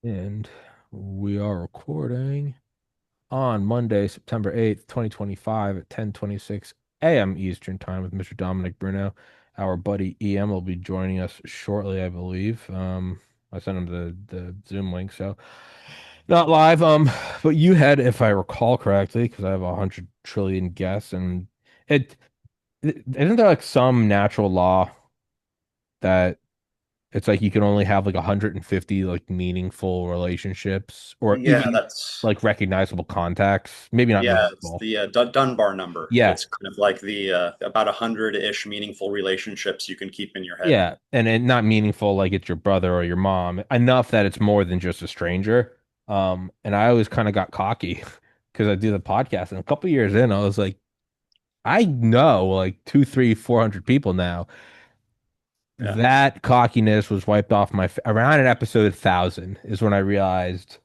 And we are recording on Monday, September 8th, 2025 at 10:26 a.m. Eastern Time with Mr. Dominic Bruno. Our buddy EM will be joining us shortly, I believe. I sent him the Zoom link, so not live. But you had, if I recall correctly, because I have 100 trillion guests, and it isn't there like some natural law that it's like you can only have like 150 like meaningful relationships or Yeah, even that's like recognizable contacts. Maybe not yeah, it's meaningful. the Dunbar number. Yeah. It's kind of like the about 100-ish meaningful relationships you can keep in your head. Yeah. And not meaningful like it's your brother or your mom. Enough that it's more than just a stranger. And I always kind of got cocky because I do the podcast. And a couple years in, I was like, I know like two, three, 400 people now. Yeah. That cockiness was wiped off around an episode 1,000 is when I realized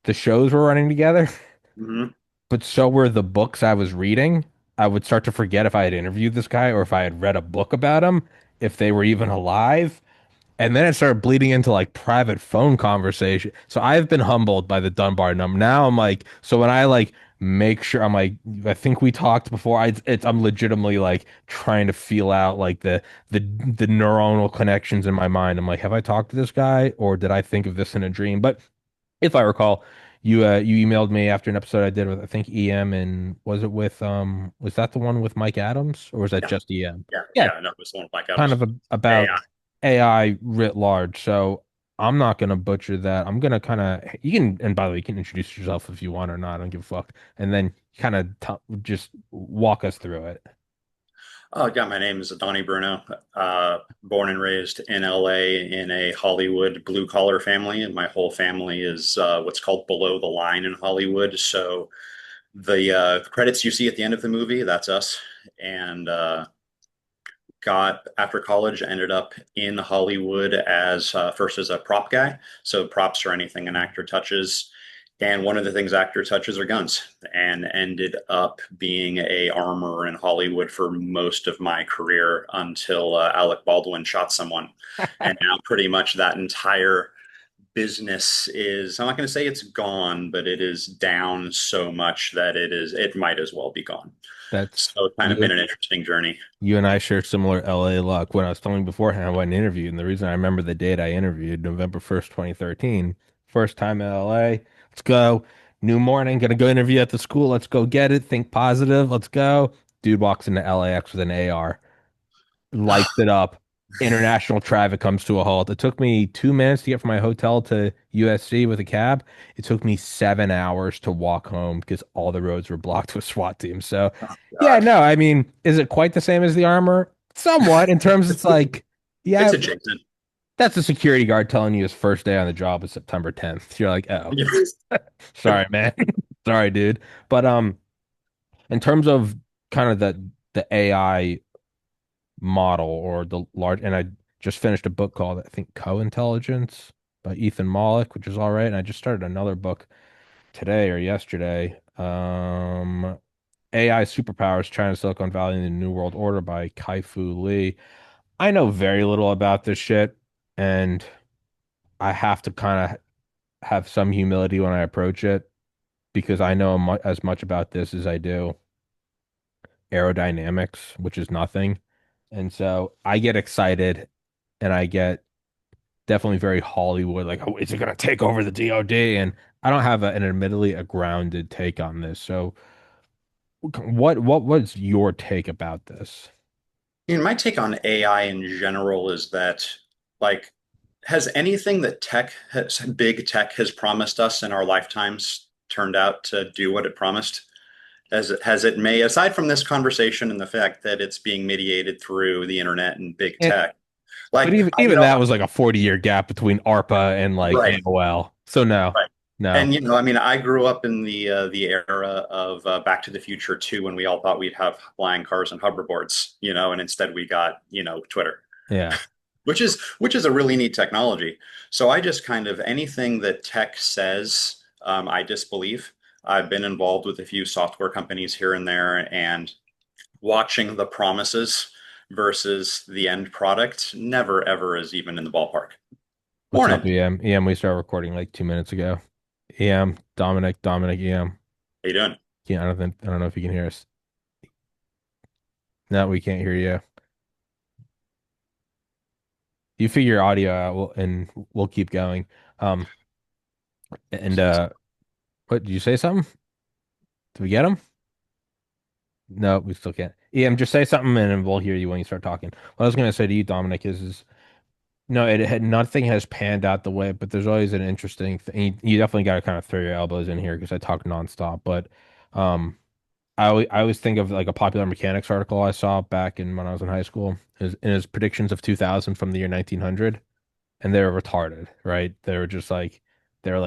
the shows were running together. hmm But so were the books I was reading. I would start to forget if I had interviewed this guy or if I had read a book about him, if they were even alive. And then it started bleeding into like private phone conversation. So I've been humbled by the Dunbar number. Now I'm like, so when I like make sure I'm like, I think we talked before. I'm legitimately like trying to feel out like the neuronal connections in my mind. I'm like, have I talked to this guy or did I think of this in a dream? But if I recall, you emailed me after an episode I did with I think EM and was it with was that the one with Mike Adams or was that Yeah. just EM? Yeah. Yeah, Yeah. No, it's one of Mike kind Adams. of about AI. AI writ large. So I'm not gonna butcher that. I'm gonna kind of you can and by the way you can introduce yourself if you want or not. I don't give a fuck. And then kind of just walk us through it. Oh, yeah. My name is Donnie Bruno. Born and raised in LA in a Hollywood blue collar family, and my whole family is what's called below the line in Hollywood. So the credits you see at the end of the movie, that's us. And got after college ended up in Hollywood as first as a prop guy. So props are anything an actor touches. And one of the things actor touches are guns, and ended up being a armorer in Hollywood for most of my career until Alec Baldwin shot someone. And now pretty much that entire business is, I'm not going to say it's gone, but it is down so much that it might as well be gone. That's So it's kind of been you. an interesting journey. You and I share similar LA luck. When I was telling you beforehand, I went and interviewed, and the reason I remember the date I interviewed, November 1st, 2013, first time in LA. Let's go. New morning, gonna go interview at the school. Let's go get it. Think positive. Let's go. Dude walks into LAX with an AR, lights it up. International traffic comes to a halt. It took me 2 minutes to get from my hotel to USC with a cab. It took me 7 hours to walk home because all the roads were blocked with SWAT teams. So, yeah, God. no, I mean, is it quite the same as the armor? Somewhat, in terms it's like, It's yeah, adjacent. that's a security guard telling you his first day on the job is September 10th. You're like, oh, sorry, man. Sorry, dude. But in terms of kind of the AI model or the large, and I just finished a book called I think Co-Intelligence by Ethan Mollick, which is all right. And I just started another book today or yesterday. AI Superpowers, China, Silicon Valley, and the New World Order by Kai-Fu Lee. I know very little about this shit, and I have to kind of have some humility when I approach it because I know as much about this as I do aerodynamics, which is nothing. And so I get excited and I get definitely very Hollywood, like, oh, is it going to take over the DOD? And I don't have an admittedly a grounded take on this. So what was your take about this? My take on AI in general is that, like, has anything that big tech has promised us in our lifetimes turned out to do what it promised? Has it may, aside from this conversation and the fact that it's being mediated through the internet and big It, tech, but like, even that was like a 40-year gap between ARPA and like right, AOL. So no, right. no. And I grew up in the era of Back to the Future 2 when we all thought we'd have flying cars and hoverboards, and instead we got, Twitter, Yeah. which is a really neat technology. So I just kind of anything that tech says, I disbelieve. I've been involved with a few software companies here and there, and watching the promises versus the end product never ever is even in the ballpark. What's up, Morning. EM? EM, we started recording like 2 minutes ago. EM, Dominick, EM. How you doing? Yeah, I don't know if you can hear us. No, we can't hear you. You figure your audio out, and we'll keep going. Um, and what did you say something? Did we get him? No, we still can't. EM, just say something and then we'll hear you when you start talking. What I was gonna say to you, Dominic, is no, it had nothing has panned out the way, but there's always an interesting thing. You definitely got to kind of throw your elbows in here because I talk nonstop. But um, I always think of like a popular mechanics article I saw back in when I was in high school. In his predictions of 2000 from the year 1900, and they were retarded, right? They were like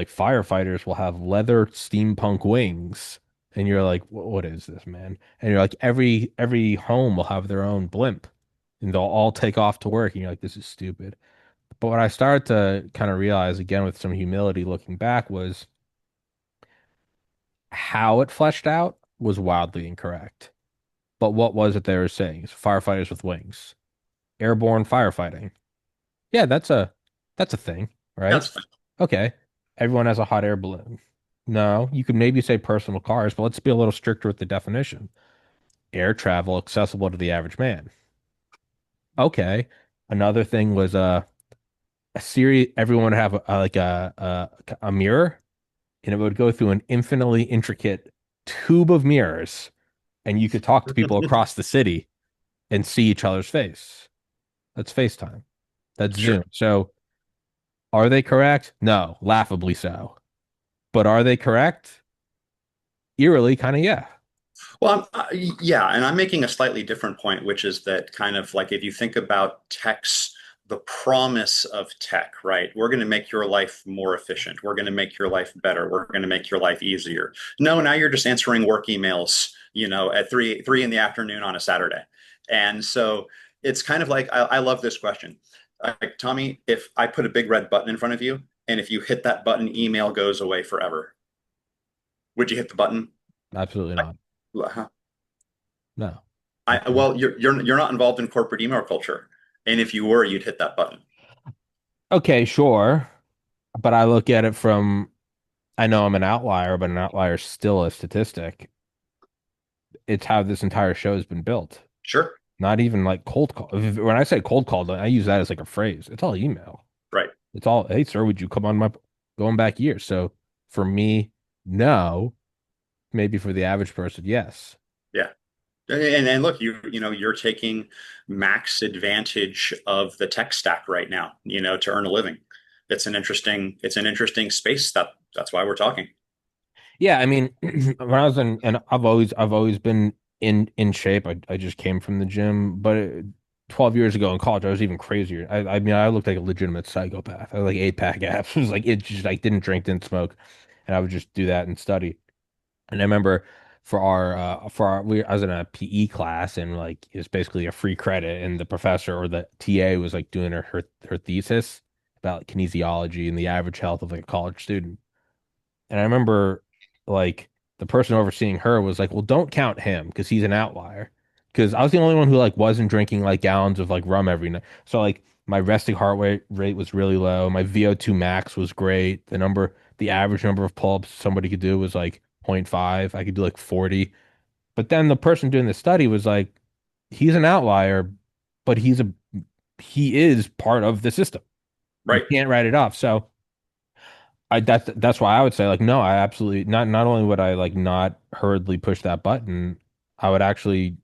firefighters will have leather steampunk wings, and you're like, what is this, man? And you're like, every home will have their own blimp, and they'll all take off to work, and you're like, this is stupid. But what I started to kind of realize again with some humility looking back was how it fleshed out was wildly incorrect. But what was it they were saying? It's firefighters with wings, airborne firefighting. Yeah, that's a thing, right? That's fine. Okay. Everyone has a hot air balloon. No, you could maybe say personal cars, but let's be a little stricter with the definition. Air travel accessible to the average man. Okay. Another thing was a series. Everyone would have a mirror, and it would go through an infinitely intricate tube of mirrors, and you could talk to people across the city and see each other's face. That's FaceTime. That's Sure. Zoom. So are they correct? No, laughably so. But are they correct? Eerily, kind of, yeah. Well, yeah, and I'm making a slightly different point, which is that kind of like if you think about tech's, the promise of tech, right? We're going to make your life more efficient. We're going to make your life better. We're going to make your life easier. No, now you're just answering work emails, at three in the afternoon on a Saturday. And so it's kind of like I love this question. Like, Tommy, if I put a big red button in front of you, and if you hit that button, email goes away forever. Would you hit the button? Absolutely not. I, No. well, you're not involved in corporate email culture, and if you were, you'd hit that button, Okay, sure. But I look at it from, I know I'm an outlier, but an outlier is still a statistic. It's how this entire show has been built. sure, Not even like cold call. When I say cold call, I use that as like a phrase. It's all email. right, It's all, hey, sir, would you come on my going back years? So for me, no. Maybe for the average person, yes. yeah, and look, you're taking max advantage of the tech stack right now, to earn a living. It's an interesting space. That's why we're talking. Yeah, I mean, when I was in, and I've always been in shape. I just came from the gym, but 12 years ago in college, I was even crazier. I mean, I looked like a legitimate psychopath. I had like 8 pack abs. It was like it just like didn't drink, didn't smoke, and I would just do that and study. And I remember I was in a PE class and like it was basically a free credit, and the professor or the TA was like doing her thesis about kinesiology and the average health of like a college student. And I remember like the person overseeing her was like, well, don't count him because he's an outlier. Because I was the only one who like wasn't drinking like gallons of like rum every night. So like my resting heart rate was really low. My VO2 max was great. The average number of pull-ups somebody could do was like zero point 0.5. I could do like 40. But then the person doing the study was like, he's an outlier, but he is part of the system. You Right, can't write it off. So that's why I would say like no, I absolutely not only would I like not hurriedly push that button, I would actually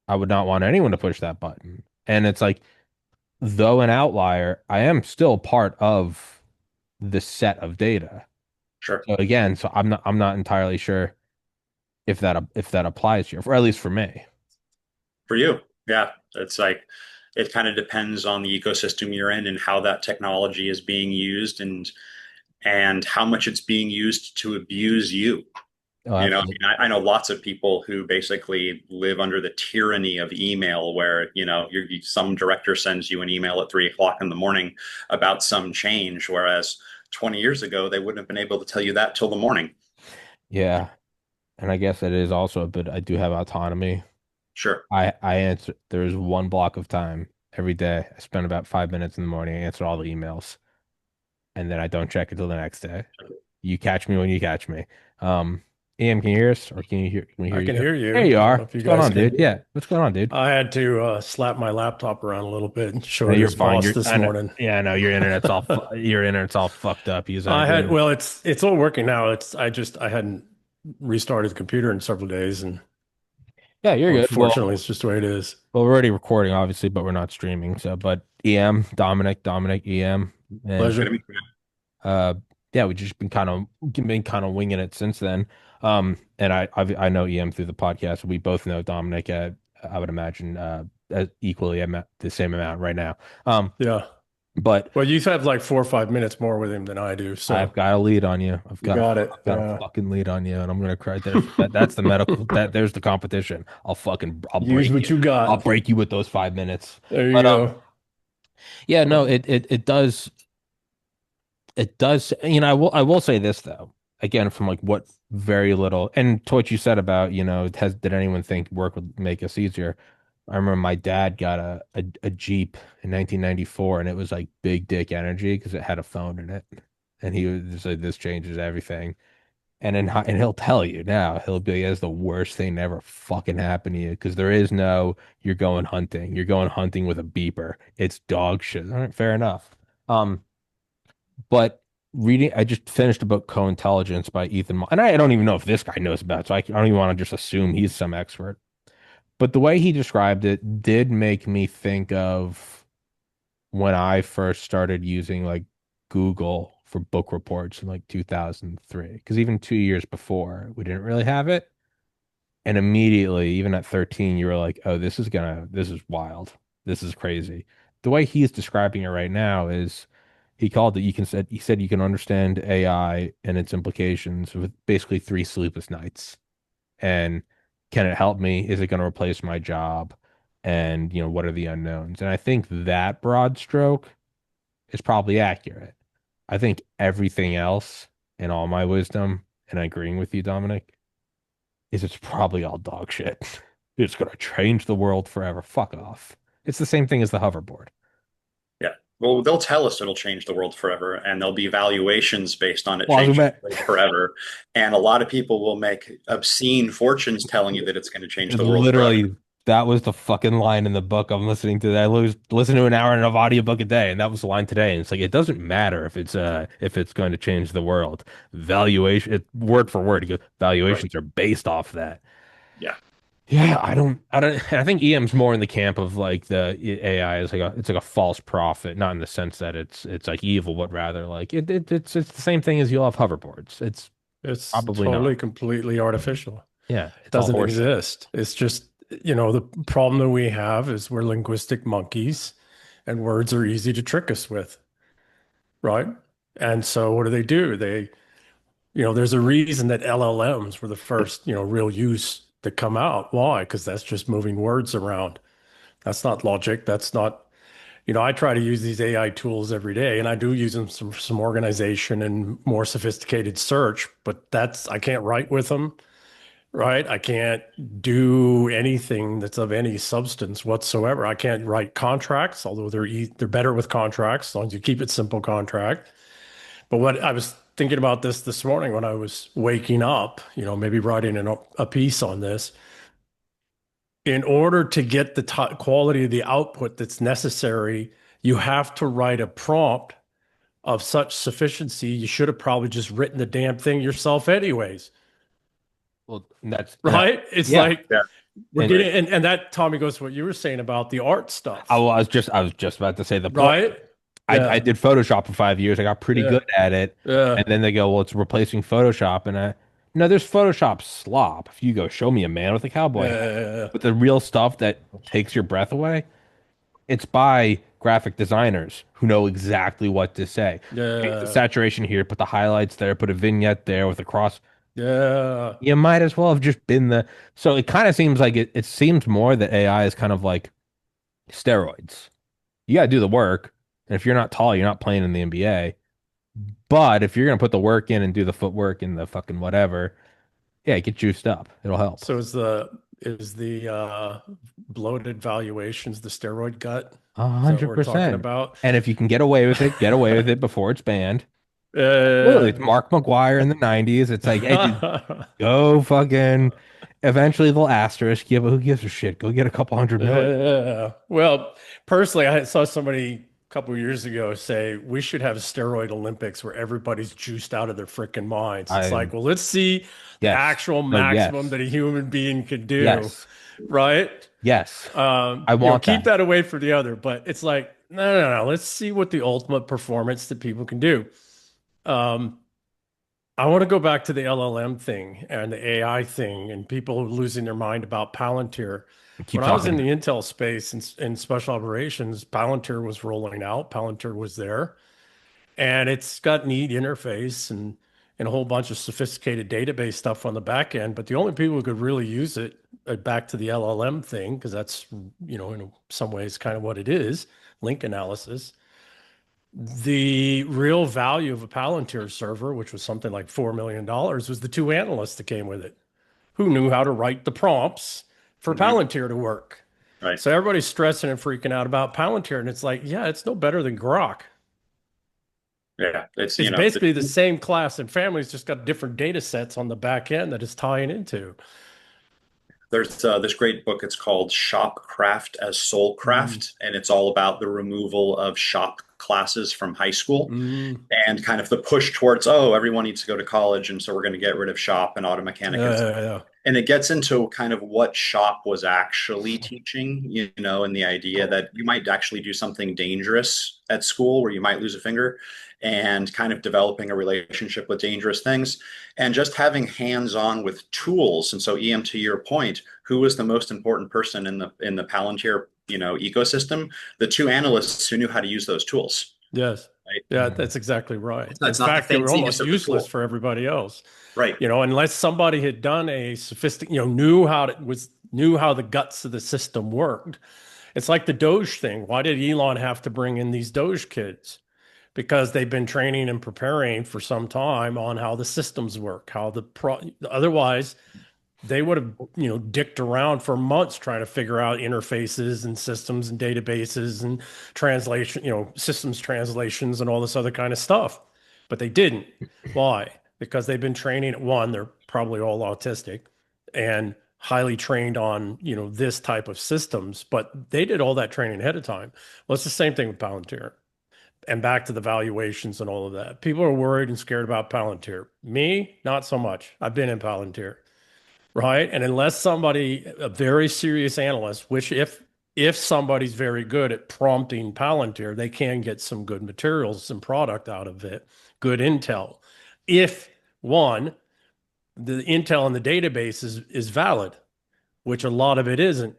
I would not want anyone to push that button. And it's like though an outlier, I am still part of the set of data. sure. So again, so I'm not entirely sure if that applies here, or at least for me. For you, yeah, it's like it kind of depends on the ecosystem you're in and how that technology is being used and how much it's being used to abuse you. Oh, I absolutely. mean, I know lots of people who basically live under the tyranny of email, where some director sends you an email at 3 o'clock in the morning about some change, whereas 20 years ago they wouldn't have been able to tell you that till the morning. Yeah. And I guess it is also a bit I do have autonomy. Sure. I answer there's one block of time every day. I spend about 5 minutes in the morning. I answer all the emails. and then I don't check until the next day. You catch me when you catch me. Um, Ian, can you hear us, or can we hear I can you? hear There you. you I don't are. know if you What's going guys on, dude? can. Yeah, what's going on, dude? I had to slap my laptop around a little bit and show No, it you're his fine. boss You're this I know. morning. Yeah, I know your internet's all fucked up. He's I had, doing. well, it's all working now. I hadn't restarted the computer in several days, and Yeah, you're good. unfortunately, it's just the way it is. Well, we're already recording, obviously, but we're not streaming. So, but EM, Dominick, EM, and Good to Pleasure. meet you. uh, yeah, we've just been kind of winging it since then. And I know EM through the podcast. We both know Dominic. I would imagine equally the same amount right now. Yeah. But Well, you've had like 4 or 5 minutes more with him than I do, I've so got a lead on you. you got I've it. got a Yeah. fucking lead on you, and I'm gonna cry. That's the medical. There's the competition. I'll Use break what you. you I'll got. break you with those 5 minutes. There you But go. yeah, no, it does. It does. I will say this though. Again, from like what very little and to what you said about, did anyone think work would make us easier? I remember my dad got a Jeep in 1994 and it was like big dick energy because it had a phone in it. And he was just like, this changes everything. And he'll tell you now, he'll be like, that's the worst thing that ever fucking happened to you because there is no, you're going hunting. You're going hunting with a beeper. It's dog shit. All right, fair enough. Um, but I just finished a book, Co-Intelligence by Ethan, and I don't even know if this guy knows about it, so I don't even want to just assume he's some expert. But the way he described it did make me think of when I first started using like Google for book reports in like 2003. Because even 2 years before, we didn't really have it. And immediately, even at 13, you were like, oh, this is wild. This is crazy. The way he's describing it right now is he said you can understand AI and its implications with basically 3 sleepless nights. And can it help me? Is it going to replace my job? And, what are the unknowns? And I think that broad stroke is probably accurate. I think everything else, in all my wisdom, and agreeing with you, Dominic, is it's probably all dog shit. It's gonna change the world forever. Fuck off. It's the same thing as the hoverboard. Yeah. Well, they'll tell us it'll change the world forever, and there'll be valuations based on it Well, I was changing about, the world forever. And a lot of people will make obscene fortunes telling you that it's going to change the world forever. literally that was the fucking line in the book I'm listening to. Listen to an hour of audiobook a day, and that was the line today. And it's like it doesn't matter if it's going to change the world. Word for word. He goes, Right. valuations are based off that. Yeah. Yeah, I don't, I think EM's more in the camp of like the AI is it's like a false prophet, not in the sense that it's like evil, but rather like it's the same thing as you'll have hoverboards. It's It's probably totally, not. completely artificial. Yeah, It it's all doesn't horseshit. exist. It's just, the problem that we have is we're linguistic monkeys and words are easy to trick us with, right? And so what do? There's a reason that LLMs were the first, real use to come out. Why? Because that's just moving words around. That's not logic. That's not, I try to use these AI tools every day and I do use them some organization and more sophisticated search, but I can't write with them. Right? I can't do anything that's of any substance whatsoever. I can't write contracts, although they're better with contracts as long as you keep it simple contract. But what I was thinking about this morning when I was waking up, maybe writing a piece on this. In order to get the top quality of the output that's necessary, you have to write a prompt of such sufficiency. You should have probably just written the damn thing yourself anyways. Well, that's that. Right? It's Yeah, like Yeah. we're and getting, and that, Tommy, goes to what you were saying about the art stuff, I was just about to say the point. right? I Yeah, did Photoshop for 5 years. I got pretty yeah, good at it, yeah, and then they go, well, it's replacing Photoshop, and no, there's Photoshop slop. If you go, show me a man with a cowboy hat, yeah, but the real stuff that takes your breath away. It's by graphic designers who know exactly what to say. Change the yeah, saturation here, put the highlights there, put a vignette there with a cross. yeah. You might as well have just been the. So it kind of seems like it seems more that AI is kind of like steroids. You got to do the work. And if you're not tall, you're not playing in the NBA. But if you're going to put the work in and do the footwork and the fucking whatever, yeah, get juiced up. It'll help. So is the is the bloated valuations, the steroid gut. Is that what we're talking 100%. about? And if you can get away with it, get away with it before it's banned. Absolutely. It's Uh, Mark McGuire in the 90s. It's like, hey, dude, go fucking. Eventually they'll asterisk you, but who gives a shit? Go get a couple 100 million. well, personally, I saw somebody a couple of years ago say we should have steroid Olympics where everybody's juiced out of their freaking minds. It's I, like, well, let's see the yes. actual No, maximum yes. that a human being could do, Yes. right? Yes. I want Keep that. that away from the other, but it's like, no. Let's see what the ultimate performance that people can do. Um, I want to go back to the LLM thing and the AI thing and people losing their mind about Palantir. Keep When I was in talking. the Intel space in special operations, Palantir was rolling out. Palantir was there, and it's got neat interface and a whole bunch of sophisticated database stuff on the back end. But the only people who could really use it, back to the LLM thing, because that's, in some ways kind of what it is, link analysis. The real value of a Palantir server, which was something like $4 million, was the two analysts that came with it, who knew how to write the prompts for Hmm. Palantir to work. Right. So everybody's stressing and freaking out about Palantir. And it's like, yeah, it's no better than Grok. Yeah. It's, It's basically the same class and family. It's just got different data sets on the back end that it's tying into. there's this great book. It's called Shopcraft as Mm, Soulcraft, and it's all about the removal of shop classes from high school mm, and kind of the push towards, oh, everyone needs to go to college, and so we're going to get rid of shop and auto mechanic and stuff. yeah. And it gets into kind of what shop was actually teaching, and the idea that you might actually do something dangerous at school where you might lose a finger, and kind of developing a relationship with dangerous things and just having hands-on with tools. And so, EM, to your point, who was the most important person in the Palantir, ecosystem? The two analysts who knew how to use those tools, Yes. right? Yeah, that's exactly right. In It's not the fact, they were fanciness almost of the useless tool, for everybody else. right? Unless somebody had done a sophisticated, knew how the guts of the system worked. It's like the Doge thing. Why did Elon have to bring in these Doge kids? Because they've been training and preparing for some time on how the systems work, otherwise they would have, dicked around for months trying to figure out interfaces and systems and databases and translation, systems translations and all this other kind of stuff. But they didn't. Why? Because they've been training at one, they're probably all autistic and highly trained on, this type of systems, but they did all that training ahead of time. Well, it's the same thing with Palantir. And back to the valuations and all of that. People are worried and scared about Palantir. Me, not so much. I've been in Palantir, right? And unless somebody, a very serious analyst, which if somebody's very good at prompting Palantir, they can get some good materials and product out of it, good intel. If one, the intel in the database is valid, which a lot of it isn't,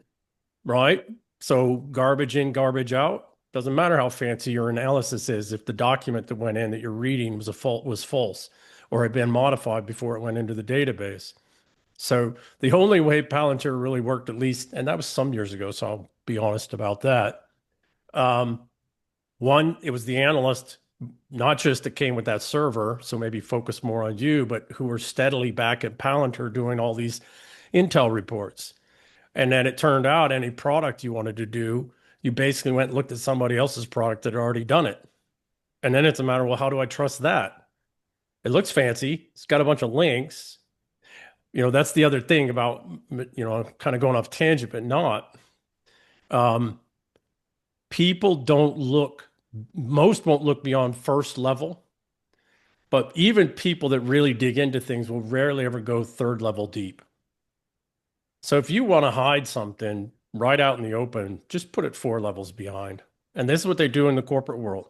right? So garbage in, garbage out. Doesn't matter how fancy your analysis is if the document that went in that you're reading was false or had been modified before it went into the database. So the only way Palantir really worked, at least, and that was some years ago, so I'll be honest about that. Um, One, it was the analyst, not just that came with that server, so maybe focus more on you, but who were steadily back at Palantir doing all these Intel reports. And then it turned out any product you wanted to do, you basically went and looked at somebody else's product that had already done it. And then it's a matter, well, how do I trust that? It looks fancy. It's got a bunch of links. That's the other thing about, kind of going off tangent, but not. Um, People don't look, most won't look beyond first level, but even people that really dig into things will rarely ever go third level deep. So if you want to hide something right out in the open, just put it 4 levels behind. And this is what they do in the corporate world,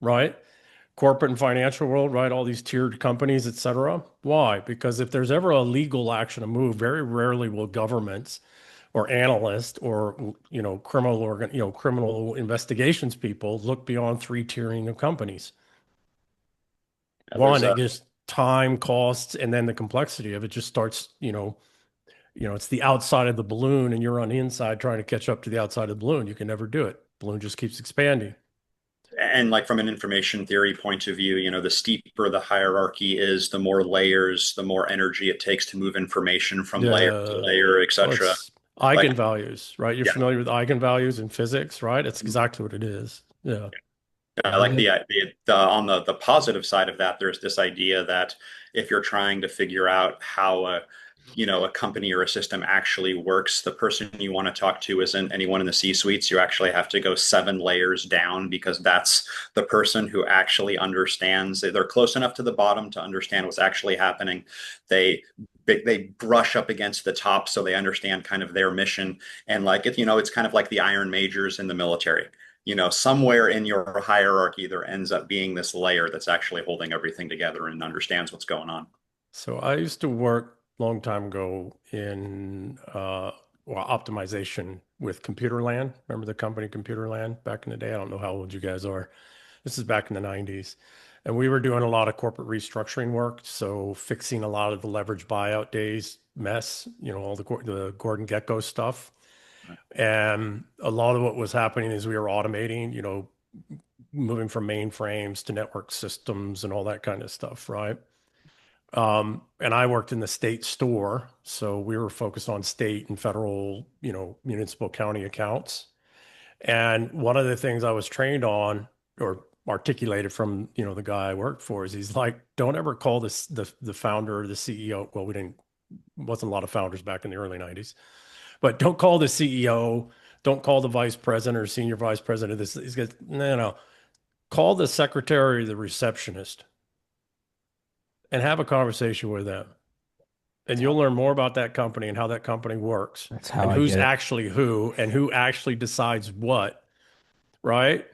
right? Corporate and financial world, right? All these tiered companies, et cetera. Why? Because if there's ever a legal action to move, very rarely will governments or analysts or criminal investigations people look beyond 3 tiering of companies. There's One, it just time, costs, and then the complexity of it just starts, it's the outside of the balloon and you're on the inside trying to catch up to the outside of the balloon. You can never do it. Balloon just keeps expanding. And like from an information theory point of view, the steeper the hierarchy is, the more layers, the more energy it takes to move information from layer to Yeah. layer, Well, etc. it's Like, eigenvalues, right? You're yeah, familiar with eigenvalues in physics, right? It's exactly what it is. Yeah. I like Yeah. the on the positive side of that, there's this idea that if you're trying to figure out how a company or a system actually works, the person you want to talk to isn't anyone in the C-suites. You actually have to go 7 layers down because that's the person who actually understands. They're close enough to the bottom to understand what's actually happening. They brush up against the top so they understand kind of their mission. And like it's kind of like the iron majors in the military. Somewhere in your hierarchy, there ends up being this layer that's actually holding everything together and understands what's going on. So I used to work a long time ago in well, optimization with Computerland. Remember the company Computerland back in the day? I don't know how old you guys are. This is back in the 90s. And we were doing a lot of corporate restructuring work. So fixing a lot of the leverage buyout days mess, all the Gordon Gekko stuff. And a lot of what was happening is we were automating, moving from mainframes to network systems and all that kind of stuff, right? And I worked in the state store, so we were focused on state and federal, municipal county accounts. And one of the things I was trained on or articulated from, the guy I worked for is he's like, don't ever call this the founder or the CEO. Well, we didn't, wasn't a lot of founders back in the early 90s, but don't call the CEO, don't call the vice president or senior vice president of this. He's got, no, no, call the secretary or the receptionist and have a conversation with them. And That's you'll how, learn more about that company and how that company works that's how and I who's get it. actually who and who actually decides what, right?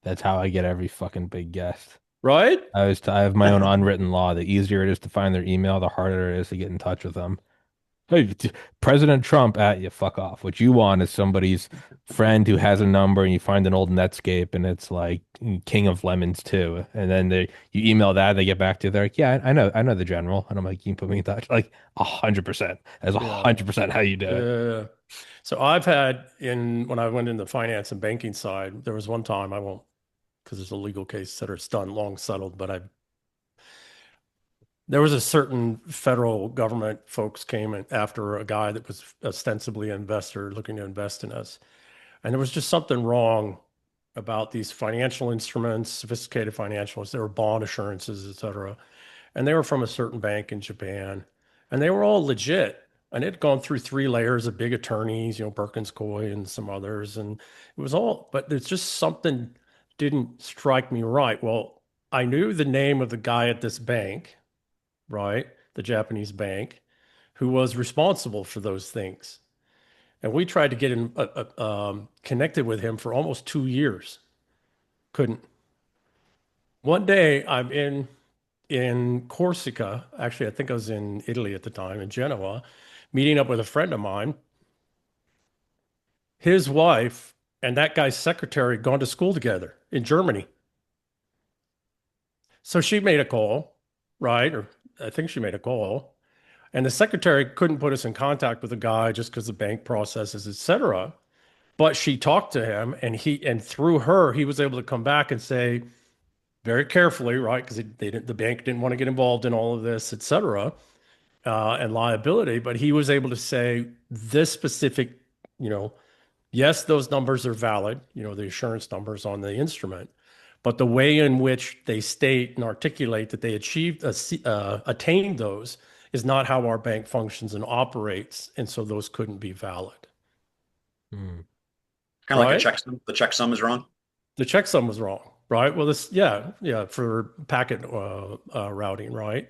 That's how I get every fucking big guest. Right? I have my own unwritten law. The easier it is to find their email, the harder it is to get in touch with them. Hey, President Trump at you, fuck off. What you want is somebody's friend who has a number and you find an old Netscape and it's like King of Lemons too. And then you email that, they get back to you, they're like, yeah, I know the general. And I'm like, you can put me in touch. Like 100%. That's Yeah. 100% how you do it. So I've had when I went in the finance and banking side, there was one time I won't because there's a legal case that it's done long settled, but there was a certain federal government folks came in after a guy that was ostensibly an investor looking to invest in us. And there was just something wrong about these financial instruments, sophisticated financials. They were bond assurances, et cetera. And they were from a certain bank in Japan. And they were all legit. And it had gone through 3 layers of big attorneys, Perkins Coie and some others. And it was all, but there's just something didn't strike me right. Well, I knew the name of the guy at this bank, right? The Japanese bank, who was responsible for those things. And we tried to get him connected with him for almost 2 years. Couldn't. One day I'm in Corsica. Actually, I think I was in Italy at the time, in Genoa, meeting up with a friend of mine. His wife and that guy's secretary had gone to school together in Germany. So she made a call, right? Or I think she made a call. And the secretary couldn't put us in contact with the guy just because the bank processes, et cetera. But she talked to him, and through her, he was able to come back and say very carefully, right? Because the bank didn't want to get involved in all of this, et cetera, and liability. But he was able to say this specific, you know, yes, those numbers are valid, the assurance numbers on the instrument, but the way in which they state and articulate that they attained those is not how our bank functions and operates, and so those couldn't be valid, Kind of like a right? checksum. The checksum is wrong. The checksum was wrong, right? Well, yeah, yeah, for packet routing, right?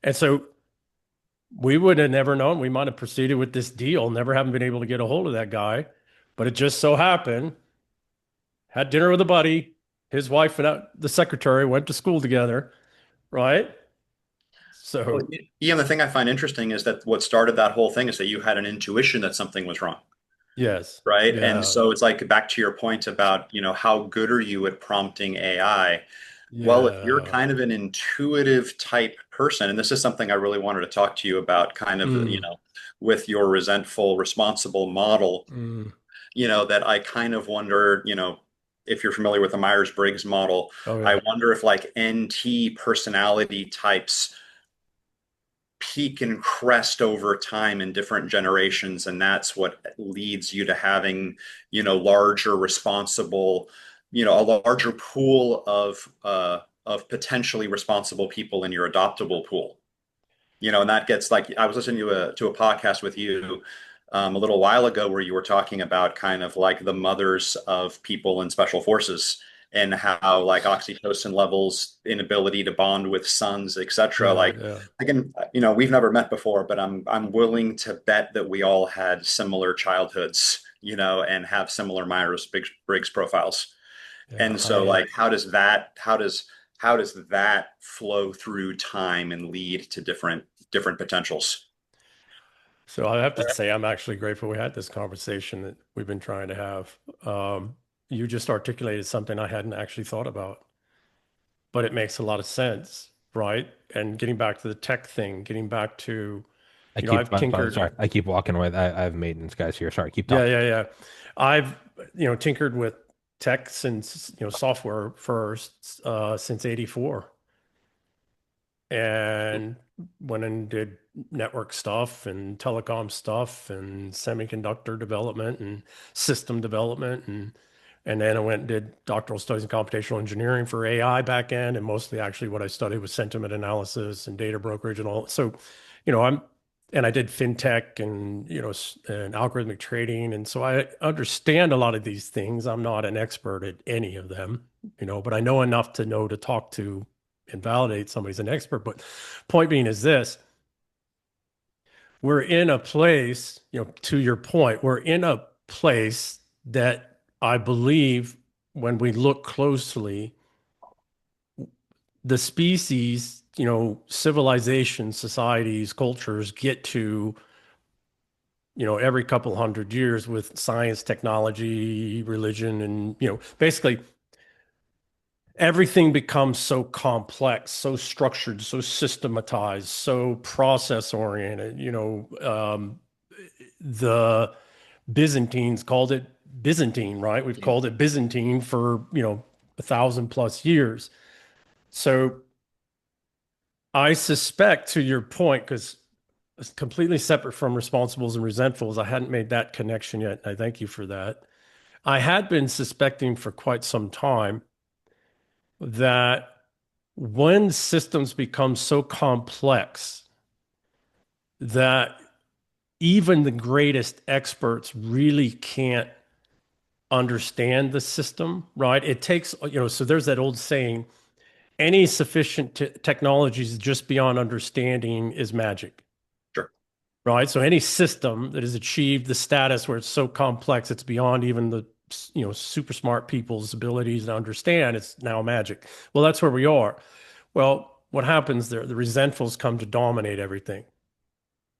And so we would have never known. We might have proceeded with this deal, never having been able to get a hold of that guy, but it just so happened had dinner with a buddy. His wife and the secretary went to school together, right? Well, So, the thing I find interesting is that what started that whole thing is that you had an intuition that something was wrong, yes, right? And yeah, so it's like back to your point about, how good are you at prompting AI? Well, if you're yeah, kind of an intuitive type person, and this is something I really wanted to talk to you about, kind of, mm, with your resentful, responsible model, mm, that I kind of wonder, if you're familiar with the Myers-Briggs model, Oh I yeah. wonder if like NT personality types peak and crest over time in different generations, and that's what leads you to having, larger responsible, a larger pool of potentially responsible people in your adoptable pool. And that gets like I was listening to a podcast with you a little while ago where you were talking about kind of like the mothers of people in special forces and how like oxytocin levels, inability to bond with sons, etc. Yeah, Like yeah. again, we've never met before, but I'm willing to bet that we all had similar childhoods, and have similar Myers-Briggs profiles. Yeah, And so like how does that flow through time and lead to different potentials? so I have to say I'm actually grateful we had this conversation that we've been trying to have. You just articulated something I hadn't actually thought about, but it makes a lot of sense, right? And getting back to the tech thing, getting back to, I've tinkered. Sorry, I keep walking away. I have maintenance guys here. Sorry, keep Yeah, talking. yeah, yeah. I've, tinkered with tech since, software first, since 84, and went and did network stuff and telecom stuff and semiconductor development and system development, and then I went and did doctoral studies in computational engineering for AI back end, and mostly actually what I studied was sentiment analysis and data brokerage and all. So, I'm and I did fintech and and algorithmic trading, and so I understand a lot of these things. I'm not an expert at any of them, but I know enough to know to talk to and validate somebody's an expert. But point being is this: we're in a place, to your point, we're in a place that I believe when we look closely, the species, civilizations, societies, cultures get to, every couple hundred years with science, technology, religion, and, basically everything becomes so complex, so structured, so systematized, so process oriented. The Byzantines called it Byzantine, right? We've called it Byzantine for, 1,000+ years. So I suspect, to your point, because it's completely separate from responsibles and resentfuls, I hadn't made that connection yet. I thank you for that. I had been suspecting for quite some time that when systems become so complex that even the greatest experts really can't understand the system, right? It takes, so there's that old saying, any sufficient technologies just beyond understanding is magic, Sure. right? So any system that has achieved the status where it's so complex, it's beyond even the, super smart people's abilities to understand, it's now magic. Well, that's where we are. Well, what happens there? The resentfuls come to dominate everything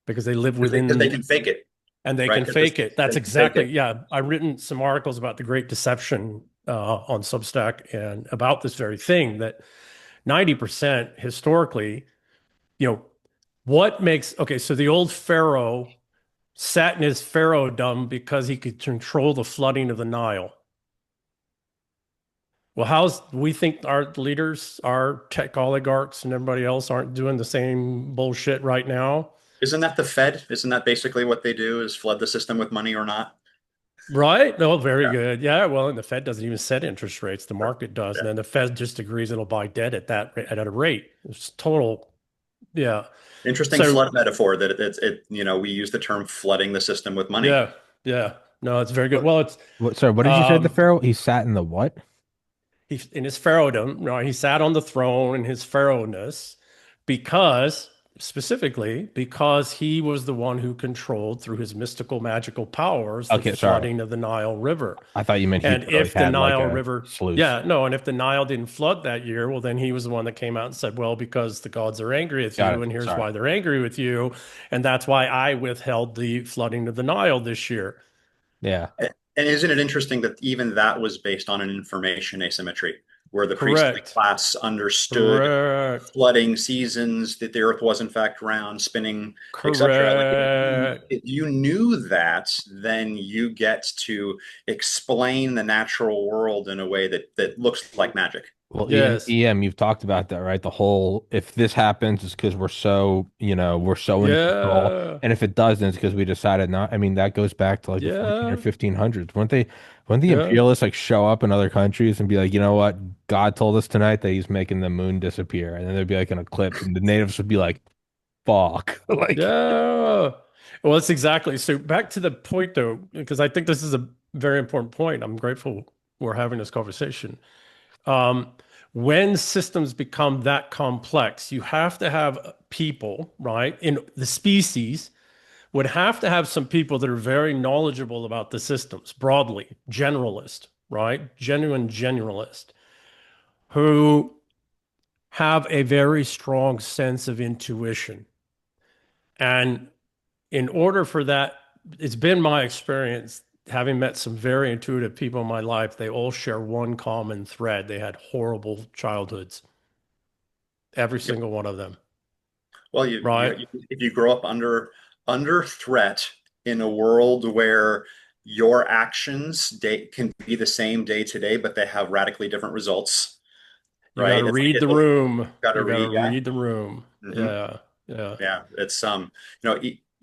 because they live Because they within can fake it, and they right? can Because fake it. That's they can fake exactly, it. yeah. I've written some articles about the Great Deception on Substack and about this very thing that 90% historically, you know, what makes, okay, so the old Pharaoh sat in his pharaohdom because he could control the flooding of the Nile. Well, we think our leaders, our tech oligarchs, and everybody else aren't doing the same bullshit right now? Isn't that the Fed? Isn't that basically what they do is flood the system with money or not? Right? No, very Yeah, good. Yeah. Well, and the Fed doesn't even set interest rates. The sure. market does. Yeah. And then the Fed just agrees it'll buy debt at a rate. It's total. Yeah. Interesting So, flood metaphor that we use the term flooding the system with money. yeah. Yeah. No, it's very good. What, Well, it's, sorry, what did you say? The um, Pharaoh? He sat in the what? he in his pharaohdom, right? He sat on the throne in his pharaohness because specifically because he was the one who controlled through his mystical magical powers the Okay, sorry. flooding of the Nile River. I thought you meant he And literally if the had like Nile a River, sluice. yeah, no, and if the Nile didn't flood that year, well, then he was the one that came out and said, well, because the gods are angry with Got you, it. and here's Sorry. why they're angry with you. And that's why I withheld the flooding of the Nile this year. Yeah. And isn't it interesting that even that was based on an information asymmetry? where the priestly Correct. class understood Correct. flooding seasons, that the earth was in fact round, spinning, etc. Like Correct. if you knew that, then you get to explain the natural world in a way that looks like magic. Well, Yes. You've talked about that, right? The whole if this happens, it's because we're so, we're so in control. Yeah. And if it doesn't, it's because we decided not. I mean, that goes back to like the 14 or Yeah. 1500s. When the Yeah. imperialists like show up in other countries and be like, you know what? God told us tonight that he's making the moon disappear. And then there'd be like an eclipse, and the natives would be like, fuck. Like, Yeah. Well, it's exactly. So back to the point though, because I think this is a very important point. I'm grateful we're having this conversation. Um, when systems become that complex, you have to have people, right? In the species would have to have some people that are very knowledgeable about the systems broadly, generalist, right? Genuine generalist who have a very strong sense of intuition. And in order for that, it's been my experience, having met some very intuitive people in my life, they all share one common thread. They had horrible childhoods, every Yep. single one of them, Well, right? if you grow up under threat in a world where your actions can be the same day to day, but they have radically different results, You got right? to It's like read the room. got to You got to read, yeah. read the room. Hmm. Yeah. Yeah. Yeah, it's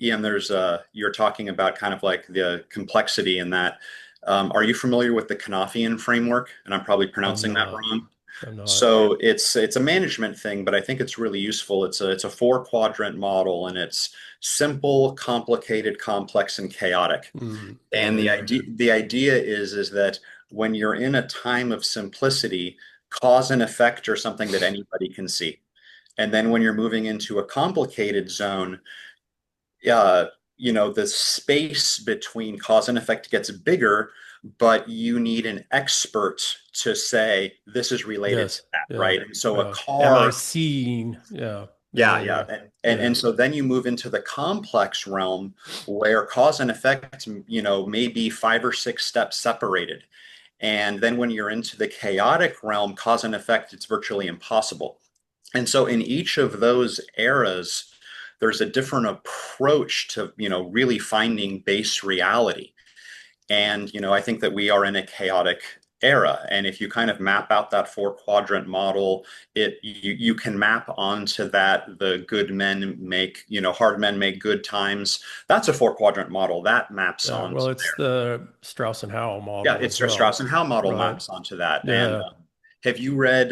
Ian, there's you're talking about kind of like the complexity in that. Are you familiar with the Kanafian framework? And I'm probably I'm pronouncing that not. wrong. I'm not. So it's a management thing, but I think it's really useful. It's a four quadrant model, and it's simple, complicated, complex, and chaotic. Yeah. And the Yeah. idea is that when you're in a time of simplicity, cause and effect are something that anybody can see. And then when you're moving into a complicated zone, uh, the space between cause and effect gets bigger, but you need an expert to say this is related to Yes. that, Yeah. right? And so a Yeah. Am I car, seen? Yeah. Yeah. yeah, Yeah. yeah. Yeah. And Yeah. so then you move into the complex realm where cause and effect, may be 5 or 6 steps separated. And then when you're into the chaotic realm, cause and effect, it's virtually impossible. And so in each of those eras, there's a different approach to, really finding base reality. And, I think that we are in a chaotic era. And if you kind of map out that four quadrant model, you can map onto that the good men make, hard men make good times. That's a four quadrant model that maps Yeah. onto Well, it's there. the Strauss and Howell Yeah, model it's as a well, Strauss and Howe model right? maps onto that. And Yeah. have you read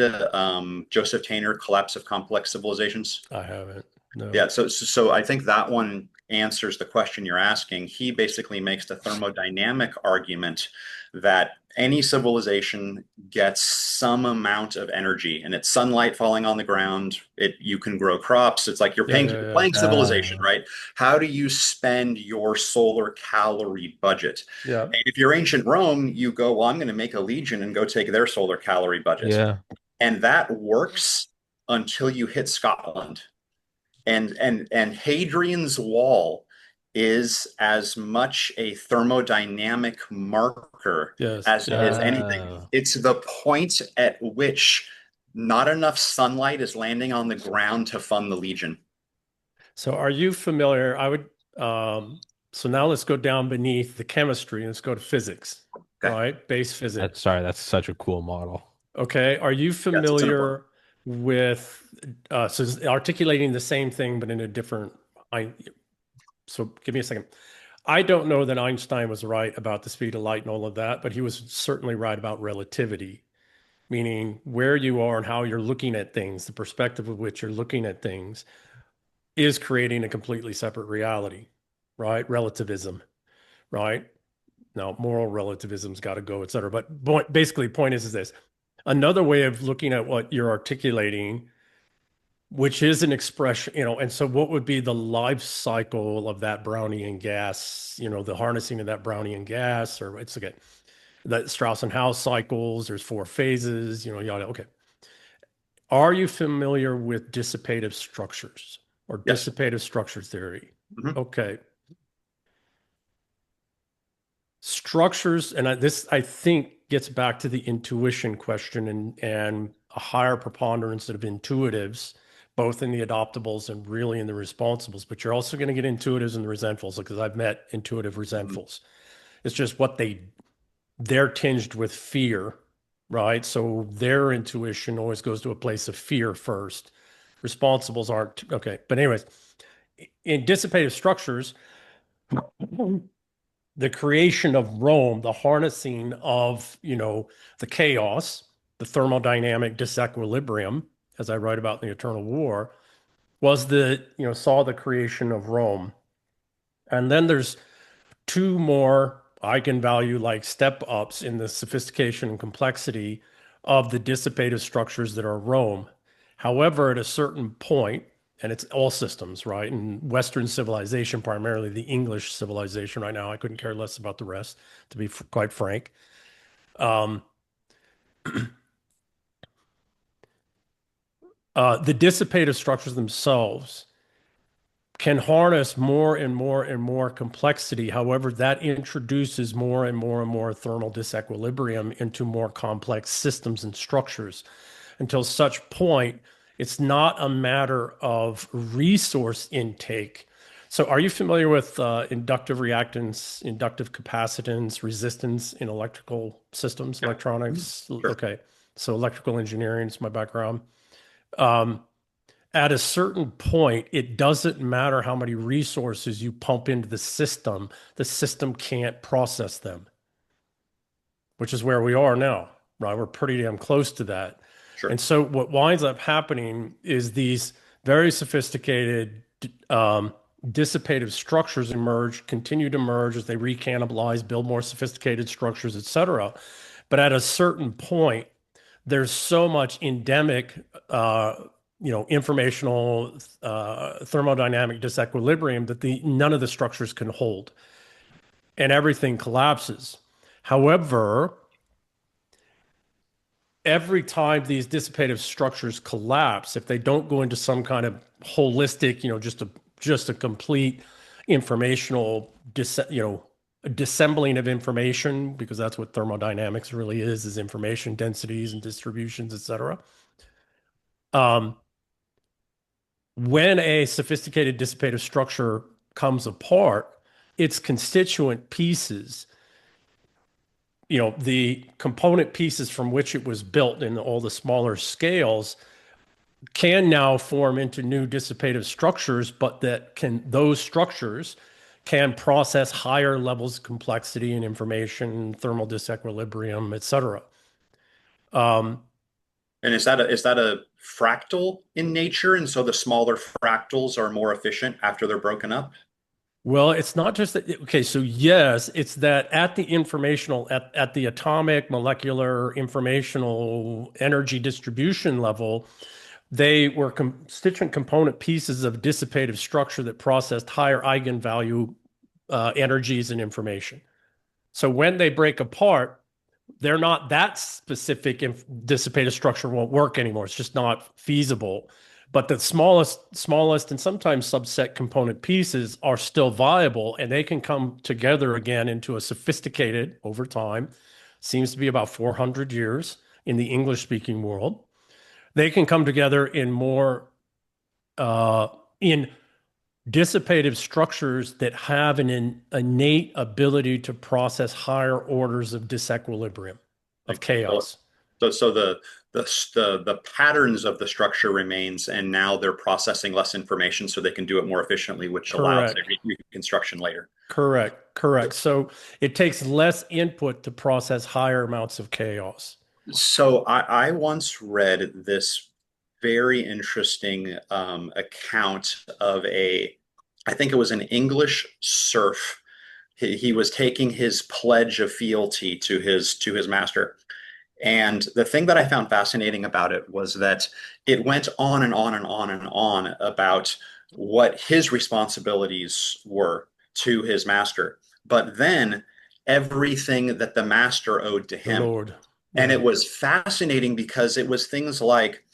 Joseph Tainer, Collapse of Complex Civilizations? I haven't. No. Yeah, so I think that one answers the question you're asking. He basically makes the thermodynamic argument that any civilization gets some amount of energy, and it's sunlight falling on the ground. You can grow crops. It's like Yeah. you're Yeah. playing civilization, right? How do you spend your solar calorie budget? Yeah. And if you're ancient Rome, you go, well, I'm going to make a legion and go take their solar calorie budget. yeah. And that works until you hit Scotland. And Hadrian's Wall is as much a thermodynamic marker Yes. as Yeah. anything. Oh. It's the point at which not enough sunlight is landing on the ground to fund the Legion. So are you familiar? So now let's go down beneath the chemistry. Let's go to physics, Okay. right? Base physics. That's such a cool model. Okay. Are you Yes, it's an important. familiar with so it's articulating the same thing but in a different I so give me a second. I don't know that Einstein was right about the speed of light and all of that, but he was certainly right about relativity, meaning where you are and how you're looking at things, the perspective of which you're looking at things is creating a completely separate reality, right? Relativism, right? Now, moral relativism's got to go, et cetera. But basically, point is this. Another way of looking at what you're articulating, which is an expression, and so what would be the life cycle of that Brownian gas, the harnessing of that Brownian gas, or it's again, that Strauss and Howe cycles, there's 4 phases, yada. Okay. Are you familiar with dissipative structures or Yes. dissipative structure theory? Mhm. Okay. Structures, and I think gets back to the intuition question and a higher preponderance of intuitives, both in the adoptables and really in the responsibles. But you're also going to get intuitives and the resentfuls, because I've met intuitive resentfuls. It's just they're tinged with fear, right? So their intuition always goes to a place of fear first. Responsibles aren't okay. But anyways, in dissipative structures, the creation of Rome, the harnessing of, the chaos, the thermodynamic disequilibrium, as I write about in the Eternal War, saw the creation of Rome. And then there's two more eigenvalue like step ups in the sophistication and complexity of the dissipative structures that are Rome. However, at a certain point, and it's all systems, right? And Western civilization, primarily the English civilization right now, I couldn't care less about the rest, to be quite frank. The dissipative structures themselves can harness more and more and more complexity. However, that introduces more and more and more thermal disequilibrium into more complex systems and structures until such point it's not a matter of resource intake. So are you familiar with inductive reactance, inductive capacitance, resistance in electrical systems, electronics? Sure. Okay. So electrical engineering is my background. At a certain point, it doesn't matter how many resources you pump into the system can't process them, which is where we are now, right? We're pretty damn close to that. Sure. And so what winds up happening is these very sophisticated dissipative structures continue to merge as they recannibalize, build more sophisticated structures, et cetera. But at a certain point, there's so much endemic informational thermodynamic disequilibrium that none of the structures can hold, and everything collapses. However, every time these dissipative structures collapse, if they don't go into some kind of holistic, just a complete informational dissembling of information, because that's what thermodynamics really is information densities and distributions, et cetera. When a sophisticated dissipative structure comes apart, its constituent pieces, the component pieces from which it was built in all the smaller scales, can now form into new dissipative structures, but those structures can process higher levels of complexity and information, thermal disequilibrium, et cetera. And is that a fractal in nature? And so the smaller fractals are more efficient after they're broken up? Well, it's not just that. Okay, so yes, it's that at the atomic, molecular, informational, energy distribution level, they were constituent component pieces of dissipative structure that processed higher eigenvalue energies and information. So when they break apart, they're not that specific. Dissipative structure won't work anymore. It's just not feasible. But the smallest and sometimes subset component pieces are still viable, and they can come together again into a sophisticated, over time, seems to be about 400 years in the English-speaking world. They can come together in in dissipative structures that have an innate ability to process higher orders of disequilibrium, of chaos. So the patterns of the structure remains, and now they're processing less information so they can do it more efficiently, which allows reconstruction later. Correct. So it takes less input to process higher amounts of chaos. So I once read this very interesting account of I think it was an English serf. He was taking his pledge of fealty to his master. And the thing that I found fascinating about it was that it went on and on and on and on about what his responsibilities were to his master. But then everything that the master owed to him. The Lord. And it was fascinating because it was things like,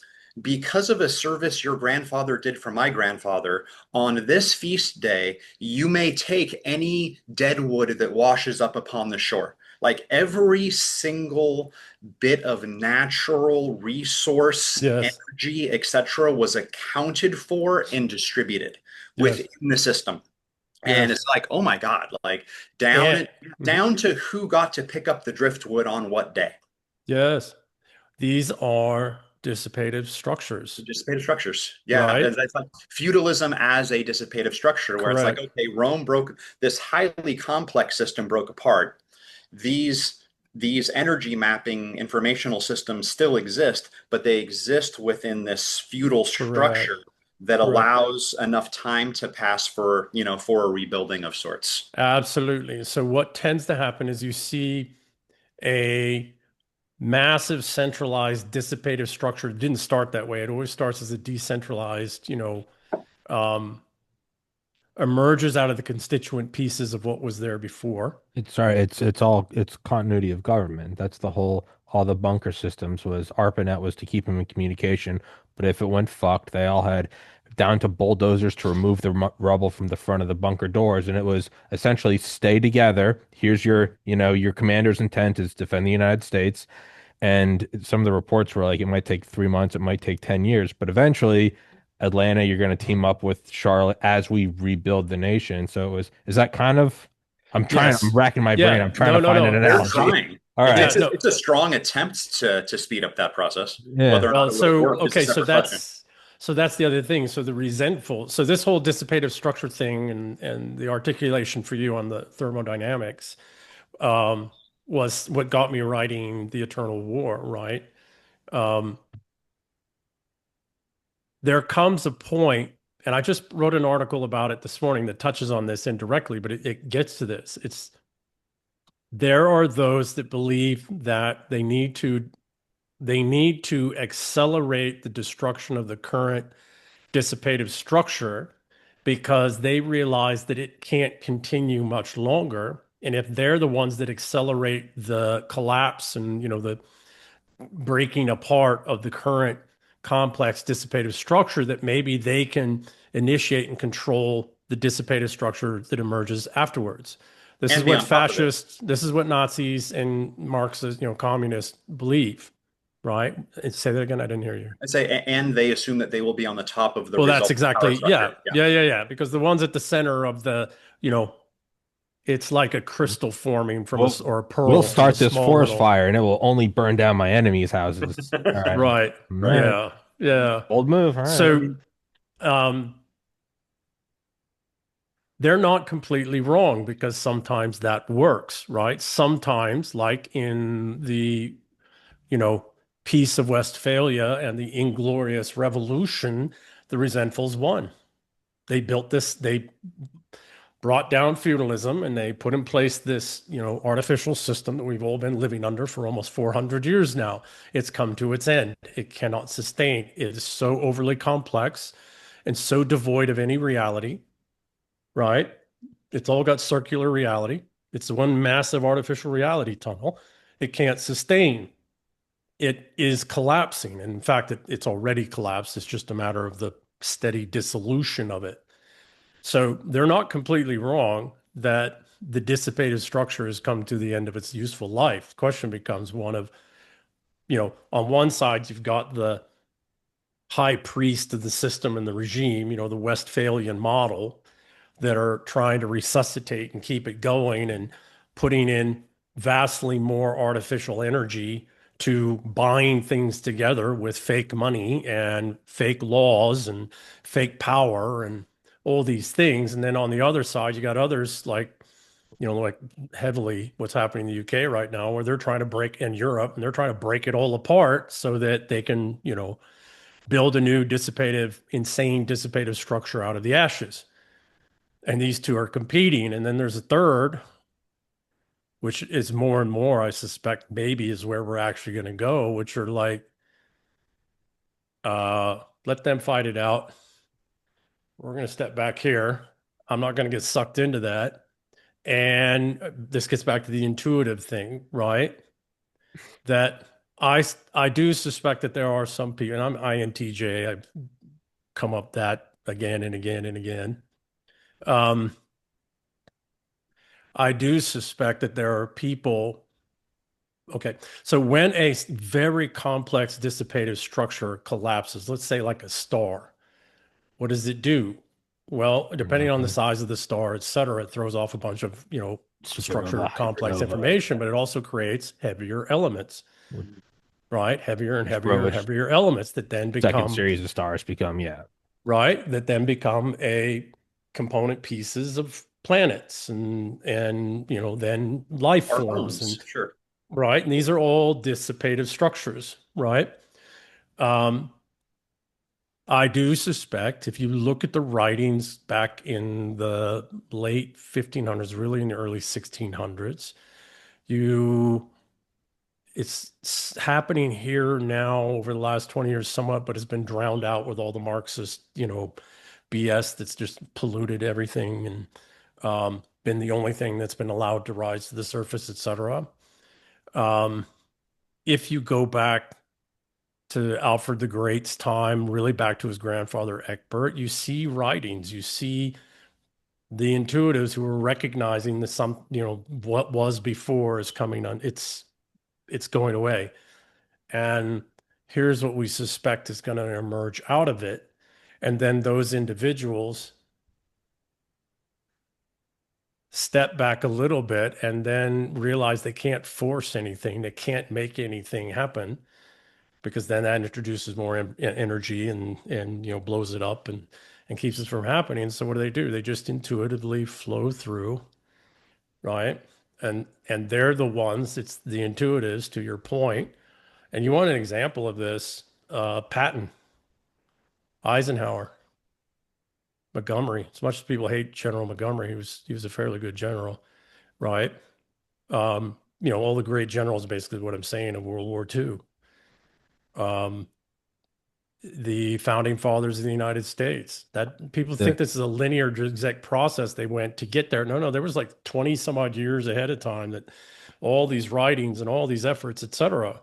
because of a service your grandfather did for my grandfather, on this feast day, you may take any dead wood that washes up upon the shore. Like every single bit of natural resource, Yes. energy, etc., was accounted for and distributed Yes. within the system. And Yes. it's like, oh my God, like down And mhm. down to who got to pick up the driftwood on what day. Yes. These are dissipative The structures, dissipative structures. Yeah, right? that's like feudalism as a dissipative structure, where it's like, Correct. okay, Rome broke this highly complex system broke apart. These energy mapping informational systems still exist, but they exist within this feudal Correct. structure that Correct. allows enough time to pass for, for a rebuilding of sorts. Absolutely. So what tends to happen is you see a massive centralized dissipative structure. It didn't start that way. It always starts as a decentralized, um, emerges out of the constituent pieces of what was there before. It's continuity of government. That's the whole all the bunker systems was ARPANET was to keep them in communication. But if it went fucked, they all had down to bulldozers to remove the rubble from the front of the bunker doors, and it was essentially stay together. Here's your commander's intent is defend the United States. And some of the reports were like it might take 3 months, it might take 10 years, but eventually Atlanta, you're going to team up with Charlotte as we rebuild the nation. So is that kind of, I'm Yes. racking my brain. Yeah. I'm trying No, to no, find an no. They're analogy. trying. All It, right. Yeah, it's a, no. it's a strong attempt to speed up that process. Yeah. Whether or not Well, it really so worked is a okay, so separate question. that's the other thing. So the resentful, so this whole dissipative structure thing and the articulation for you on the thermodynamics um, was what got me writing The Eternal War, right? Um, there comes a point, and I just wrote an article about it this morning that touches on this indirectly, but it gets to this. It's there are those that believe that they need to accelerate the destruction of the current dissipative structure because they realize that it can't continue much longer. And if they're the ones that accelerate the collapse and the breaking apart of the current complex dissipative structure, that maybe they can initiate and control the dissipative structure that emerges afterwards. This is And be what on top of it. fascists, this is what Nazis and Marxists, communists believe, right? Say that again. I didn't hear you. I'd say, and they assume that they will be on the top of the Well, that's resulting power exactly, structure. yeah, Yeah. yeah, yeah, yeah. Because the ones at the center of you know, it's like a crystal forming from We'll or a we'll pearl from a start this small forest little, fire and it will only burn down my enemies' houses. All right. right. All Right. right. Yeah, yeah. Bold move. All right. So, um, they're not completely wrong because sometimes that works, right? Sometimes, like in the, you know, Peace of Westphalia and the Inglorious Revolution, the Resentfuls won. They brought down feudalism and they put in place this, artificial system that we've all been living under for almost 400 years now. It's come to its end. It cannot sustain. It is so overly complex and so devoid of any reality, right? It's all got circular reality. It's one massive artificial reality tunnel. It can't sustain. It is collapsing. And in fact, it's already collapsed. It's just a matter of the steady dissolution of it. So they're not completely wrong that the dissipative structure has come to the end of its useful life. The question becomes one of, on one side, you've got the high priest of the system and the regime, the Westphalian model, that are trying to resuscitate and keep it going and putting in vastly more artificial energy to bind things together with fake money and fake laws and fake power and all these things. And then on the other side, you got others like heavily what's happening in the UK right now, where they're trying to break in Europe and they're trying to break it all apart so that they can, build a new insane dissipative structure out of the ashes. And these two are competing. And then there's a third, which is more and more, I suspect, maybe is where we're actually going to go, which are like, let them fight it out. We're going to step back here. I'm not going to get sucked into that. And this gets back to the intuitive thing, right? That I do suspect that there are some people, and I'm INTJ, I've come up that again and again and again. Um, I do suspect that there are people Okay. So when a very complex dissipative structure collapses, let's say like a star, what does it do? Well, depending on the Mhm. size of the star, et cetera, it throws off a bunch of, Supernova, structured complex hypernova, information, but it also creates heavier elements, right? Heavier and which heavier grow and its heavier elements that then second become, series of stars become, yeah. right? That then become a component pieces of planets and then life Our forms and bones, sure. right. And these are all dissipative structures, right? Um, I do suspect if you look at the writings back in the late 1500s, really in the early 1600s, you it's happening here now over the last 20 years somewhat, but it's been drowned out with all the Marxist, BS that's just polluted everything and been the only thing that's been allowed to rise to the surface, et cetera. Um, if you go back to Alfred the Great's time, really back to his grandfather Egbert, you see writings, you see the intuitives who are recognizing the what was before is coming on. It's going away. And here's what we suspect is going to emerge out of it. And then those individuals step back a little bit and then realize they can't force anything, they can't make anything happen because then that introduces more energy and blows it up and keeps it from happening. So what do? They just intuitively flow through, right? And they're the ones. It's the intuitives, to your point. And you want an example of this? Patton, Eisenhower, Montgomery. As much as people hate General Montgomery, he was a fairly good general, right? All the great generals, basically what I'm saying, of World War II. Um, the founding fathers of the United States. That people think The this is a linear exact process they went to get there. No, no, there was like 20 some odd years ahead of time that all these writings and all these efforts, et cetera,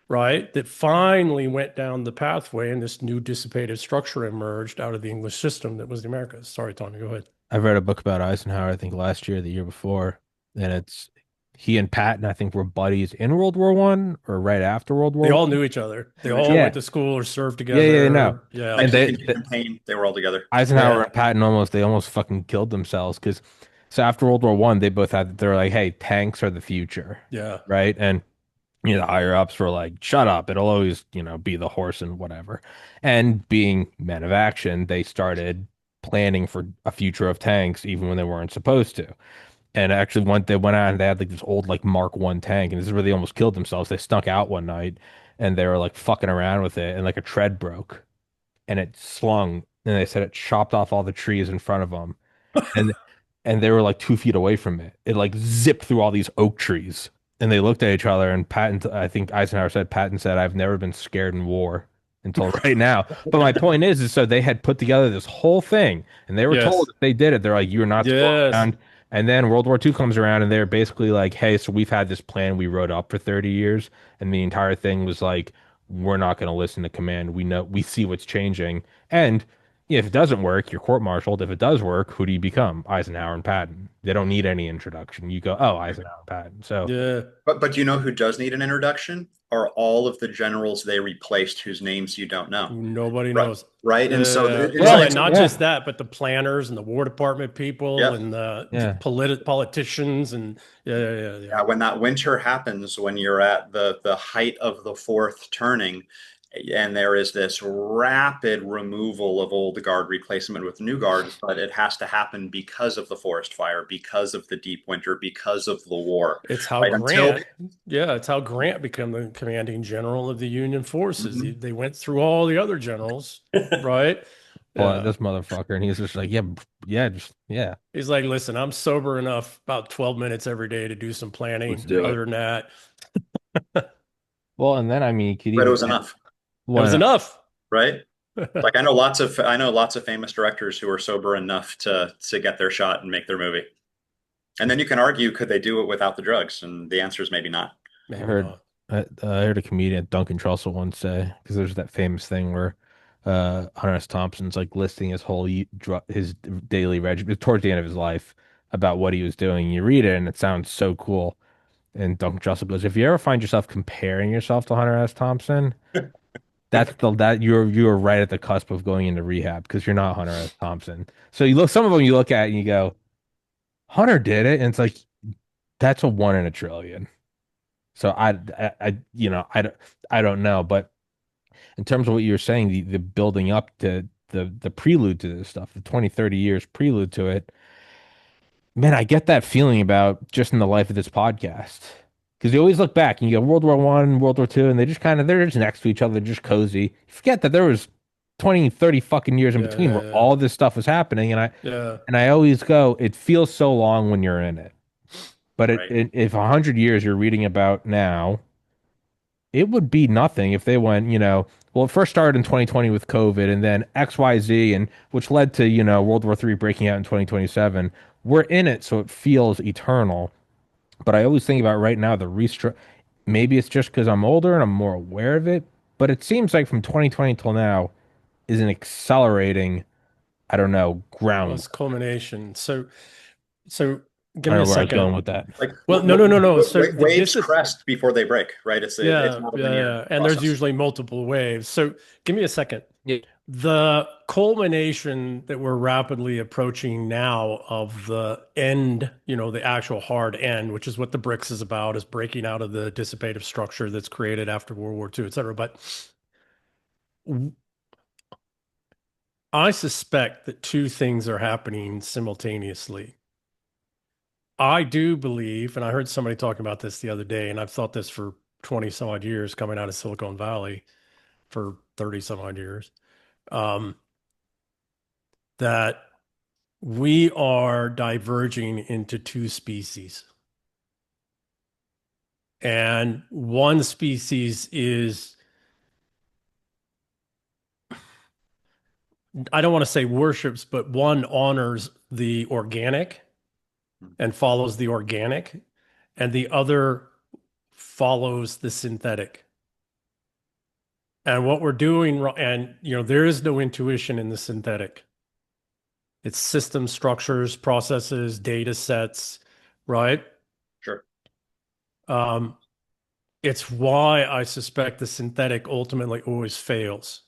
right, that finally went down the pathway and this new dissipative structure emerged out of the English system that was the Americas. Sorry, Tommy, go ahead. I've read a book about Eisenhower, I think last year, the year before, and it's he and Patton, I think, were buddies in World War One or right after World They War all One. knew each other. They Knew each all other. went Yeah, to school or served yeah, no. together. Yeah. And Mexican campaign, they were all together. Eisenhower Yeah. and Patton almost fucking killed themselves because so after World War One, they both had they're like, hey, tanks are the future, Yeah. right? And the higher ups were like, shut up, it'll always, be the horse and whatever. And being men of action, they started planning for a future of tanks even when they weren't supposed to. And actually, they went out and they had like this old like Mark One tank, and this is where they almost killed themselves. They snuck out one night and they were like fucking around with it, and like a tread broke and it slung, and they said it chopped off all the trees in front of them, and they were like 2 feet away from it. It like zipped through all these oak trees, and they looked at each other. And I think Eisenhower said, Patton said, "I've never been scared in war until right now." But my point is so they had put together this whole thing, and they were told Yes. if they did it, they're like, "You're not to go Yes. around." And then World War II comes around, and they're basically like, "Hey, so we've had this plan we wrote up for 30 years, and the entire thing was like, we're not going to listen to command. We know, we see what's changing, and." If it doesn't work, you're court-martialed. If it does work, who do you become? Eisenhower and Patton. They don't need any introduction. You go, oh, Eisenhower and Patton. So, Yeah. But you know who does need an introduction? Are all of the generals they replaced whose names you don't know. Nobody Right. knows. Right. And so Well, well, and not yeah, just that, but the planners and the War Department people yep. and the yeah. politicians and yeah. Yeah, when that winter happens, when you're at the height of the fourth turning, and there is this rapid removal of old guard, replacement with new guard, but it has to happen because of the forest fire, because of the deep winter, because of the war, It's how right? Until Grant, yeah, it's how Grant became the commanding general of the Union forces. Mhm. They went through all the other generals, right? But Yeah. this motherfucker, and he's just like, yeah, yeah, just yeah, He's like, listen, I'm sober enough about 12 minutes every day to do some let's planning. do it. Other than that, Well, and then I mean, you could but it even was enough, that was when enough. right? Like I know lots of famous directors who are sober enough to get their shot and make their movie. And then you can argue, could they do it without the drugs? And the answer is maybe not. I Maybe heard not. I heard a comedian Duncan Trussell once say because there's that famous thing where Hunter S. Thompson's like listing his whole his daily regimen towards the end of his life about what he was doing. You read it and it sounds so cool. And Duncan Trussell goes, if you ever find yourself comparing yourself to Hunter S. Thompson, that you're right at the cusp of going into rehab because you're not Hunter S. Thompson. So you look some of them you look at and you go, Hunter did it, and it's like that's a one in a trillion. So I don't know, but in terms of what you were saying, the building up to the prelude to this stuff, the 20, 30 years prelude to it, man, I get that feeling about just in the life of this podcast. Because you always look back and you go World War One, World War Two, and they're just next to each other, just cozy. You forget that there was 20, 30 fucking years in Yeah, between yeah, where yeah. all this stuff was happening. Yeah. And I always go, it feels so long when you're in it. But Right. if 100 years you're reading about now, it would be nothing if they went, well, it first started in 2020 with COVID and then XYZ, and which led to, World War III breaking out in 2027. We're in it, so it feels eternal. But I always think about right now the restru maybe it's just because I'm older and I'm more aware of it, but it seems like from 2020 till now is an accelerating, I don't know, Well, ground. it's culmination. So I give me don't a know where I was second. going with that. Like Well, no, no, no, no. So waves this is crest before they break, right? It's yeah, not a yeah, linear yeah. And there's process. usually multiple waves. So give me a second. Yeah. The culmination that we're rapidly approaching now of the end, the actual hard end, which is what the BRICS is about, is breaking out of the dissipative structure that's created after World War II, et cetera. But I suspect that two things are happening simultaneously. I do believe, and I heard somebody talking about this the other day, and I've thought this for 20 some odd years coming out of Silicon Valley for 30 some odd years, um, that we are diverging into two species. And one species is, I don't want to say worships, but one honors the organic and follows the organic, and the other follows the synthetic. And what we're doing, and there is no intuition in the synthetic. It's system structures, processes, data sets, right? Sure. Um, it's why I suspect the synthetic ultimately always fails.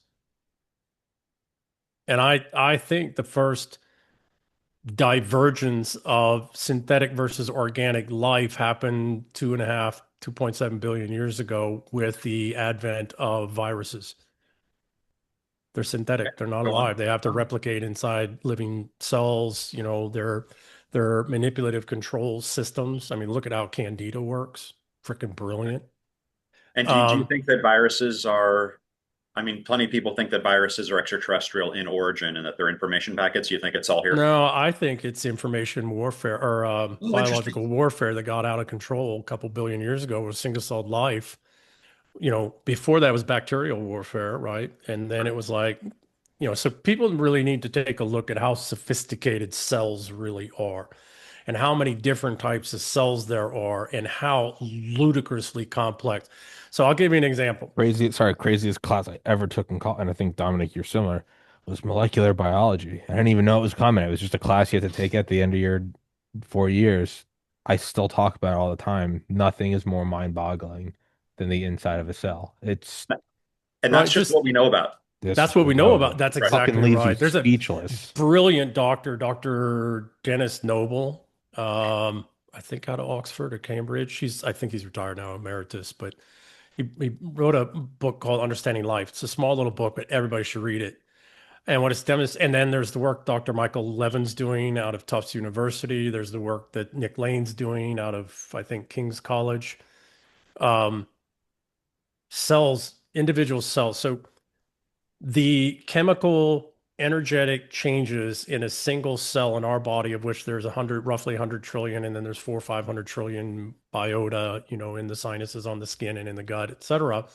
And I think the first divergence of synthetic versus organic life happened 2.7 billion years ago with the advent of viruses. They're Okay. synthetic. They're not Go on. alive. They have to replicate inside living cells. They're manipulative control systems. I mean, look at how Candida works. Freaking brilliant. And do you Um, think that viruses are, I mean, plenty of people think that viruses are extraterrestrial in origin and that they're information packets. You think it's all here? no, I think it's information warfare or Oh, interesting. biological warfare that got out of control a couple billion years ago with single-celled life. Before that was bacterial warfare, right? And then it was like, so people really need to take a look at how sophisticated cells really are and how many different types of cells there are and how ludicrously complex. So I'll give you an example. Craziest class I ever took in college, and I think Dominic, you're similar, was molecular biology. I didn't even know it was coming. It was just a class you had to take at the end of your 4 years. I still talk about it all the time. Nothing is more mind-boggling than the inside of a cell. It's And Right, that's just just what we know about. this is that's what what we we know know about. about. That's Right. Fucking exactly leaves you right. There's a speechless. brilliant doctor, Dr. Dennis Noble, I think out of Oxford or Cambridge. I think he's retired now, emeritus, but he wrote a book called Understanding Life. It's a small little book, but everybody should read it. And what it's demonstrated, and then there's the work Dr. Michael Levin's doing out of Tufts University. There's the work that Nick Lane's doing out of, I think, King's College. Um, cells, individual cells. So the chemical energetic changes in a single cell in our body, of which there's roughly 100 trillion, and then there's 500 trillion biota, in the sinuses, on the skin, and in the gut, et cetera.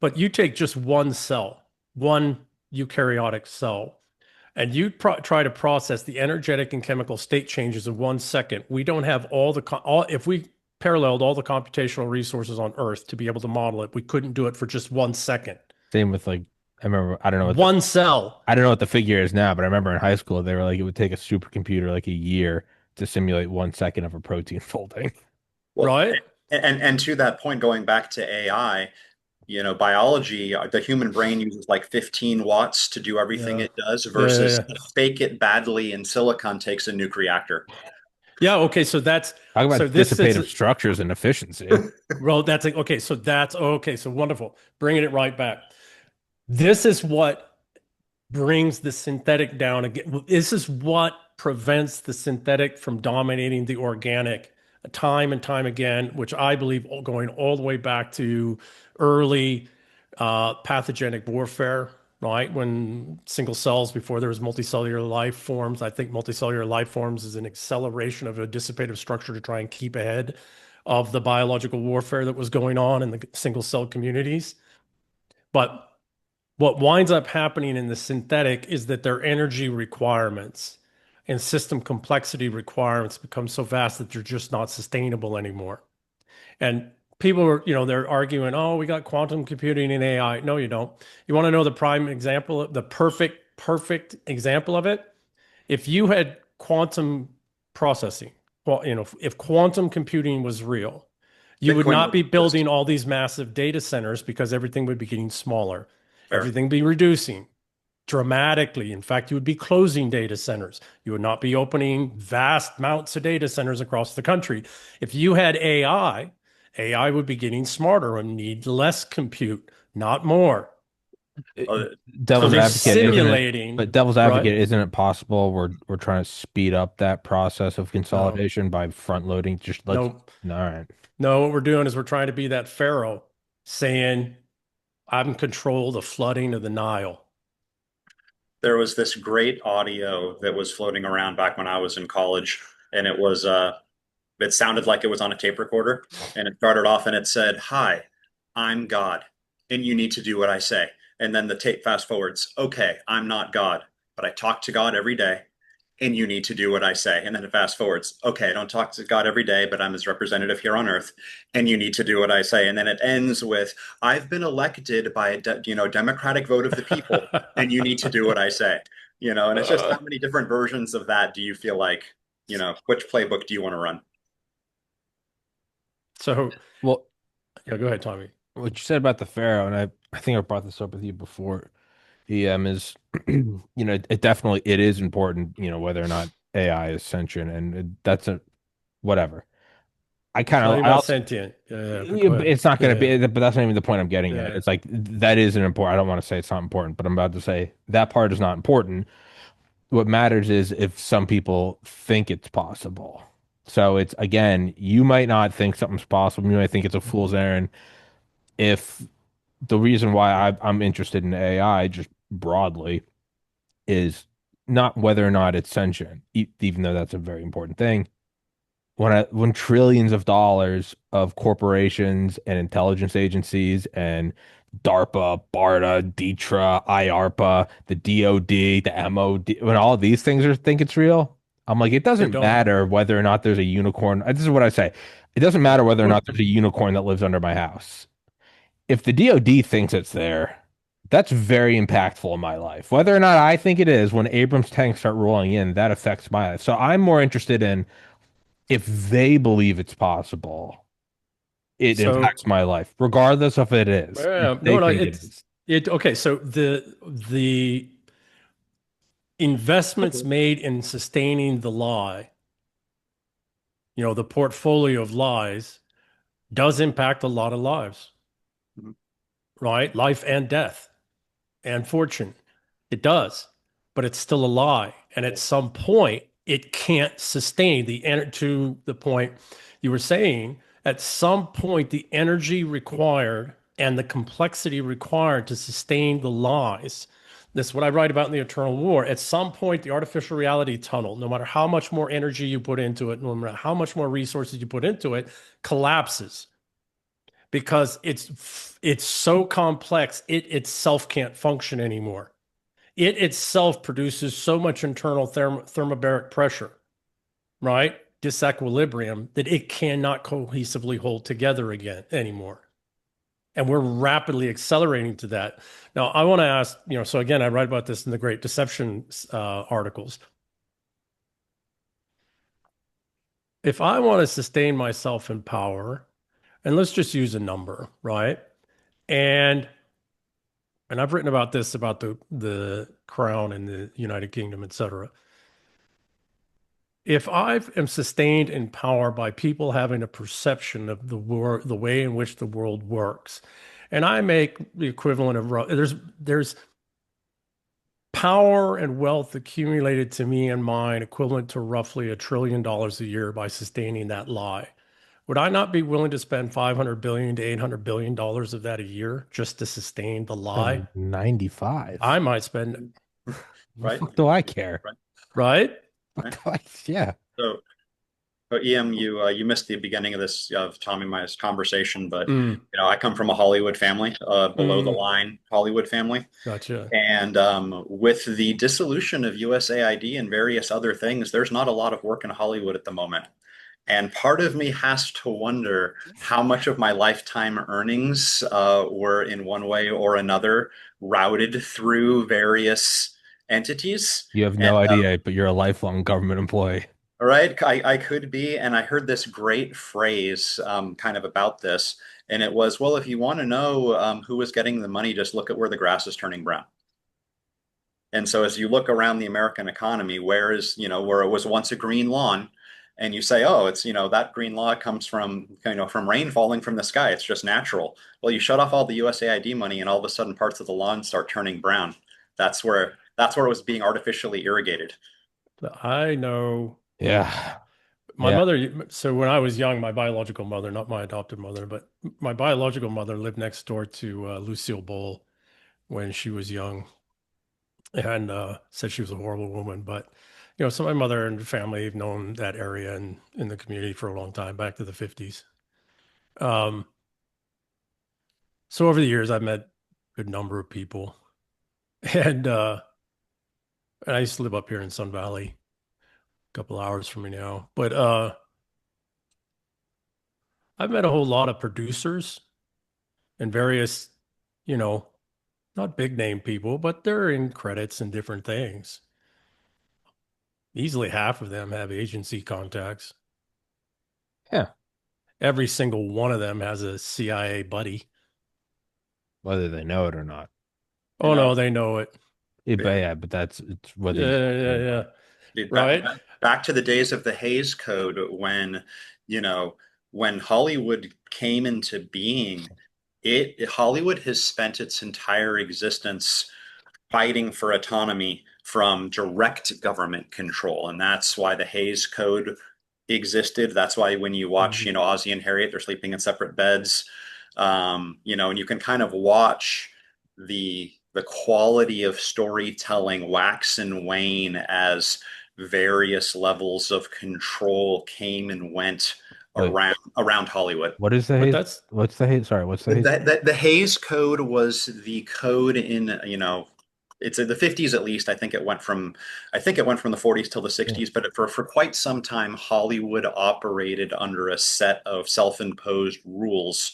But you take just one cell, one eukaryotic cell, and you try to process the energetic and chemical state changes of 1 second. We don't have if we paralleled all the computational resources on Earth to be able to model it, we couldn't do it for just 1 second. Same with like I remember One cell. I don't know what the figure is now, but I remember in high school they were like it would take a supercomputer like a year to simulate 1 second of a protein folding. Well, Right? and to that point, going back to AI, biology, the human brain uses like 15 watts to do everything Yeah. it does Yeah, yeah, versus yeah. fake it badly in silicon takes a nuke reactor. Yeah, okay, so that's Talk so about this is dissipative structures and efficiency. well, that's like okay, so that's okay, so wonderful. Bringing it right back. This is what brings the synthetic down again. This is what prevents the synthetic from dominating the organic time and time again, which I believe going all the way back to early pathogenic warfare, right? When single cells, before there was multicellular life forms, I think multicellular life forms is an acceleration of a dissipative structure to try and keep ahead of the biological warfare that was going on in the single cell communities. But what winds up happening in the synthetic is that their energy requirements and system complexity requirements become so vast that they're just not sustainable anymore. And people are, they're arguing, oh, we got quantum computing and AI. No, you don't. You want to know the prime example, the perfect example of it? If you had quantum processing, well, if quantum computing was real, you would Bitcoin not would be exist. building all these massive data centers because everything would be getting smaller. Fair. Everything be reducing dramatically. In fact, you would be closing data centers. You would not be opening vast amounts of data centers across the country. If you had AI, AI would be getting smarter and need less compute, not more. Uh, So Devil's they're advocate, isn't it? simulating, But devil's right? advocate, isn't it possible we're trying to speed up that process of No, consolidation by front loading? Just let's, no, all right. no. What we're doing is we're trying to be that Pharaoh saying, I'm in control of the flooding of the Nile. there was this great audio that was floating around back when I was in college, and it sounded like it was on a tape recorder, and it started off and it said, "Hi, I'm God, and you need to do what I say." And then the tape fast forwards, "Okay, I'm not God, but I talk to God every day, and you need to do what I say." And then it fast forwards, "Okay, I don't talk to God every day, but I'm his representative here on earth, and you need to do what I say." And then it ends with, "I've been elected by a democratic vote of the people, and you need to do what I say." And it's just how many different versions of that do you feel like, which playbook do you want to run? So, Well, yeah, go ahead, Tommy. what you said about the Pharaoh, and I think I brought this up with you before. Is it definitely it is important, whether or not AI is sentient, and that's a whatever. I It's kind not of even I about also sentient. Yeah, but go ahead. it's not going to Yeah, be, but that's not even the point I'm getting at. yeah. It's like that isn't important. I don't want to say it's not important, but I'm about to say that part is not important. What matters is if some people think it's possible. So it's again, you might not think something's possible. You might think it's a fool's errand. If the reason why I'm interested in AI just broadly is not whether or not it's sentient, even though that's a very important thing. When trillions of dollars of corporations and intelligence agencies and DARPA, BARDA, DTRA, IARPA, the DOD, the MOD, when all of these things think it's real, I'm like, it They doesn't don't. matter whether or not there's a unicorn. This is what I say. It doesn't matter whether or not there's a unicorn that lives under my house. If the DOD thinks it's there, that's very impactful in my life. Whether or not I think it is, when Abrams tanks start rolling in, that affects my life. So I'm more interested in if they believe it's possible, it So, impacts my life, regardless of it is. If yeah, they no, no, think it is. okay. So the investments made in sustaining the lie, the portfolio of lies, does impact a lot of lives, right? Life and death and fortune. It does, but it's still a lie. And at some point, it can't sustain to the point you were saying, at some point, the energy required and the complexity required to sustain the lies. That's what I write about in the Eternal War. At some point, the artificial reality tunnel, no matter how much more energy you put into it, no matter how much more resources you put into it, collapses because it's so complex, it itself can't function anymore. It itself produces so much internal thermobaric pressure, right? Disequilibrium that it cannot cohesively hold together again anymore. And we're rapidly accelerating to that. Now, I want to ask, so again, I write about this in the Great Deception articles. if I want to sustain myself in power, and let's just use a number, right? And I've written about this about the crown in the United Kingdom, et cetera. If I am sustained in power by people having a perception of the way in which the world works, and I make the equivalent of there's power and wealth accumulated to me and mine equivalent to roughly $1 trillion a year by sustaining that lie. Would I not be willing to spend 500 billion to 800 billion dollars of that a year just to sustain the lie? 95. I might spend, The right? fuck do I care? Right, right? Fuck right. do I, yeah. So, EM, you missed the beginning of this of Tommy and my conversation, but Mm, I come from a Hollywood family, below the mm, line Hollywood family. gotcha. And with the dissolution of USAID and various other things, there's not a lot of work in Hollywood at the moment. And part of me has to wonder how much of my lifetime earnings were in one way or another routed through various entities. You have And no idea, but you're a lifelong government employee. all right, I could be. And I heard this great phrase kind of about this. And it was, well, if you want to know who is getting the money, just look at where the grass is turning brown. And so as you look around the American economy, where it was once a green lawn, and you say, oh, that green lawn comes from rain falling from the sky. It's just natural. Well, you shut off all the USAID money, and all of a sudden parts of the lawn start turning brown. That's where it was being artificially irrigated. I know Yeah. my Yeah. mother. So when I was young, my biological mother, not my adopted mother, but my biological mother lived next door to Lucille Ball when she was young and said she was a horrible woman. But, so my mother and family have known that area and in the community for a long time, back to the 50s. Um, so over the years, I've met a good number of people. And, uh, and I used to live up here in Sun Valley, a couple hours from me now. But I've met a whole lot of producers and various, you know, not big name people, but they're in credits and different things. Easily half of them have agency contacts. Yeah. Every single one of them has a CIA buddy. Whether they know it or not. You Oh know, no, they know it. But it's whether you Yeah, know yeah, it or yeah. not. dude, Right? back to the days of the Hays Code you know, when Hollywood came into being, Hollywood has spent its entire existence fighting for autonomy from direct government control. And that's why the Hays Code existed. That's why when you watch, Mhm. Ozzie and Harriet, they're sleeping in separate beds. And you can kind of watch the quality of storytelling wax and wane as various levels of control came and went Wait, around Hollywood. what is the But Hayes? that's What's the Hayes? Sorry, what's the Hayes? The Hayes Code was the code in, it's in the 50s at least. I think it went from the 40s till the Yeah. 60s, but for quite some time, Hollywood operated under a set of self-imposed rules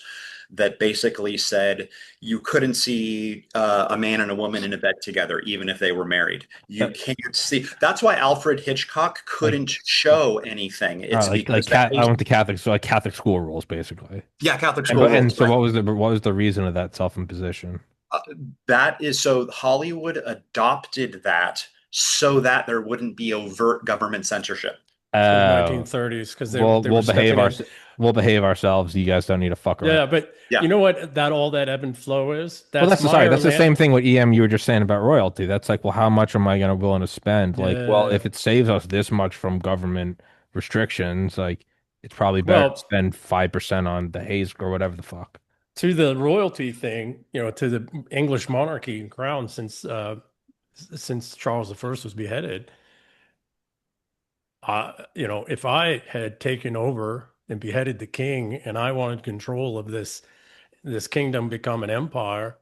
that basically said you couldn't see a man and a woman in a bed together, even if they were married. Uh, You can't see. That's why Alfred Hitchcock like, couldn't show anything. It's like because the I Hayes, went to Catholic, so like Catholic school rules, basically. yeah, Catholic And school but rules, and so right? what was the reason of that self-imposition? Uh, that is so Hollywood adopted that so that there wouldn't be overt government censorship. so the Oh, 1930s because they we'll they were we'll behave stepping our in. we'll behave ourselves. You guys don't need to fuck around. Yeah, but Yeah. you know what that all that ebb and flow is? Well, That's my that's the land. same thing with EM you were just saying about royalty. That's like, well, how much am I gonna willing to spend? Like, well, Yeah. if it saves us this much from government restrictions, like it's probably better to Well, spend 5% on the Hayes or whatever the fuck. to the royalty thing, to the English monarchy and crown since Charles the First was beheaded, if I had taken over and beheaded the king and I wanted control of this kingdom become an empire,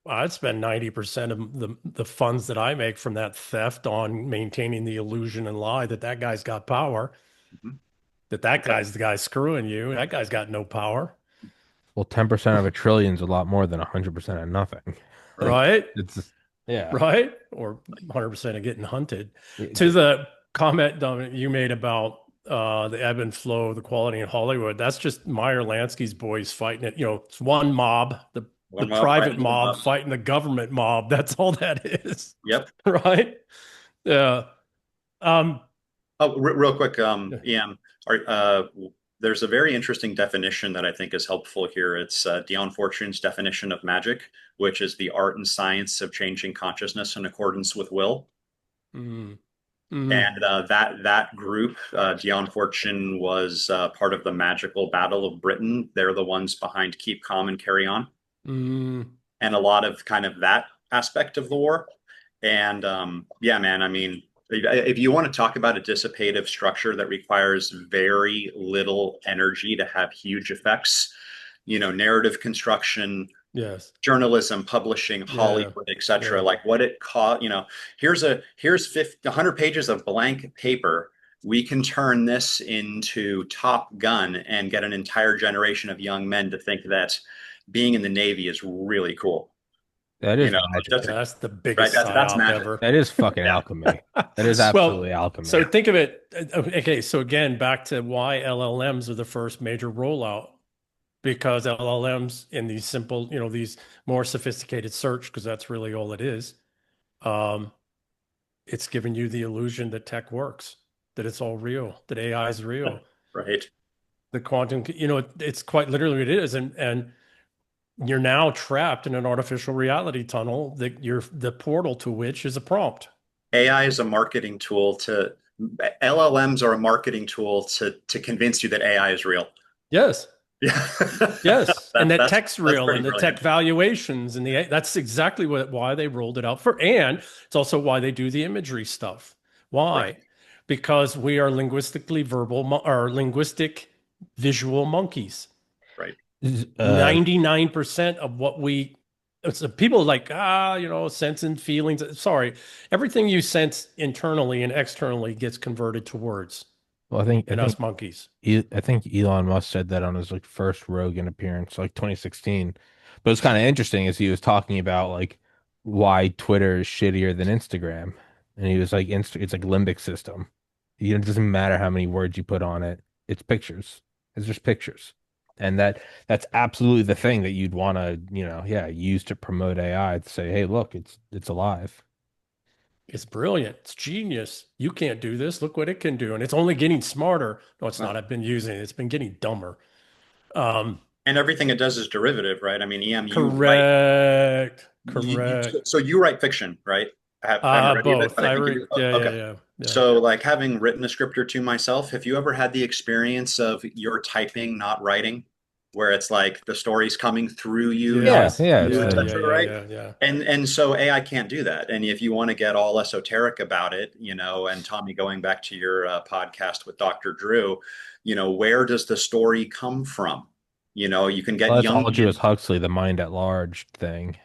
I'd spend 90% of the funds that I make from that theft on maintaining the illusion and lie that that guy's got power, Mhm. that guy's the guy screwing you. That guy's got no power, Well, 10% of a trillion is a lot more than 100% of nothing. Like, right? it's just, yeah. Right? Or 100% of getting hunted. To It- the comment, Dominic, you made about the ebb and flow, the quality in Hollywood. That's just Meyer Lansky's boys fighting it. It's one mob, the One mob private fighting the mob mob. fighting the government mob. That's all that is, Yep. right? Yeah. Um, Oh, real quick, yeah. EM, there's a very interesting definition that I think is helpful here. It's Dion Fortune's definition of magic, which is the art and science of changing consciousness in accordance with will. Mm, mm, And that group, Dion Fortune was part of the Magical Battle of Britain. They're the ones behind Keep Calm and Carry On, mm. and a lot of kind of that aspect of the war. And yeah, man, I mean, if you want to talk about a dissipative structure that requires very little energy to have huge effects, narrative construction, Yes. journalism, publishing, Yeah. Hollywood, etc. Yeah. Like what it cost, here's 100 pages of blank paper. We can turn this into Top Gun and get an entire generation of young men to think that being in the Navy is really cool. That You is know, magic. that's Yeah, that's the right. biggest That's psyop magic. ever. That is fucking Yeah. alchemy. That is absolutely Well, so alchemy. think of it. Okay, so again, back to why LLMs are the first major rollout, because LLMs in these simple, these more sophisticated search, because that's really all it is. Um, it's giving you the illusion that tech works, that it's all real, that AI is real. Right. The quantum, it's quite literally what it is, and you're now trapped in an artificial reality tunnel that the portal to which is a prompt. AI is a marketing tool to LLMs are a marketing tool to convince you that AI is real. Yes. Yeah. Yes, and that That's tech's that's real, pretty and the tech brilliant. valuations, and that's exactly why they rolled it out for, and it's also why they do the imagery stuff. Right. Why? Because we are linguistically or linguistic visual monkeys. Right. 99% of what so people are like, sense and feelings. Sorry, everything you sense internally and externally gets converted to words Well, I think I in think us monkeys. I think Elon Musk said that on his like first Rogan appearance, like 2016. But it's kind of interesting as he was talking about like why Twitter is shittier than Instagram, and he was like, it's like limbic system. It doesn't matter how many words you put on it. It's pictures. It's just pictures, and that's absolutely the thing that you'd want to yeah, use to promote AI to say, hey, look, it's alive. It's brilliant. It's genius. You can't do this. Look what it can do. And it's only getting smarter. No, it's not. Well, I've been using it. It's been getting dumber. Um, and everything it does is derivative, right? I mean, EM, correct. Correct. so you write fiction, right? I haven't read any of it, Both. but I think you do. Yeah, yeah, Okay. yeah, yeah. So, like having written a script or two myself, have you ever had the experience of you're typing, not writing, where it's like the story's coming through you, not Yeah, Yes. yeah, it's Yeah, the yeah, etc., yeah, right? yeah, yeah. And so AI can't do that. And if you want to get all esoteric about it, and Tommy, going back to your podcast with Dr. Drew, where does the story come from? You can well, get that's Aldous Jungian, Huxley, the mind at large thing,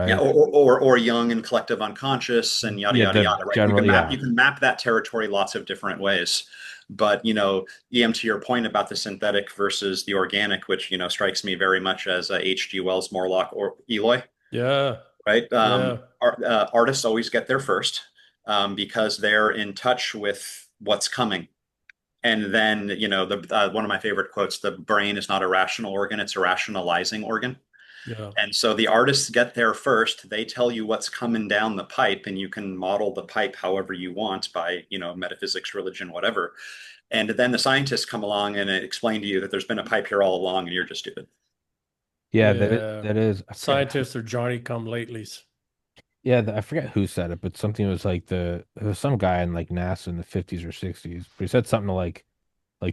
yeah, right? or young and collective unconscious and yada Yeah, yada the yada, right? You general, can map yeah. you can map that territory lots of different ways. But EM, to your point about the synthetic versus the organic, which strikes me very much as H.G. Wells, Morlock, or Eloy, Yeah, right? yeah. Artists always get there first because they're in touch with what's coming. And then, one of my favorite quotes: "The brain is not a rational organ; it's a rationalizing organ." Yeah. And so the artists get there first. They tell you what's coming down the pipe, and you can model the pipe however you want by, metaphysics, religion, whatever. And then the scientists come along and explain to you that there's been a pipe here all along, and you're just stupid. Yeah, Yeah. that is I forget Scientists are Johnny come latelys. yeah, I forget who said it, but something was like there was some guy in like NASA in the 50s or 60s, but he said something like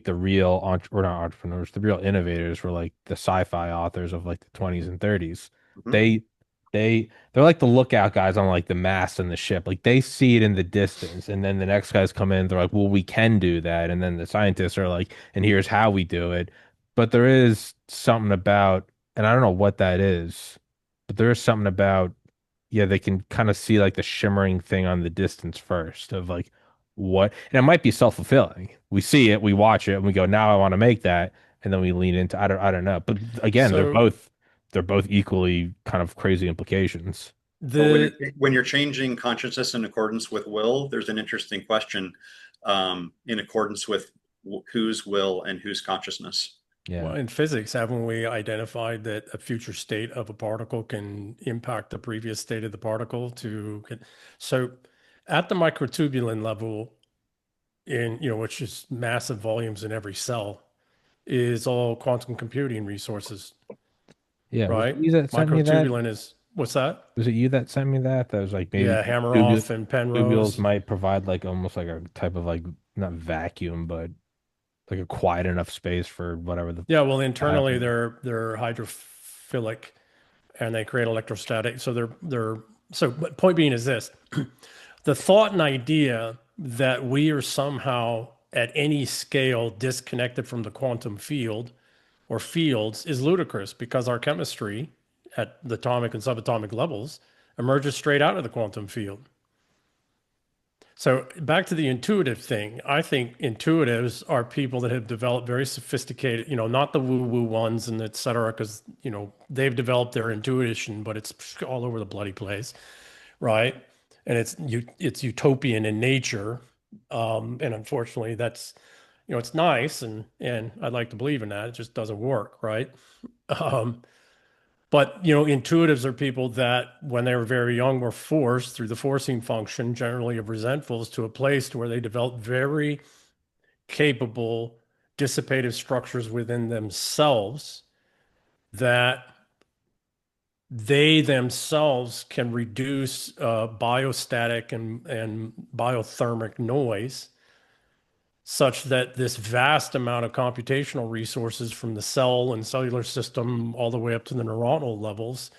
the real or not entrepreneurs, the real innovators were like the sci-fi authors of like the 20s and 30s. Mhm. They they're like the lookout guys on like the mast and the ship. Like they see it in the distance, and then the next guys come in, they're like, well, we can do that. And then the scientists are like, and here's how we do it. But there is something about, and I don't know what that is, but there is something about, yeah, they can kind of see like the shimmering thing on the distance first of like what, and it might be self-fulfilling. We see it, we watch it, and we go, now I want to make that, and then we lean into I don't know. But again, So they're both equally kind of crazy implications. But when you're the when you're changing consciousness in accordance with will, there's an interesting question in accordance with whose will and whose consciousness. Yeah. Well, in physics, haven't we identified that a future state of a particle can impact the previous state of the particle so at the microtubulin level which is massive volumes in every cell, is all quantum computing resources, Yeah. Was it right? you that sent me that? Microtubulin is what's that? Was it you that sent me that? That was like maybe Yeah, Hameroff and tubules Penrose. might provide like almost like a type of like not vacuum, but like a quiet enough space for whatever the Yeah, well, internally happening. they're hydrophilic and they create electrostatic. But point being is this: the thought and idea that we are somehow at any scale disconnected from the quantum field or fields is ludicrous because our chemistry at the atomic and subatomic levels emerges straight out of the quantum field. So back to the intuitive thing, I think intuitives are people that have developed very sophisticated, not the woo-woo ones and et cetera, because, they've developed their intuition, but it's all over the bloody place, right? And it's utopian in nature. And unfortunately, that's, it's nice and I'd like to believe in that. It just doesn't work, right? Um, but intuitives are people that, when they were very young, were forced through the forcing function, generally of resentfuls, to a place to where they developed very capable dissipative structures within themselves that they themselves can reduce biostatic and biothermic noise, such that this vast amount of computational resources from the cell and cellular system all the way up to the neuronal levels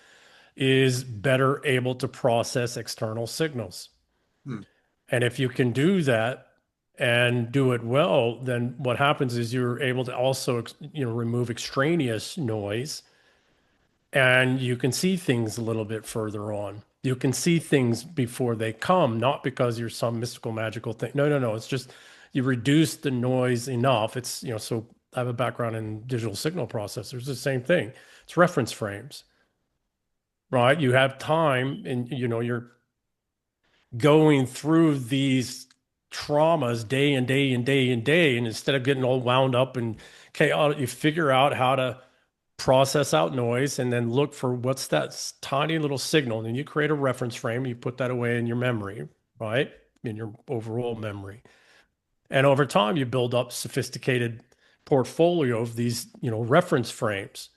is better able to process external signals. Hmm. And if you can do that and do it well, then what happens is you're able to also, remove extraneous noise, and you can see things a little bit further on. You can see things before they come, not because you're some mystical, magical thing. No, no, no. It's just you reduce the noise enough. It's, so I have a background in digital signal processors. It's the same thing. It's reference frames, right? You have time and, you're going through these traumas day and day and day and day. And instead of getting all wound up and chaotic, you figure out how to process out noise and then look for what's that tiny little signal. And then you create a reference frame, you put that away in your memory, right? In your overall memory. And over time, you build up sophisticated portfolio of these, reference frames.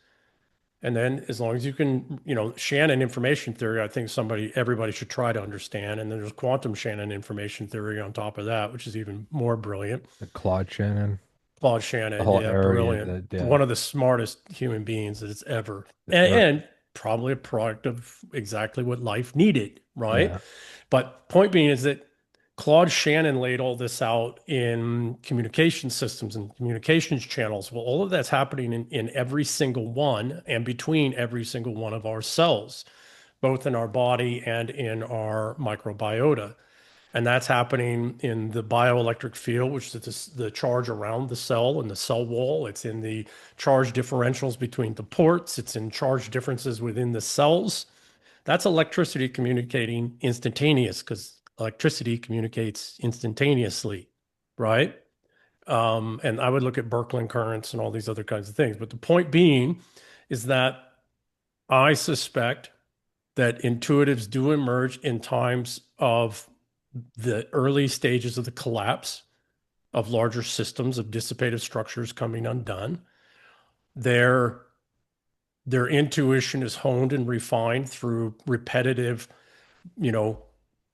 And then as long as you can, Shannon information theory, I think everybody should try to understand. And then there's quantum Shannon information theory on top of that, which is even more brilliant. The Claude Shannon, Claude the Shannon, whole yeah, area brilliant. that yeah, One of the smartest human beings that it's ever, right. and probably a product of exactly what life needed, right? Yeah. But point being is that Claude Shannon laid all this out in communication systems and communications channels. Well, all of that's happening in every single one and between every single one of our cells, both in our body and in our microbiota. And that's happening in the bioelectric field, which is the charge around the cell and the cell wall. It's in the charge differentials between the ports. It's in charge differences within the cells. That's electricity communicating instantaneous because electricity communicates instantaneously, right? And I would look at Birkeland currents and all these other kinds of things. But the point being is that I suspect that intuitives do emerge in times of the early stages of the collapse of larger systems of dissipative structures coming undone. Their intuition is honed and refined through repetitive,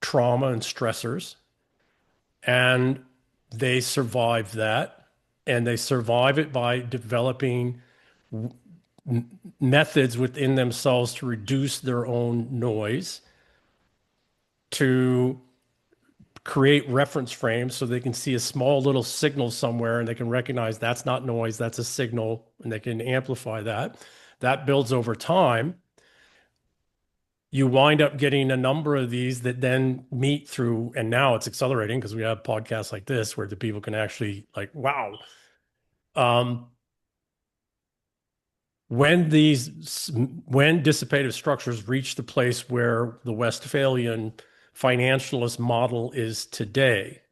trauma and stressors. And they survive that. And they survive it by developing methods within themselves to reduce their own noise, to create reference frames so they can see a small little signal somewhere and they can recognize that's not noise, that's a signal, and they can amplify that. That builds over time. You wind up getting a number of these that then meet through, and now it's accelerating because we have podcasts like this where the people can actually like, wow. Um, when dissipative structures reach the place where the Westphalian financialist model is today,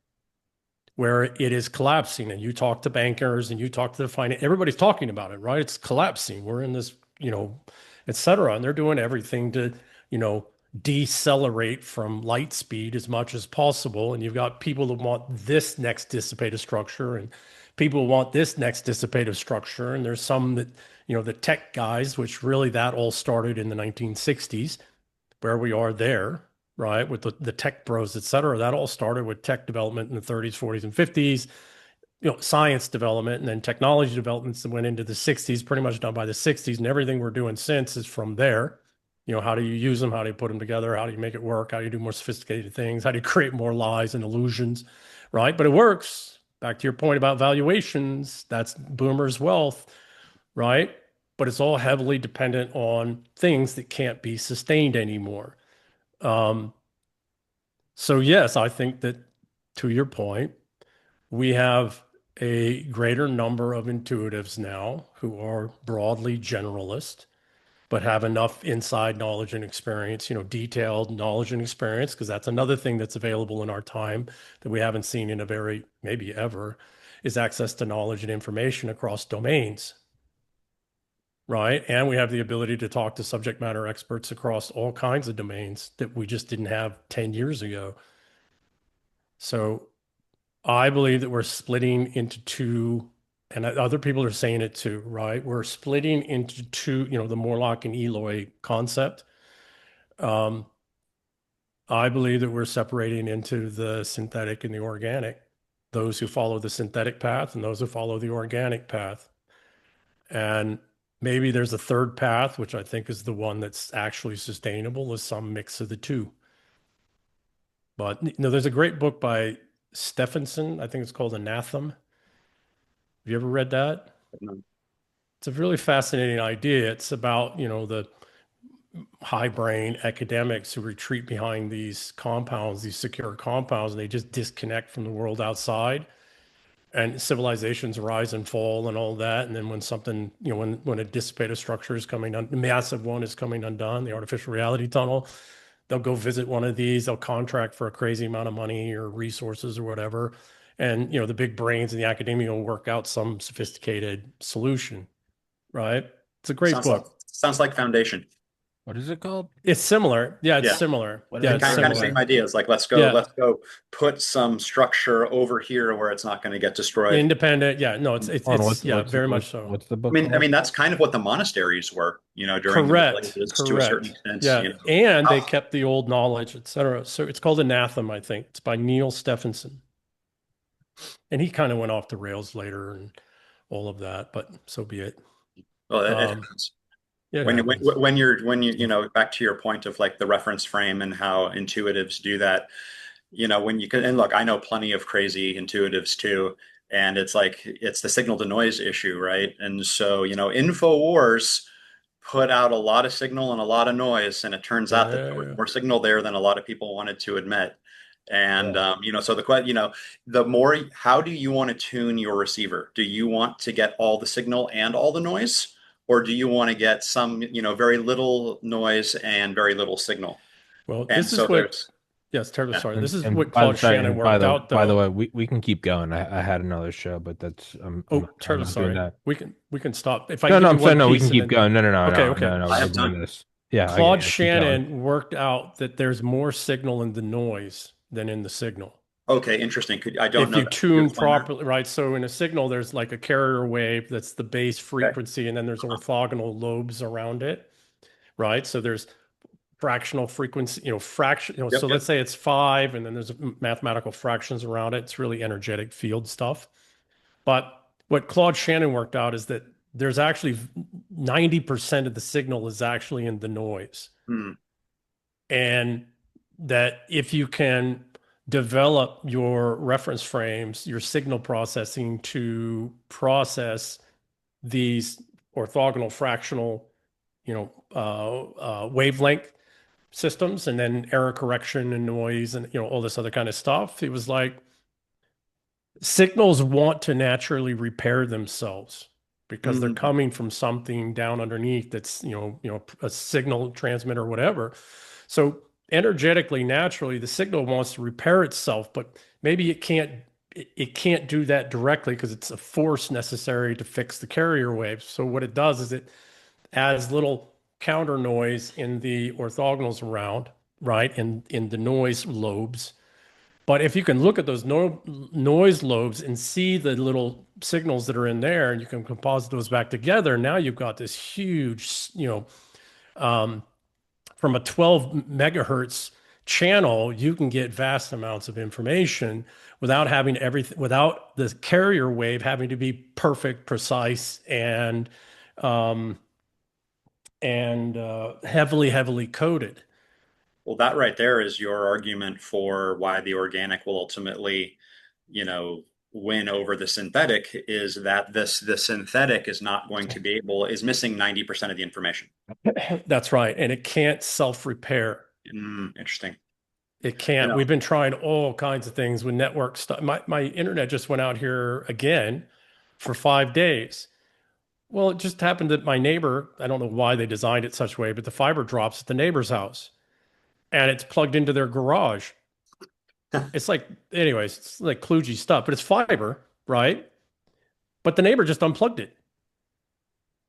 where it is collapsing. And you talk to bankers and you talk to the finance, everybody's talking about it, right? It's collapsing. We're in this, et cetera. And they're doing everything to, you know, decelerate from light speed as much as possible. And you've got people that want this next dissipative structure and people who want this next dissipative structure. And there's some that, the tech guys, which really that all started in the 1960s, where we are there, right? With the tech bros, et cetera. That all started with tech development in the 30s, 40s, and 50s, science development, and then technology developments that went into the 60s, pretty much done by the 60s. And everything we're doing since is from there. How do you use them? How do you put them together? How do you make it work? How do you do more sophisticated things? How do you create more lies and illusions, right? But it works. Back to your point about valuations, that's boomers' wealth, right? But it's all heavily dependent on things that can't be sustained anymore. So yes, I think that to your point, we have a greater number of intuitives now who are broadly generalist, but have enough inside knowledge and experience, detailed knowledge and experience, because that's another thing that's available in our time that we haven't seen in a very, maybe ever, is access to knowledge and information across domains, right? And we have the ability to talk to subject matter experts across all kinds of domains that we just didn't have 10 years ago. So I believe that we're splitting into two, and other people are saying it too, right? We're splitting into two, the Morlock and Eloy concept. I believe that we're separating into the synthetic and the organic, those who follow the synthetic path and those who follow the organic path. And maybe there's a third path, which I think is the one that's actually sustainable, is some mix of the two. But there's a great book by Stephenson. I think it's called Anathema. Have you ever read that? No. It's a really fascinating idea. It's about, the high brain academics who retreat behind these compounds, these secure compounds, and they just disconnect from the world outside. And civilizations rise and fall and all that. And then when something, when a dissipative structure is coming a massive one is coming undone, the artificial reality tunnel, they'll go visit one of these, they'll contract for a crazy amount of money or resources or whatever. And, the big brains in the academia will work out some sophisticated solution, right? It's a great book. Sounds like Foundation. What is it called? It's similar. Yeah, it's similar. Yeah, it's kind of similar. same ideas. Like let's go put some structure over here where it's not going to get destroyed. Independent. Yeah, no, it's very much so. What's the book? I mean that's kind of what the monasteries were, during Correct. the Middle Ages to a certain extent. Yeah, and they kept the old knowledge, etc. So it's called Anathema, I think. It's by Neil Stephenson, and he kind of went off the rails later and all of that, but so be it. Well, it happens. When you're back to your point of like the reference frame and how intuitives do that, when you can, and look, I know plenty of crazy intuitives too, and it's like it's the signal to noise issue, right? And so InfoWars put out a lot of signal and a lot of noise, and it turns out that there was more signal there than a lot of people wanted to admit. And so the more, how do you want to tune your receiver? Do you want to get all the signal and all the noise? Or do you want to get some, very little noise and very little signal? Well, this is what, yes, terribly sorry. This is what Claude Shannon worked out, though. By the way, we can keep going. I had another show, but that's terribly sorry. We can stop. If I I'm saying no, we can keep going. No. Okay. I have done this. Yeah. Claude Shannon worked out that there's more signal in the noise than in the signal. Okay, interesting. I don't know. If you tune properly, right? So in a signal, there's like a carrier wave that's the base frequency, and then there's orthogonal lobes around it, right? So there's fractional frequency, so let's say it's 5, and then there's mathematical fractions around it. It's really energetic field stuff. But what Claude Shannon worked out is that there's actually 90% of the signal is actually in the noise. And that if you can develop your reference frames, your signal processing to process these orthogonal fractional, wavelength systems, and then error correction and noise and, all this other kind of stuff. It was like signals want to naturally repair themselves because they're coming from something down underneath that's, a signal transmitter or whatever. So energetically, naturally, the signal wants to repair itself, but maybe it can't it can't do that directly because it's a force necessary to fix the carrier waves. So what it does is it adds little counter noise in the orthogonals around, right? In the noise lobes. But if you can look at those noise lobes and see the little signals that are in there, and you can composite those back together, now you've got this huge, from a 12 megahertz channel, you can get vast amounts of information without having everything, without the carrier wave having to be perfect, precise, um, and heavily, heavily coded. Well, that right there is your argument for why the organic will ultimately, win over the synthetic, is that the synthetic is not going to be is missing 90% of the information. That's right. And it can't self-repair. Interesting. It I can't. know. We've been trying all kinds of things with network stuff. My internet just went out here again for 5 days. Well, it just happened that my neighbor, I don't know why they designed it such a way, but the fiber drops at the neighbor's house and it's plugged into their garage. It's like, anyways, it's like kludgy stuff, but it's fiber, right? But the neighbor just unplugged it.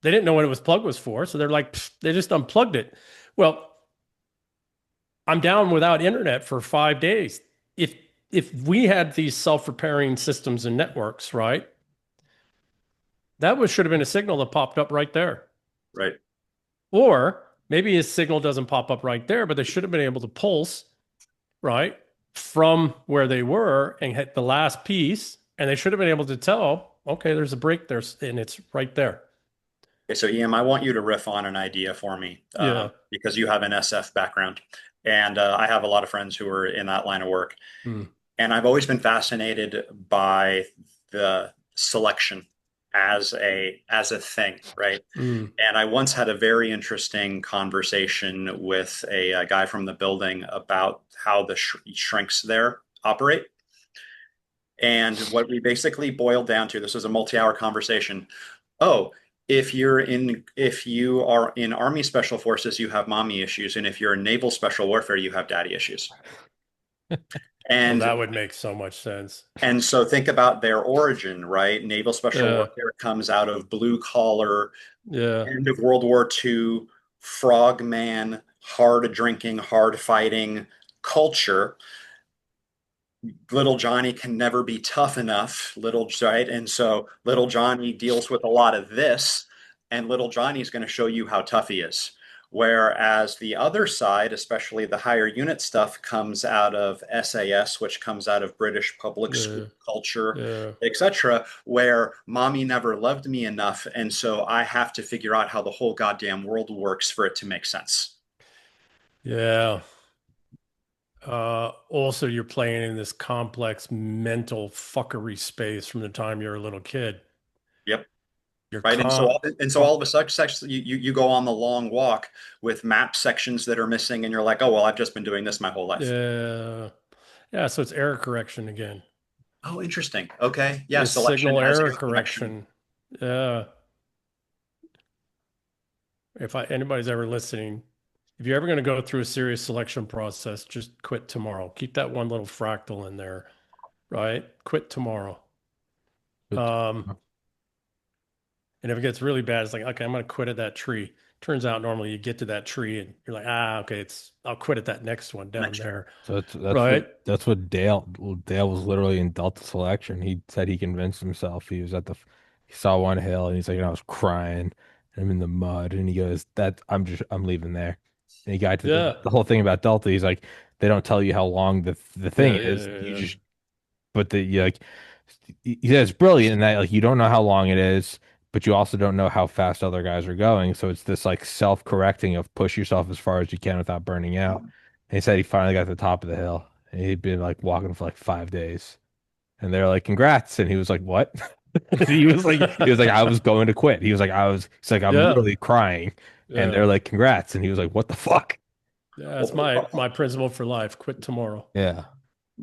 They didn't know what it was plugged was for, so they're like, they just unplugged it. Well, I'm down without internet for 5 days. If if we had these self-repairing systems and networks, right? That should have been a signal that popped up right there. Right. Or maybe a signal doesn't pop up right there, but they should have been able to pulse, right, from where they were and hit the last piece. And they should have been able to tell, okay, there's a break there, and it's right there. Okay, so Ian, I want you to riff on an idea for me, Yeah. because you have an SF background, and I have a lot of friends who are in that line of work, Hmm. and I've always been fascinated by the selection as a thing, right? Hmm. And I once had a very interesting conversation with a guy from the building about how the shrinks there operate. And what we basically boiled down to, this was a multi-hour conversation. Oh, if you are in Army Special Forces, you have mommy issues, and if you're in Naval Special Warfare, you have daddy issues. Well, And that would make so much sense. and so think about their origin, right? Naval Special Yeah. Warfare comes out of blue collar, Yeah. end of World War II, frogman, hard drinking, hard fighting culture. Little Johnny can never be tough enough, right? And so little Johnny deals with a lot of this, and little Johnny's going to show you how tough he is. Whereas the other side, especially the higher unit stuff, comes out of SAS, which comes out of British public school Yeah. culture, Yeah. etc., where mommy never loved me enough, and so I have to figure out how the whole goddamn world works for it to make sense. Yeah. Also, you're playing in this complex mental fuckery space from the time you're a little kid. Yep. You're Right. And so com, all, and so all of a sudden, you go on the long walk with map sections that are missing, and you're like, oh well, I've just been doing this my whole life. yeah, yeah. So it's error correction again. Oh, interesting. Okay. Yeah, It's selection signal as error error correction. correction. Yeah. If anybody's ever listening, if you're ever going to go through a serious selection process, just quit tomorrow. Keep that one little fractal in there, right? Quit tomorrow. But Um, And if it gets really bad, it's like, okay, I'm going to quit at that tree. Turns out normally you get to that tree and you're like, okay, I'll quit at that next one down Next. there. so Right? that's what Dale well, Dale was literally in Delta Selection. He said he convinced himself he was he saw one hill and he's like, I was crying. I'm in the mud, and he goes, "That I'm leaving there." And he got to Yeah. the whole thing about Delta. He's like, they don't tell you how long the thing Yeah. Yeah. is. Yeah. You Yeah. just but the you like he says it's brilliant in that like you don't know how long it is, but you also don't know how fast other guys are going. So it's this like self-correcting of push yourself as far as you can without burning out. And he said he finally got to the top of the hill. And he'd been like walking for like 5 days. And they're like, congrats. And he was like, what? He was like, I was going to quit. He's like, I'm Yeah. literally crying. And Yeah. they're like, congrats. And he was like, what the fuck? Yeah. It's my principle for life. Quit tomorrow. Yeah.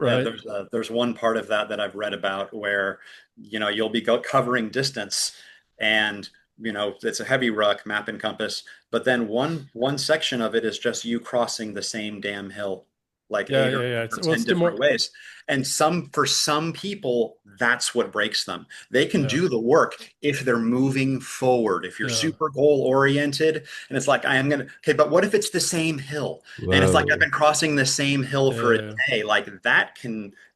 Yeah, Right? there's one part of that that I've read about where you'll be covering distance, and it's a heavy ruck, map and compass, but then one section of it is just you crossing the same damn hill like Yeah. eight Yeah. or, Yeah. or Well, 10 it's different ways. And for some people, that's what breaks them. They can Yeah. do the work if they're moving forward, if you're Yeah. super goal oriented. And it's like, I am going to, okay, but what if it's the same hill? And it's like, I've Whoa. been crossing the same hill for a Yeah. day. Like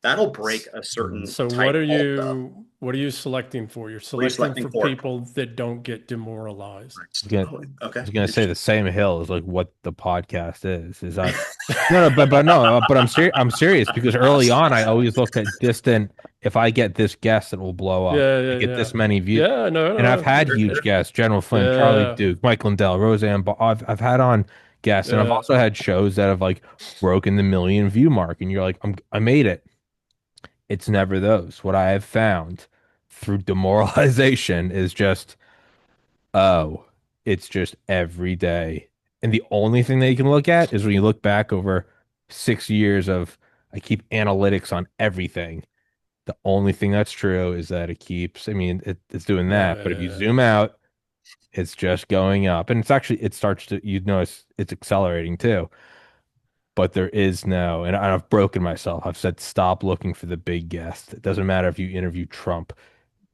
that'll break a Mm. certain So type also. what are you selecting for? You're What are you selecting selecting for for? people that don't get demoralized. Oh, okay. I was gonna say the Interesting. same hill is like what the podcast is. Is that no, no, but no, but I'm serious because early on I always looked at distant. If I get this guest, it will blow up. Yeah, I yeah, get yeah. this many views, Yeah, no, and I've no. had huge guests: General Flynn, Charlie Yeah, Duke, Mike Lindell, Roseanne. I've had on guests, and I've yeah. also had shows that have like broken the million view mark, and you're like, I made it. It's never those. What I have found through demoralization is just oh, it's just every day. And the only thing that you can look at is when you look back over 6 years of, I keep analytics on everything. The only thing that's true is that it keeps, I mean, it's doing Yeah, that. yeah, But if you yeah. zoom out, it's just going up. And it's actually, it starts to, you notice it's accelerating too. But there is no, and I've broken myself. I've said, stop looking for the big guest. It doesn't matter if you interview Trump,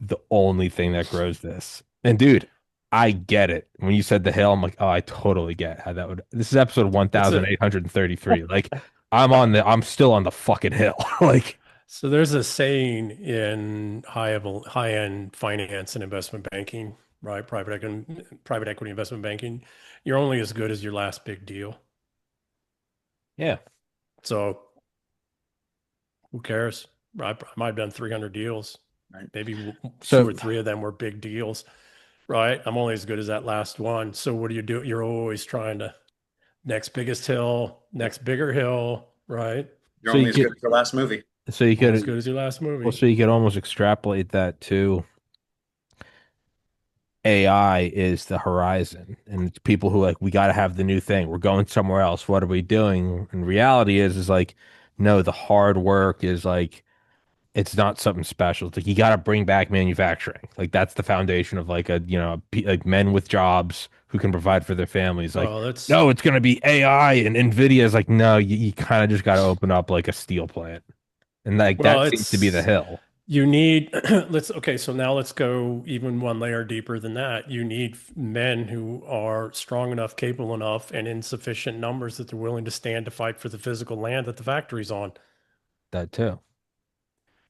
the only thing that grows this. And dude, I get it. When you said the hill, I'm like, oh, I totally get how that would. This is episode It's a 1833. Like, I'm still on the fucking hill. Like, so there's a saying in high-end finance and investment banking, right? Private equity investment banking. You're only as good as your last big deal. yeah. So who cares? I might have done 300 deals. Right. Maybe two So, or three of them were big deals, right? I'm only as good as that last one. So what do you do? You're always trying to next biggest hill, next bigger hill, right? You're so you only as good could, as your last movie. so you Only as could, good as your last well, movie. so you could almost extrapolate that to AI is the horizon, and it's people who like we got to have the new thing. We're going somewhere else. What are we doing? And reality is like, no, the hard work is like it's not something special. It's like you got to bring back manufacturing. Like that's the foundation of like a, like men with jobs who can provide for their families. Like, Well, that's no, it's going to be AI and Nvidia is like, no, you kind of just got to open up like a steel plant. And like well, that seems to be the it's hill. you need okay, so now let's go even one layer deeper than that. You need men who are strong enough, capable enough, and in sufficient numbers that they're willing to stand to fight for the physical land that the factory's on. That too.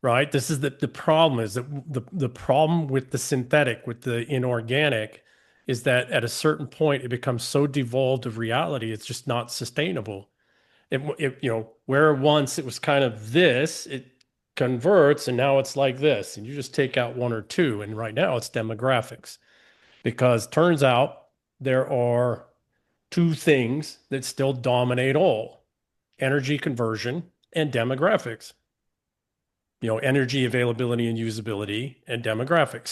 Right? This is the problem is that the problem with the synthetic, with the inorganic, is that at a certain point it becomes so devolved of reality, it's just not sustainable. Where once it was kind of this, it converts and now it's like this, and you just take out one or two, and right now it's demographics because turns out there are two things that still dominate all: energy conversion and demographics. Energy availability and usability and demographics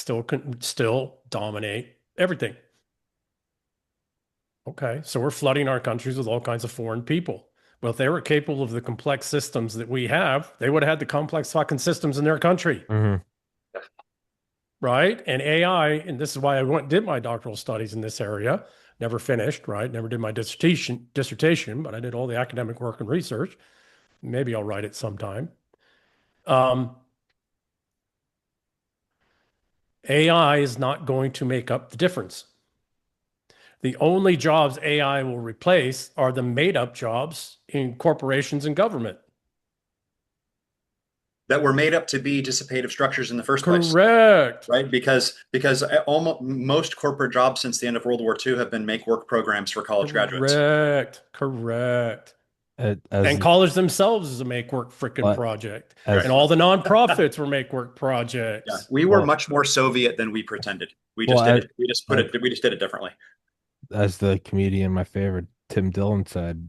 still dominate everything. Okay, so we're flooding our countries with all kinds of foreign people. Well, if they were capable of the complex systems that we have, they would have had the complex fucking systems in their country, Hmm. right? And AI, and this is why did my doctoral studies in this area. Never finished, right? Never did my dissertation, but I did all the academic work and research. Maybe I'll write it sometime. AI is not going to make up the difference. The only jobs AI will replace are the made up jobs in corporations and government. That were made up to be dissipative structures in the first place, Correct. right? Because almost most corporate jobs since the end of World War II have been make work programs for college graduates. Correct. Correct. And As college themselves is a make work freaking project. as And all the nonprofits were make work Yeah, projects. we were well, much more Soviet than we pretended. We well, just did it. We just put it. We just did it differently. as the comedian, my favorite, Tim Dillon said,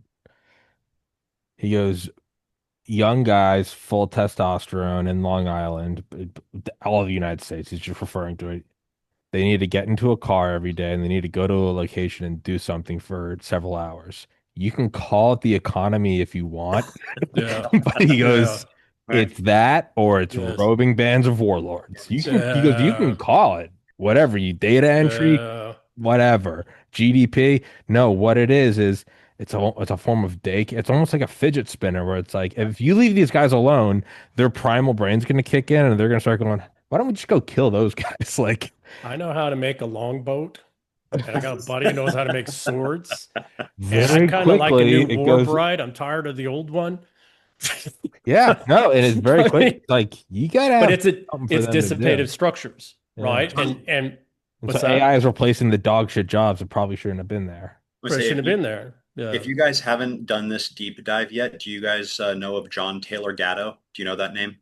he goes, young guys, full testosterone in Long Island, all of the United States, he's just referring to it. They need to get into a car every day and they need to go to a location and do something for several hours. You can call it the economy if you want, Yeah. but he Yeah. goes, it's that or it's Yes. roving bands of warlords. He goes, you can Yeah. call it whatever you data entry, Yeah. whatever. GDP. No, what it is it's a form of day. It's almost like a fidget spinner where it's like if you leave these guys alone, their primal brain's gonna kick in and they're gonna start going, why don't we just go kill those guys? Like I know how to make a longboat, and I got a buddy who knows how to make swords. And I'm very kind of like a quickly new it war goes, bride. I'm tired of the old one. yeah, no, and it's very I quick. mean, It's like you gotta but have something for it's them to do. dissipative structures, Yeah. right? And I And what's so AI that? is replacing the dog shit jobs that probably shouldn't have been there. would But it say shouldn't have been there. if Yeah. you guys haven't done this deep dive yet, do you guys know of John Taylor Gatto? Do you know that name?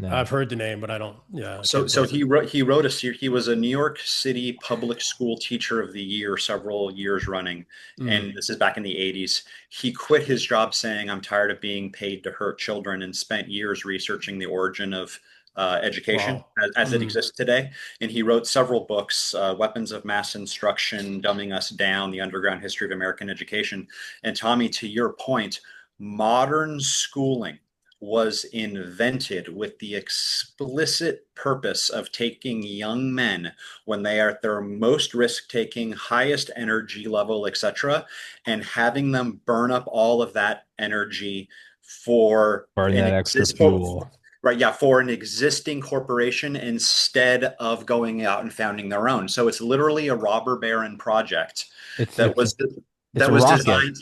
I've No. heard the name, but I don't, yeah, I So, can't so place it. he wrote a series. He was a New York City Public School Teacher of the Year several years running, Mm. and this is back in the 80s. He quit his job saying, "I'm tired of being paid to hurt children," and spent years researching the origin of education Wow. as it Mm. exists today. And he wrote several books: "Weapons of Mass Instruction," "Dumbing Us Down," "The Underground History of American Education." And Tommy, to your point, modern schooling was invented with the explicit purpose of taking young men when they are at their most risk-taking, highest energy level, etc., and having them burn up all of that energy for Burn an that extra exist fuel. right, yeah, for an existing corporation instead of going out and founding their own. So it's literally a robber baron project It's that it's was it's that a was rocket. designed.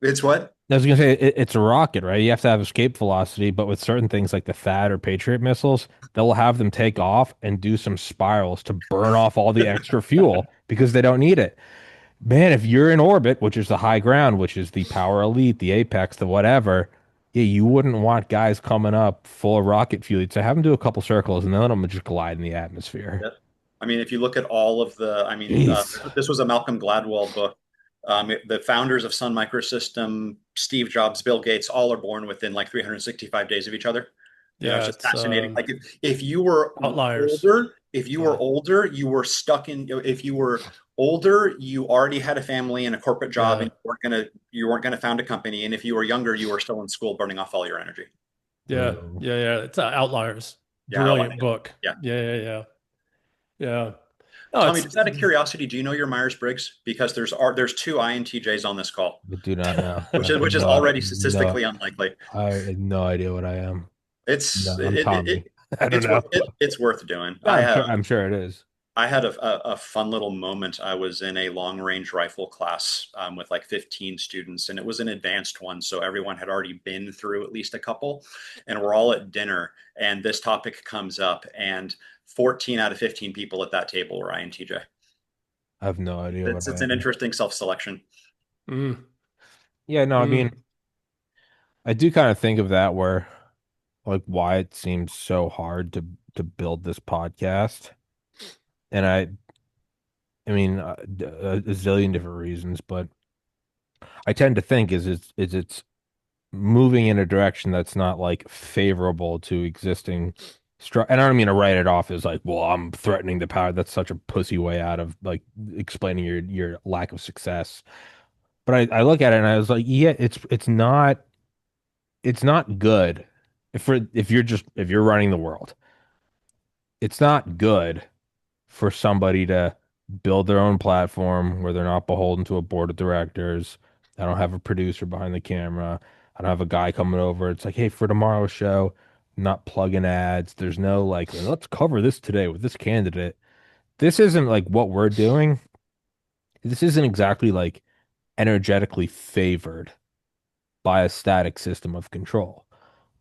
It's what? I was gonna say it's a rocket, right? You have to have escape velocity, but with certain things like the THAAD or Patriot missiles, they'll have them take off and do some spirals to burn off all the extra fuel because they don't need it. Man, if you're in orbit, which is the high ground, which is the power elite, the apex, the whatever, yeah, you wouldn't want guys coming up full of rocket fuel. So have them do a couple circles and then let them just glide in the atmosphere. Yep. I mean, if you look at all of Jeez. this was a Malcolm Gladwell book. The founders of Sun Microsystem, Steve Jobs, Bill Gates, all are born within like 365 days of each other. It's Yeah, just it's fascinating. Like if you were outliers. older, if you were Yeah. older, you were stuck in. If you were older, you already had a family and a corporate job, Yeah. and you weren't gonna found a company. And if you were younger, you were still in school, burning off all your energy. Yeah. Ooh. Yeah. Yeah. It's Outliers. Yeah, I like Brilliant it. book. Yeah. Yeah. Yeah. Yeah. Yeah. No, Tommy, it's just out of curiosity, do you know your Myers-Briggs? Because there's two INTJs on this call, I do not know. I which is have which is no, already no, statistically unlikely. I have no idea what I am. It's No, I'm Tommy. I don't it's know. worth it's worth doing. No, I'm sure it is. I had a fun little moment. I was in a long range rifle class with like 15 students, and it was an advanced one. So everyone had already been through at least a couple, and we're all at dinner, and this topic comes up, and 14 out of 15 people at that table were INTJ. I have no idea what It's I an am. interesting self-selection. mm, Yeah, no, I mean, mm. I do kind of think of that where like why it seems so hard to build this podcast. And I mean, a zillion different reasons, but I tend to think it's moving in a direction that's not like favorable to existing and I don't mean to write it off as like, well, I'm threatening the power. That's such a pussy way out of like explaining your lack of success. But I look at it and I was like, yeah, it's not good if you're running the world. It's not good for somebody to build their own platform where they're not beholden to a board of directors. I don't have a producer behind the camera. I don't have a guy coming over. It's like, hey, for tomorrow's show, I'm not plugging ads. There's no like, let's cover this today with this candidate. This isn't like what we're doing. This isn't exactly like energetically favored by a static system of control.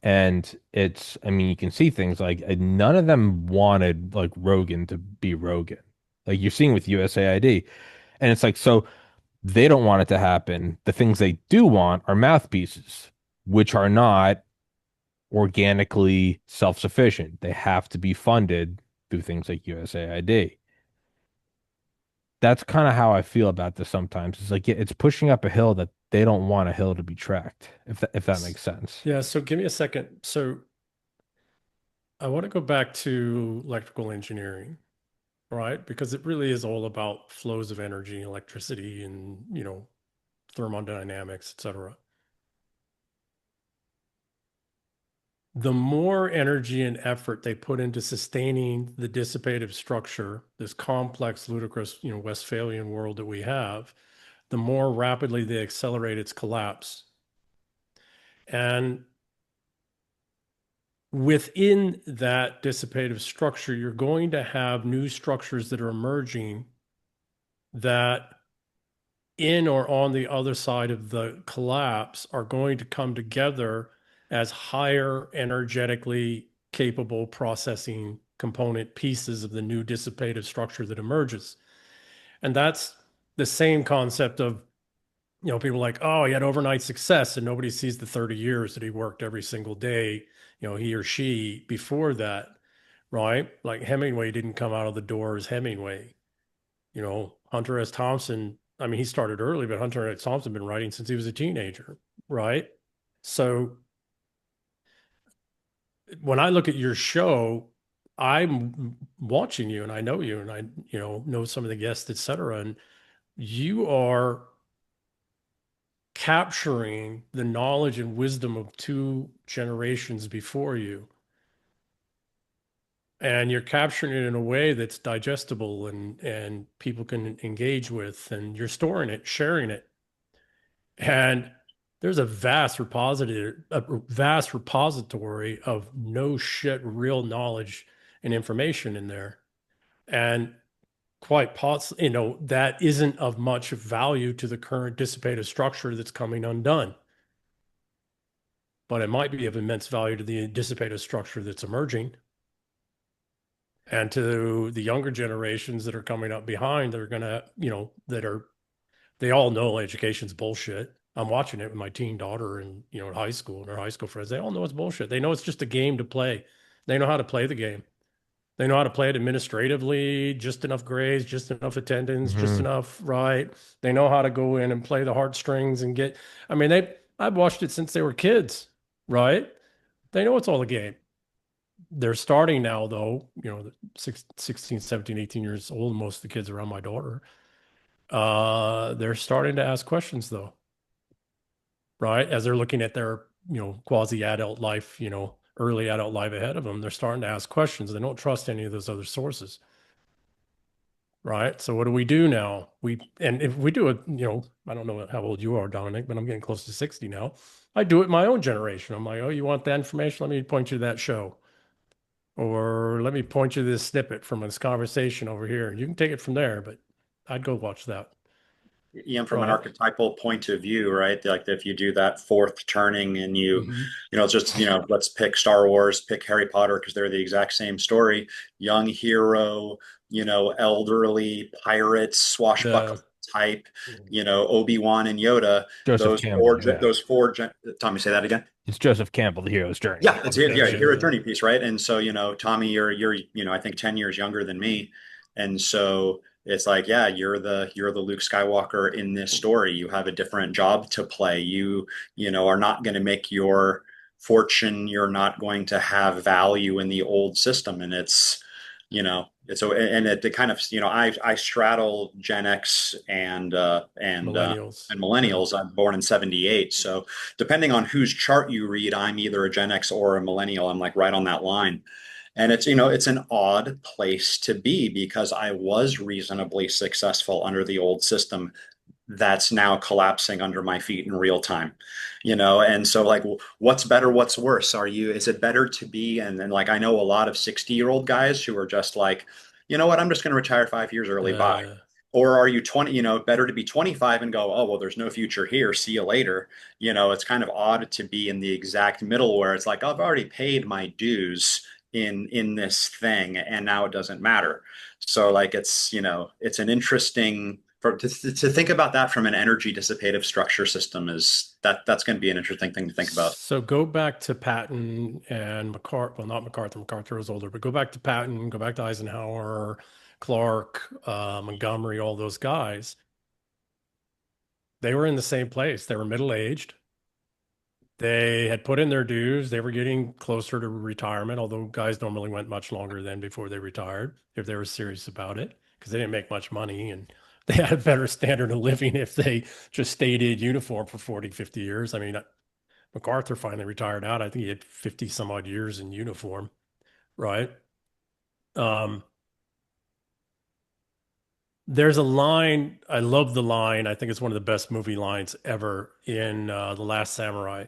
And I mean, you can see things like none of them wanted like Rogan to be Rogan. Like you're seeing with USAID. And it's like, so they don't want it to happen. The things they do want are mouthpieces, which are not organically self-sufficient. They have to be funded through things like USAID. That's kind of how I feel about this sometimes. It's like it's pushing up a hill that they don't want a hill to be tracked, if that makes sense. Yeah. So give me a second. So I want to go back to electrical engineering, right? Because it really is all about flows of energy, electricity, and, thermodynamics, et cetera. The more energy and effort they put into sustaining the dissipative structure, this complex, ludicrous, Westphalian world that we have, the more rapidly they accelerate its collapse. And within that dissipative structure, you're going to have new structures that are emerging that in or on the other side of the collapse are going to come together as higher energetically capable processing component pieces of the new dissipative structure that emerges. And that's the same concept of, people like, oh, he had overnight success and nobody sees the 30 years that he worked every single day, he or she before that, right? Like Hemingway didn't come out of the door as Hemingway. Hunter S. Thompson, I mean, he started early, but Hunter S. Thompson been writing since he was a teenager, right? So when I look at your show, I'm watching you and I know you and I, know some of the guests, et cetera. And you are capturing the knowledge and wisdom of two generations before you. And you're capturing it in a way that's digestible and people can engage with, and you're storing it, sharing it. And there's a vast repository of no shit real knowledge and information in there. And quite possibly, that isn't of much value to the current dissipative structure that's coming undone. But it might be of immense value to the dissipative structure that's emerging. And to the younger generations that are coming up behind, they're gonna, they all know education's bullshit. I'm watching it with my teen daughter and, in high school and her high school friends. They all know it's bullshit. They know it's just a game to play. They know how to play the game. They know how to play it administratively, just enough grades, just enough attendance, just Hmm. enough, right? They know how to go in and play the heartstrings and I mean, I've watched it since they were kids, right? They know it's all a game. They're starting now, though, 16, 17, 18 years old, most of the kids around my daughter. They're starting to ask questions, though, right? As they're looking at their, quasi adult life, early adult life ahead of them, they're starting to ask questions. They don't trust any of those other sources, right? So what do we do now? And if we do it, I don't know how old you are, Dominic, but I'm getting close to 60 now. I do it my own generation. I'm like, oh, you want that information? Let me point you to that show. Or let me point you to this snippet from this conversation over here. You can take it from there, but I'd go watch that. From an Right. archetypal point of view, right? Like if you do that fourth turning and Hmm. just, let's pick Star Wars, pick Harry Potter, because they're the exact same story. Young hero, elderly pirate, The swashbuckler type, Obi-Wan and Yoda, Joseph Campbell, yeah. Tommy, say that again. It's Joseph Campbell, The Hero's Journey. Yeah, it's That's yeah, it. hero journey piece, right? And so, Tommy, you're, I think 10 years younger than me. And so it's like, yeah, you're the Luke Skywalker in this story. You have a different job to play. You are not going to make your fortune. You're not going to have value in the old system. And it's so and it kind of, I straddle Gen X Millennials. and Yeah. millennials. I'm born in 78. So depending on whose chart you read, I'm either a Gen X or a millennial. I'm like right on that line. And it's an odd place to be because I was reasonably successful under the old system that's now collapsing under my feet in real time, and so like what's better, what's worse? Is it better to be, and then like I know a lot of 60-year-old guys who are just like, you know what, I'm just going to retire 5 years early, bye. Uh, Or are you 20, better to be 25 and go, oh, well, there's no future here. See you later. It's kind of odd to be in the exact middle where it's like, I've already paid my dues in this thing and now it doesn't matter. So like it's an interesting to think about that from an energy dissipative structure system is that's going to be an interesting thing to think about. so go back to Patton and McCarthy. Well, not MacArthur. MacArthur was older, but go back to Patton, go back to Eisenhower, Clark, Montgomery, all those guys. They were in the same place. They were middle-aged. They had put in their dues. They were getting closer to retirement, although guys normally went much longer than before they retired if they were serious about it because they didn't make much money and they had a better standard of living if they just stayed in uniform for 40, 50 years. I mean, MacArthur finally retired out. I think he had 50 some odd years in uniform, right? Um, There's a line, I love the line. I think it's one of the best movie lines ever in The Last Samurai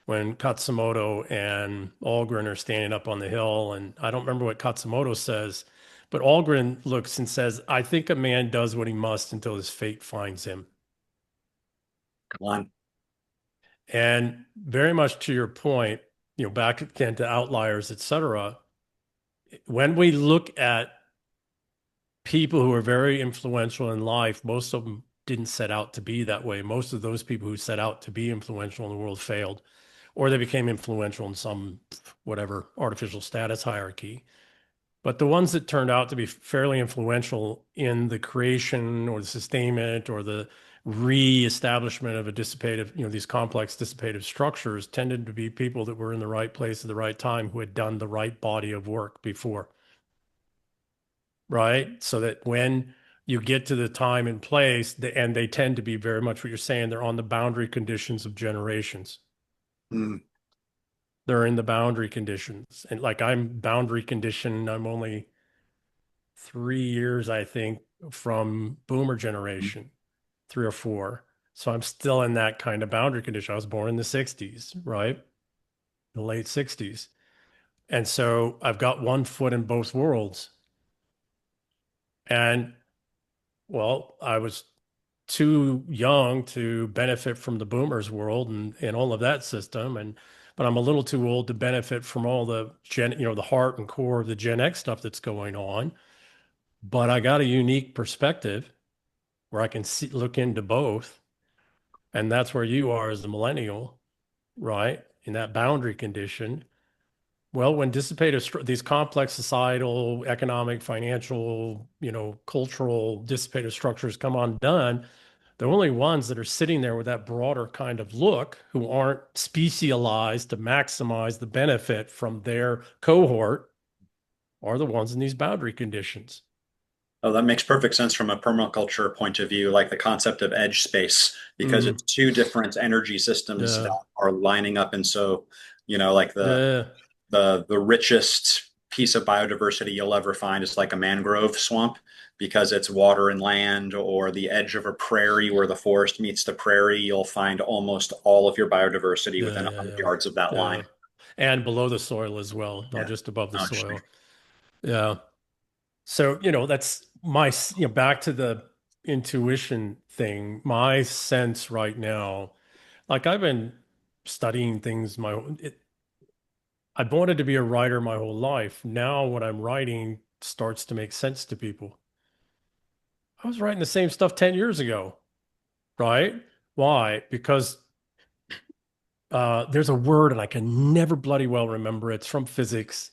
when Katsumoto and Algren are standing up on the hill. And I don't remember what Katsumoto says, but Algren looks and says, I think a man does what he must until his fate finds him. Come on. And very much to your point, back again to outliers, et cetera, when we look at people who are very influential in life, most of them didn't set out to be that way. Most of those people who set out to be influential in the world failed, or they became influential in some whatever artificial status hierarchy. But the ones that turned out to be fairly influential in the creation or the sustainment or the re-establishment of a dissipative, these complex dissipative structures tended to be people that were in the right place at the right time who had done the right body of work before, right? So that when you get to the time and place, and they tend to be very much what you're saying, they're on the boundary conditions of generations. Mm. They're in the boundary conditions. And like I'm boundary conditioned, I'm only 3 years, I think, from boomer generation, 3 or 4. So I'm still in that kind of boundary condition. I was born in the 60s, right? The late 60s. And so I've got one foot in both worlds. And well, I was too young to benefit from the boomers world and all of that system. But I'm a little too old to benefit from all the the heart and core of the Gen X stuff that's going on. But I got a unique perspective where I can look into both. And that's where you are as a millennial, right? In that boundary condition. Well, when these complex societal, economic, financial, cultural dissipative structures come undone, the only ones that are sitting there with that broader kind of look who aren't specialized to maximize the benefit from their cohort are the ones in these boundary conditions. Oh, that makes perfect sense from a permaculture point of view, like the concept of edge space, because Mm, it's two different energy systems that yeah, are lining up. And so, like yeah, the richest piece of biodiversity you'll ever find is like a mangrove swamp because it's water and land, or the edge of a prairie where the forest meets the prairie. You'll find almost all of your biodiversity yeah, within yeah, 100 yeah, yards of that line. yeah. And below the soil as well, not Yeah. just above the Oh, interesting. soil. Yeah. So, that's back to the intuition thing. My sense right now, like I've been studying things I've wanted to be a writer my whole life. Now what I'm writing starts to make sense to people. I was writing the same stuff 10 years ago, right? Why? Because there's a word and I can never bloody well remember it. It's from physics.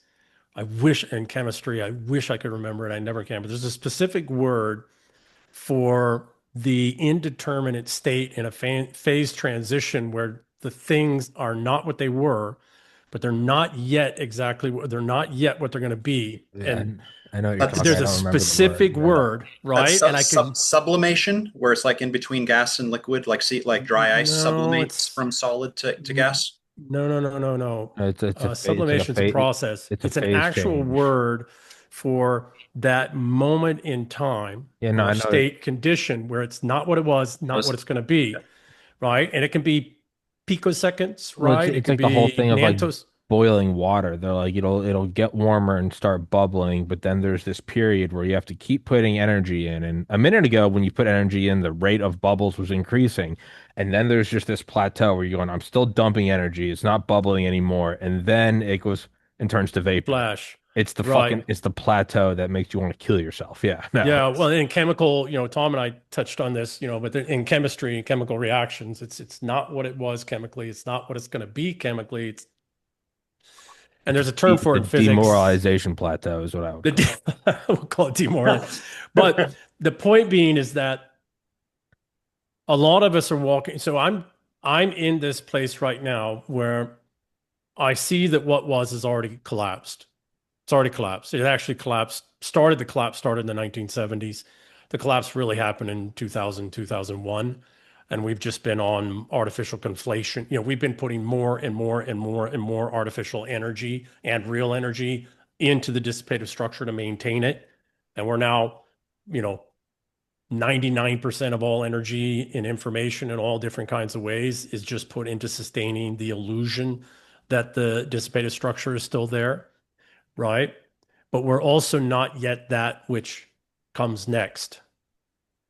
I wish, and chemistry, I wish I could remember it. I never can. But there's a specific word for the indeterminate state in a phase transition where the things are not what they were, but they're not yet what they're going to be. Yeah, And I know what you're talking. there's I That's a don't remember the word. specific Yeah. word, that's right? And I can, sublimation, where it's like in between gas and liquid, like dry ice no, sublimates from solid to gas. no, no, no, no, no. It's like a Sublimation is a phase. process. It's a It's an phase actual change. word for that moment in time Yeah, no, or I know it. state condition where it's not what it was, I not what was it's going to be, right? And it can be picoseconds, Well, right? It it's can like the whole be thing of like nantos. boiling water. They're like it'll get warmer and start bubbling, but then there's this period where you have to keep putting energy in. And a minute ago, when you put energy in, the rate of bubbles was increasing, and then there's just this plateau where you're going, I'm still dumping energy. It's not bubbling anymore, and then it goes and turns to vapor. Flash, Fucking right? it's the plateau that makes you want to kill yourself. Yeah, no, Yeah, well, it's in chemical, Tom and I touched on this, but in chemistry and chemical reactions, it's not what it was chemically. It's not what it's going to be chemically. And there's a term it's for a it in physics. demoralization plateau is what I would call We'll call it demoralization. But the point being is that a lot of us are walking. So I'm in this place right now where I see that what was has already collapsed. It's already collapsed. It actually collapsed. The collapse started in the 1970s. The collapse really happened in 2000, 2001. And we've just been on artificial conflation. We've been putting more and more and more and more artificial energy and real energy into the dissipative structure to maintain it. And we're now, you know, 99% of all energy and information in all different kinds of ways is just put into sustaining the illusion that the dissipated structure is still there, right? But we're also not yet that which comes next.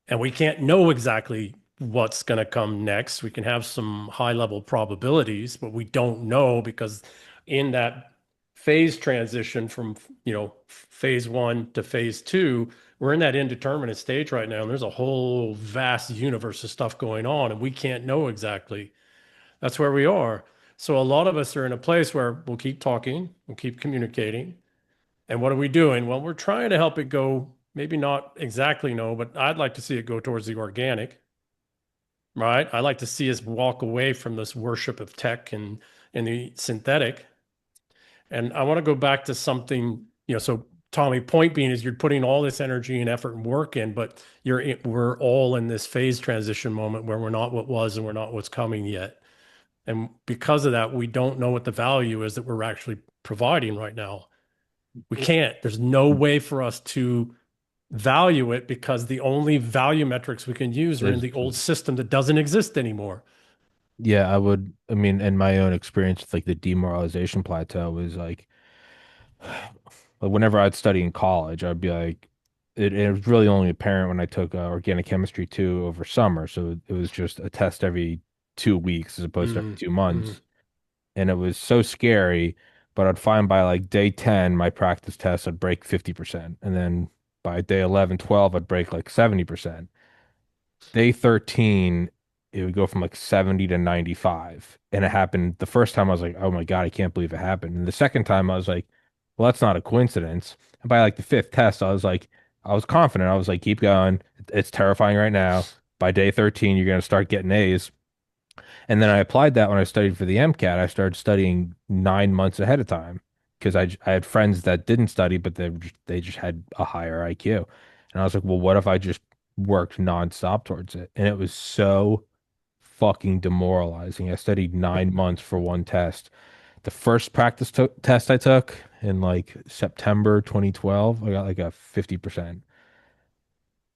And we can't know exactly what's going to come next. We can have some high level probabilities, but we don't know because in that phase transition from, phase one to phase two, we're in that indeterminate stage right now. And there's a whole vast universe of stuff going on, and we can't know exactly. That's where we are. So a lot of us are in a place where we'll keep talking, we'll keep communicating. And what are we doing? Well, we're trying to help it go, maybe not exactly no, but I'd like to see it go towards the organic, right? I like to see us walk away from this worship of tech and the synthetic. And I want to go back to something, so Tommy, point being is you're putting all this energy and effort and work in, but we're all in this phase transition moment where we're not what was and we're not what's coming yet. And because of that, we don't know what the value is that we're actually providing right now. We can't. There's no way for us to value it because the only value metrics we can use are in There's, the old system that doesn't exist anymore. yeah, I mean, in my own experience, with, like the demoralization plateau was like whenever I'd study in college, I'd be like, it was really only apparent when I took organic chemistry 2 over summer. So it was just a test every 2 weeks as opposed to every Mm, 2 months. mm. And it was so scary, but I'd find by like day 10, my practice test, I'd break 50%. And then by day 11, 12, I'd break like 70%. Day 13, it would go from like 70 to 95. And it happened the first time I was like, oh my God, I can't believe it happened. And the second time I was like, well, that's not a coincidence. And by like the fifth test, I was like, I was confident. I was like, keep going. It's terrifying right now. By day 13, you're going to start getting A's. And then I applied that when I studied for the MCAT. I started studying 9 months ahead of time because I had friends that didn't study, but they just had a higher IQ. And I was like, well, what if I just worked nonstop towards it? And it was so fucking demoralizing. I studied 9 months for one test. The first test I took in like September 2012, I got like a 50%.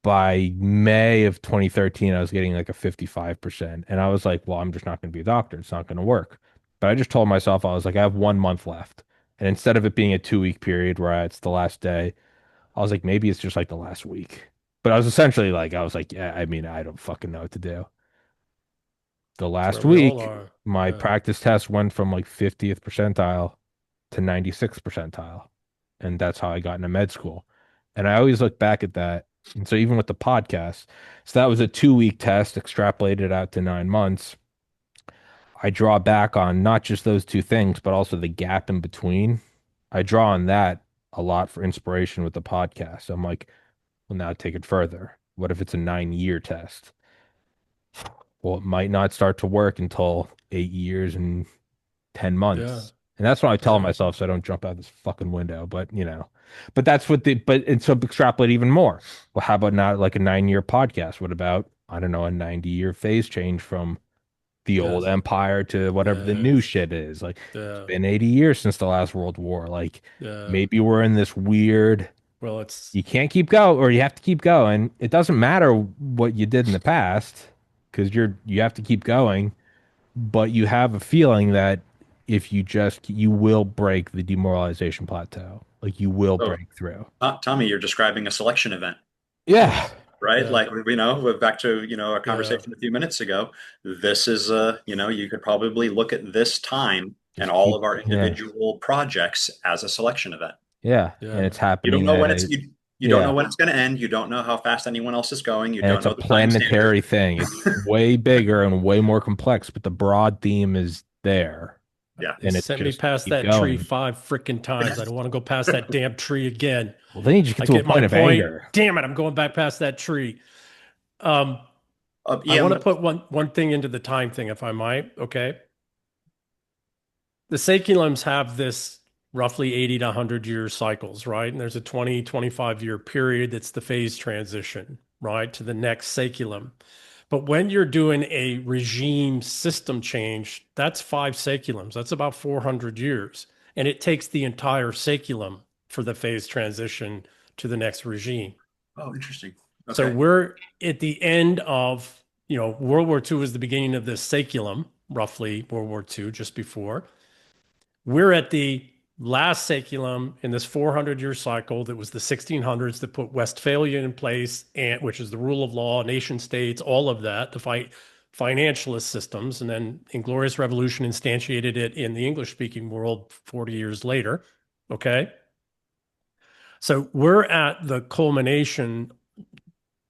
By May of 2013, I was getting like a 55%. And I was like, well, I'm just not going to be a doctor. It's not going to work. But I just told myself, I was like, I have 1 month left. And instead of it being a 2 week period where it's the last day, I was like, maybe it's just like the last week. But I was essentially like, I was like, yeah, I mean, I don't fucking know what to do. The That's where last we all week, are. my Yeah. practice test went from like 50th percentile to 96th percentile. And that's how I got into med school. And I always look back at that. And so even with the podcast, so that was a 2 week test, extrapolated out to 9 months. I draw back on not just those two things, but also the gap in between. I draw on that a lot for inspiration with the podcast. So I'm like, well, now take it further. What if it's a 9 year test? Well, it might not start to work until 8 years and 10 Yeah. months. And that's what I tell Yeah. myself so I don't jump out this fucking window. But that's what and so extrapolate even more. Well, how about not like a 9 year podcast? What about, I don't know, a 90-year phase change from the old Yes. empire to whatever the new Yes. shit is? Like, it's Yeah. been 80 years since the last World War. Like, Yeah. maybe we're in this weird, Well, it's you can't keep going or you have to keep going. It doesn't matter what you did in the past because you have to keep going, but you have a feeling that if you will break the demoralization plateau. Like you will Oh, break through. Tommy, you're describing a selection event, Yeah. right? yeah. Like, back to, our Yeah. conversation a few minutes ago. This is, you could probably look at this time and Just all keep, of our yeah. individual projects as a selection event. Yeah. And Yeah. it's You don't happening know at when a, you don't know yeah. when it's going to end. You don't know how fast anyone else is going. You And don't it's a know the timestamp. planetary thing. It's way bigger and way more complex, but the broad theme is there. Yeah. They And it's sent me just past keep that tree going. 5 freaking times. I don't want to go past that damn tree again. Well, then you just get I to a get my point of point. anger. Damn it, I'm going back past that tree. Um, I Yeah. want to put one thing into the time thing, if I might. Okay. The saculums have this roughly 80 to 100 year cycles, right? And there's a 20, 25-year period that's the phase transition, right, to the next saculum. But when you're doing a regime system change, that's 5 saculums. That's about 400 years. And it takes the entire saculum for the phase transition to the next regime. Oh, interesting. So Okay. we're at the end of, World War II was the beginning of this saculum, roughly World War II, just before. We're at the last saculum in this 400-year cycle that was the 1600s that put Westphalia in place, and which is the rule of law, nation states, all of that to fight financialist systems. And then Inglorious Revolution instantiated it in the English-speaking world 40 years later. Okay. So we're at the culmination,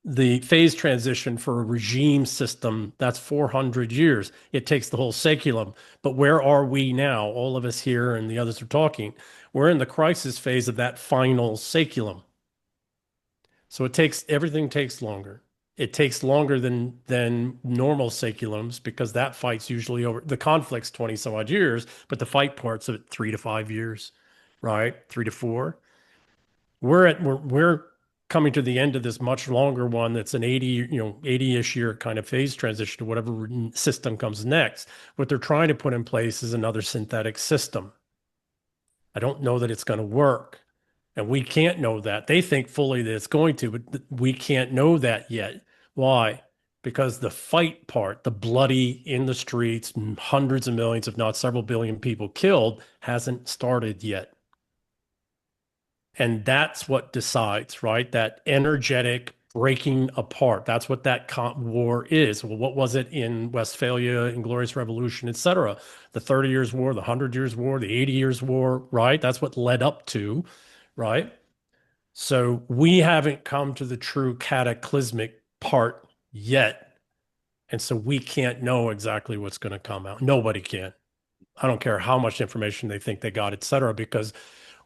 the phase transition for a regime system that's 400 years. It takes the whole saculum. But where are we now? All of us here and the others are talking. We're in the crisis phase of that final saculum. So everything takes longer. It takes longer than normal saculums because that fight's usually over. The conflict's 20 some odd years, but the fight part's at 3 to 5 years, right? 3 to 4. We're coming to the end of this much longer one that's an 80-ish year kind of phase transition to whatever system comes next. What they're trying to put in place is another synthetic system. I don't know that it's going to work. And we can't know that. They think fully that it's going to, but we can't know that yet. Why? Because the fight part, the bloody in the streets, hundreds of millions, if not several billion people killed, hasn't started yet. And that's what decides, right? That energetic breaking apart. That's what that war is. Well, what was it in Westphalia, Inglorious Revolution, et cetera? The 30 Years' War, the 100 Years' War, the 80 Years' War, right? That's what led up to, right? So we haven't come to the true cataclysmic part yet. And so we can't know exactly what's going to come out. Nobody can. I don't care how much information they think they got, et cetera, because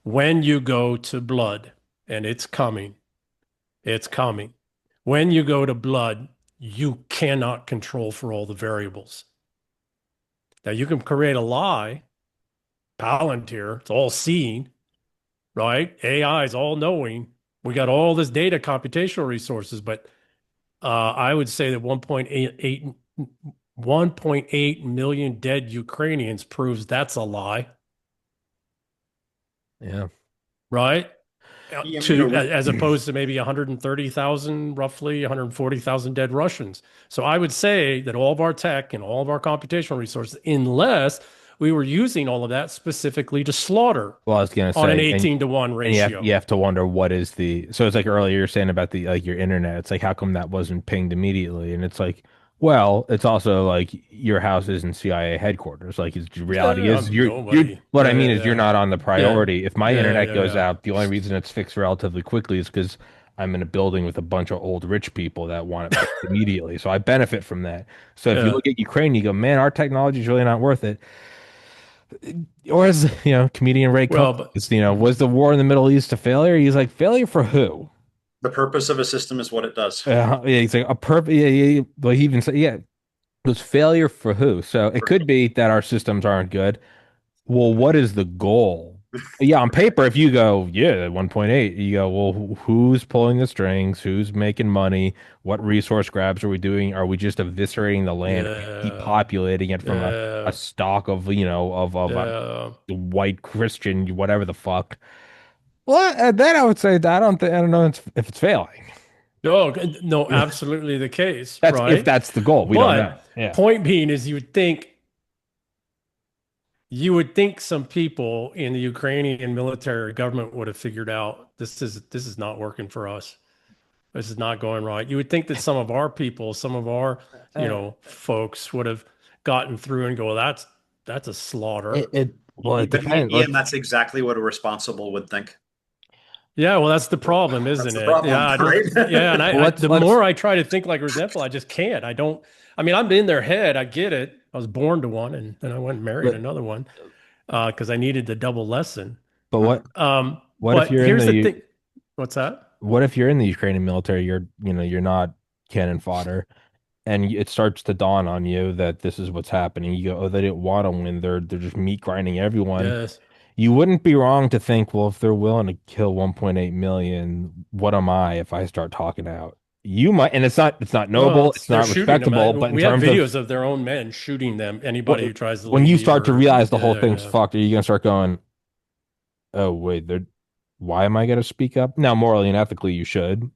when you go to blood, and it's coming, it's coming. When you go to blood, you cannot control for all the variables. Now you can create a lie, Palantir, it's all seeing, right? AI is all knowing. We got all this data computational resources, but I would say that 1.8 million dead Ukrainians proves that's a lie, Yeah. right? Yeah, As opposed to maybe 130,000, roughly 140,000 dead Russians. So I would say that all of our tech and all of our computational resources, unless we were using all of that specifically to slaughter Well, I was gonna on an say, 18 to 1 and ratio. you have to wonder what is the so it's like earlier you're saying about the like your internet. It's like how come that wasn't pinged immediately? And it's like, well, it's also like your house isn't CIA headquarters. Like it's the reality is you're Nobody. what I Yeah, mean yeah, is you're yeah. not on the Yeah, priority. If my yeah, internet yeah, goes yeah. out, the only reason it's fixed relatively quickly is because I'm in a building with a bunch of old rich people that want it fixed immediately. So I benefit from that. So if you Yeah. look at Ukraine, you go, man, our technology is really not worth it. Or as comedian Ray Well, Combs, was the war in the Middle East a failure? He's like, failure for who? the purpose of a system is what it does. Yeah, he's like a perfect. Yeah, yeah, well, he even said, yeah, it was failure for who? So it could be that our systems aren't good. Well, what is the goal? Yeah, on paper, if you go, yeah, 1.8, you go, well, who's pulling the strings? Who's making money? What resource grabs are we doing? Are we just eviscerating the land? Are we yeah, depopulating it from a yeah, stock of, of a yeah. white Christian, whatever the fuck? Well, then I would say that I don't know if it's failing. No, no, absolutely the case, That's if right? that's the goal. We don't know. But Yeah. point being is you would think some people in the Ukrainian military government would have figured out this is not working for us. This is not going right. You would think that some of our people, some of our, Uh, folks would have gotten through and go, that's a slaughter. well, it But depends. Ian, that's exactly what a responsible would think. Yeah, well, that's the problem, That's isn't the it? Yeah, problem, I don't. right? Yeah, and Well, the more I try to think like resentful, I just can't. I don't. I mean, I'm in their head. I get it. I was born to one, and then I went and married but another one because I needed the double lesson. but what if But you're in here's the the thing. What's that? what if you're in the Ukrainian military? You're not cannon fodder, and it starts to dawn on you that this is what's happening. You go, oh, they didn't want to win. They're just meat grinding everyone. Yes. You wouldn't be wrong to think, well, if they're willing to kill 1.8 million, what am I if I start talking out? You might, and it's not Well, noble, it's they're not shooting them. respectable, but in We have terms of videos of their own men shooting them. Anybody who tries to when you leave start to or realize the whole yeah, thing's yeah. fucked, are you gonna start going, oh wait, why am I gonna speak up? Now, morally and ethically, you should.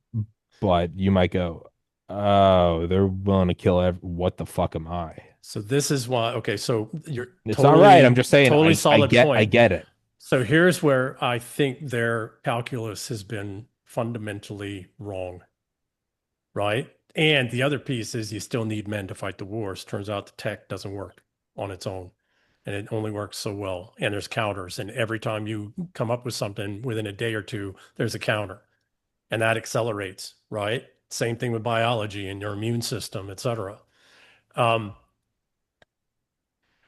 but you might go, oh, they're willing to kill what the fuck am I? So this is why, okay, so you're It's all right. I'm totally, just saying totally I solid get I point. get it. So here's where I think their calculus has been fundamentally wrong, right? And the other piece is you still need men to fight the wars. Turns out the tech doesn't work on its own, and it only works so well. And there's counters, and every time you come up with something within a day or two, there's a counter, and that accelerates, right? Same thing with biology and your immune system, et cetera. Um,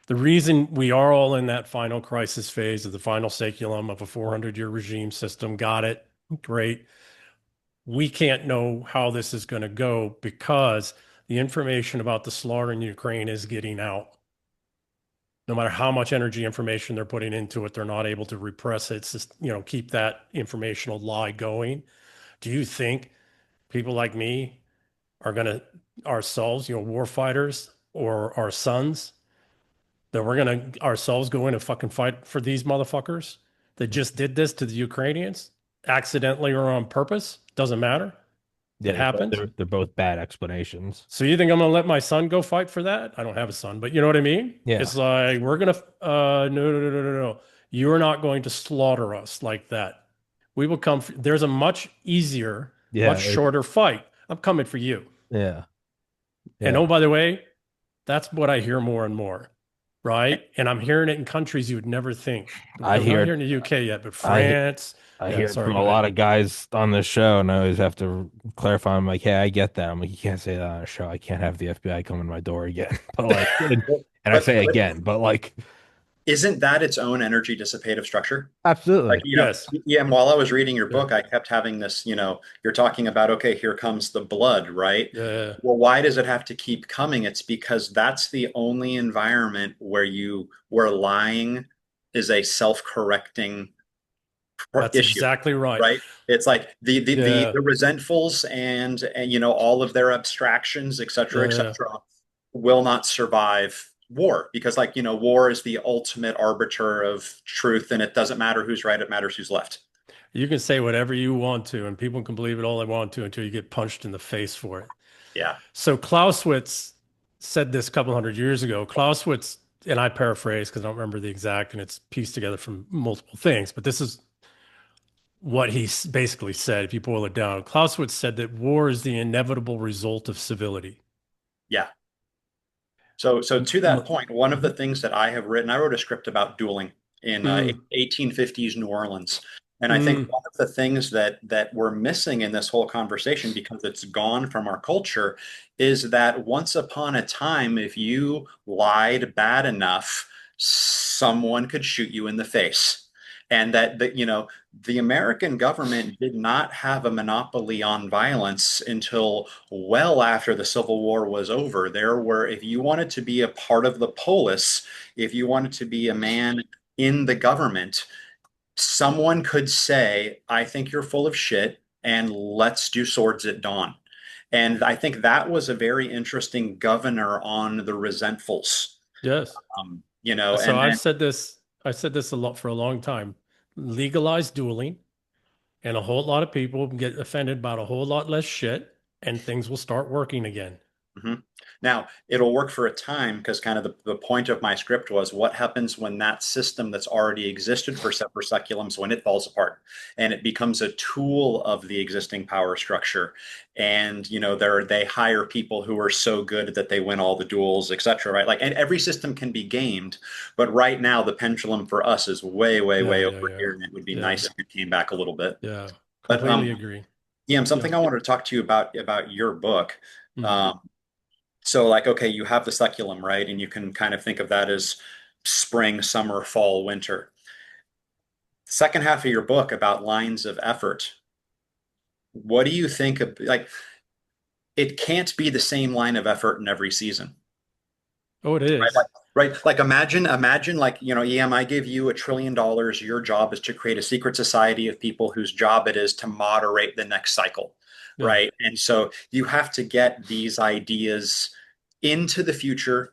the reason we are all in that final crisis phase of the final saculum of a 400-year regime system, got it, great. We can't know how this is going to go because the information about the slaughter in Ukraine is getting out. No matter how much energy information they're putting into it, they're not able to repress it. It's just, keep that informational lie going. Do you think people like me are going to ourselves, war fighters or our sons, that we're going to ourselves go in and fucking fight for these motherfuckers that just did this to the Ukrainians accidentally or on purpose? Doesn't matter. Yeah, It happens. they're both bad explanations. So you think I'm gonna let my son go fight for that? I don't have a son, but you know what I mean? Yeah. It's like we're gonna no no no no no no. You're not going to slaughter us like that. We will come there's a much easier, Yeah, much shorter fight. I'm coming for you. yeah. And Yeah. oh, by the way, that's what I hear more and more, right? And I'm hearing it in countries you would never think. I I'm not hear here in the UK yet, but I France. I Yeah, hear it sorry, from go a ahead. lot of guys on this show, and I always have to clarify. I'm like, hey, I get that. I'm like, you can't say that on a show. I can't have the FBI come in my door again. But like, and I But say again, but like, isn't that its own energy dissipative structure? Like, absolutely. Yes. yeah, and while I was reading your Yeah. book, I kept having this, you're talking about, okay, here comes the blood, right? Yeah. Well, why does it have to keep coming? It's because that's the only environment where lying is a self-correcting That's issue, exactly right. right? It's like Yeah. the resentfuls and all of their abstractions, et Yeah. cetera, will not survive war because war is the ultimate arbiter of truth, and it doesn't matter who's right, it matters who's left. You can say whatever you want to, and people can believe it all they want to until you get punched in the face for it. Yeah. So Clausewitz said this a couple hundred years ago. Clausewitz, and I paraphrase because I don't remember the exact, and it's pieced together from multiple things, but this is what he basically said. If you boil it down, Clausewitz said that war is the inevitable result of civility. Yeah. So to that point, one of the things that I have written, I wrote a script about dueling in Mm, 1850s New Orleans. And I think mm, one of the things that we're missing in this whole conversation, because it's gone from our culture, is that once upon a time, if you lied bad enough, someone could shoot you in the face. And that the American government did not have a monopoly on violence until well after the Civil War was over. If you wanted to be a part of the polis, if you wanted to be a man in the government, someone could say, I think you're full of shit, and let's do swords at dawn. And I think that was a very interesting governor on the resentfuls. yes. Um, you know, So and I said this a lot for a long time. Legalize dueling, and a whole lot of people get offended about a whole lot less shit, and things will start working again. Mhm. Now, it'll work for a time because kind of the point of my script was what happens when that system that's already existed for separate seculums, when it falls apart and it becomes a tool of the existing power structure. And, they hire people who are so good that they win all the duels, et cetera, right? Like, and every system can be gamed, but right now the pendulum for us is way, way, Yeah, way yeah, over yeah, here. And it would be yeah, nice if it came back a little bit. yeah. But Completely agree. yeah, Yeah. something I wanted to talk to you about your book. Mm. Um, so like, okay, you have the speculum, right? And you can kind of think of that as spring, summer, fall, winter. Second half of your book about lines of effort. What do you think of like it can't be the same line of effort in every season, Oh, it right? Like, is. right. Like imagine like, EM, I give you $1 trillion. Your job is to create a secret society of people whose job it is to moderate the next cycle, Yeah. right? And so you have to get these ideas into the future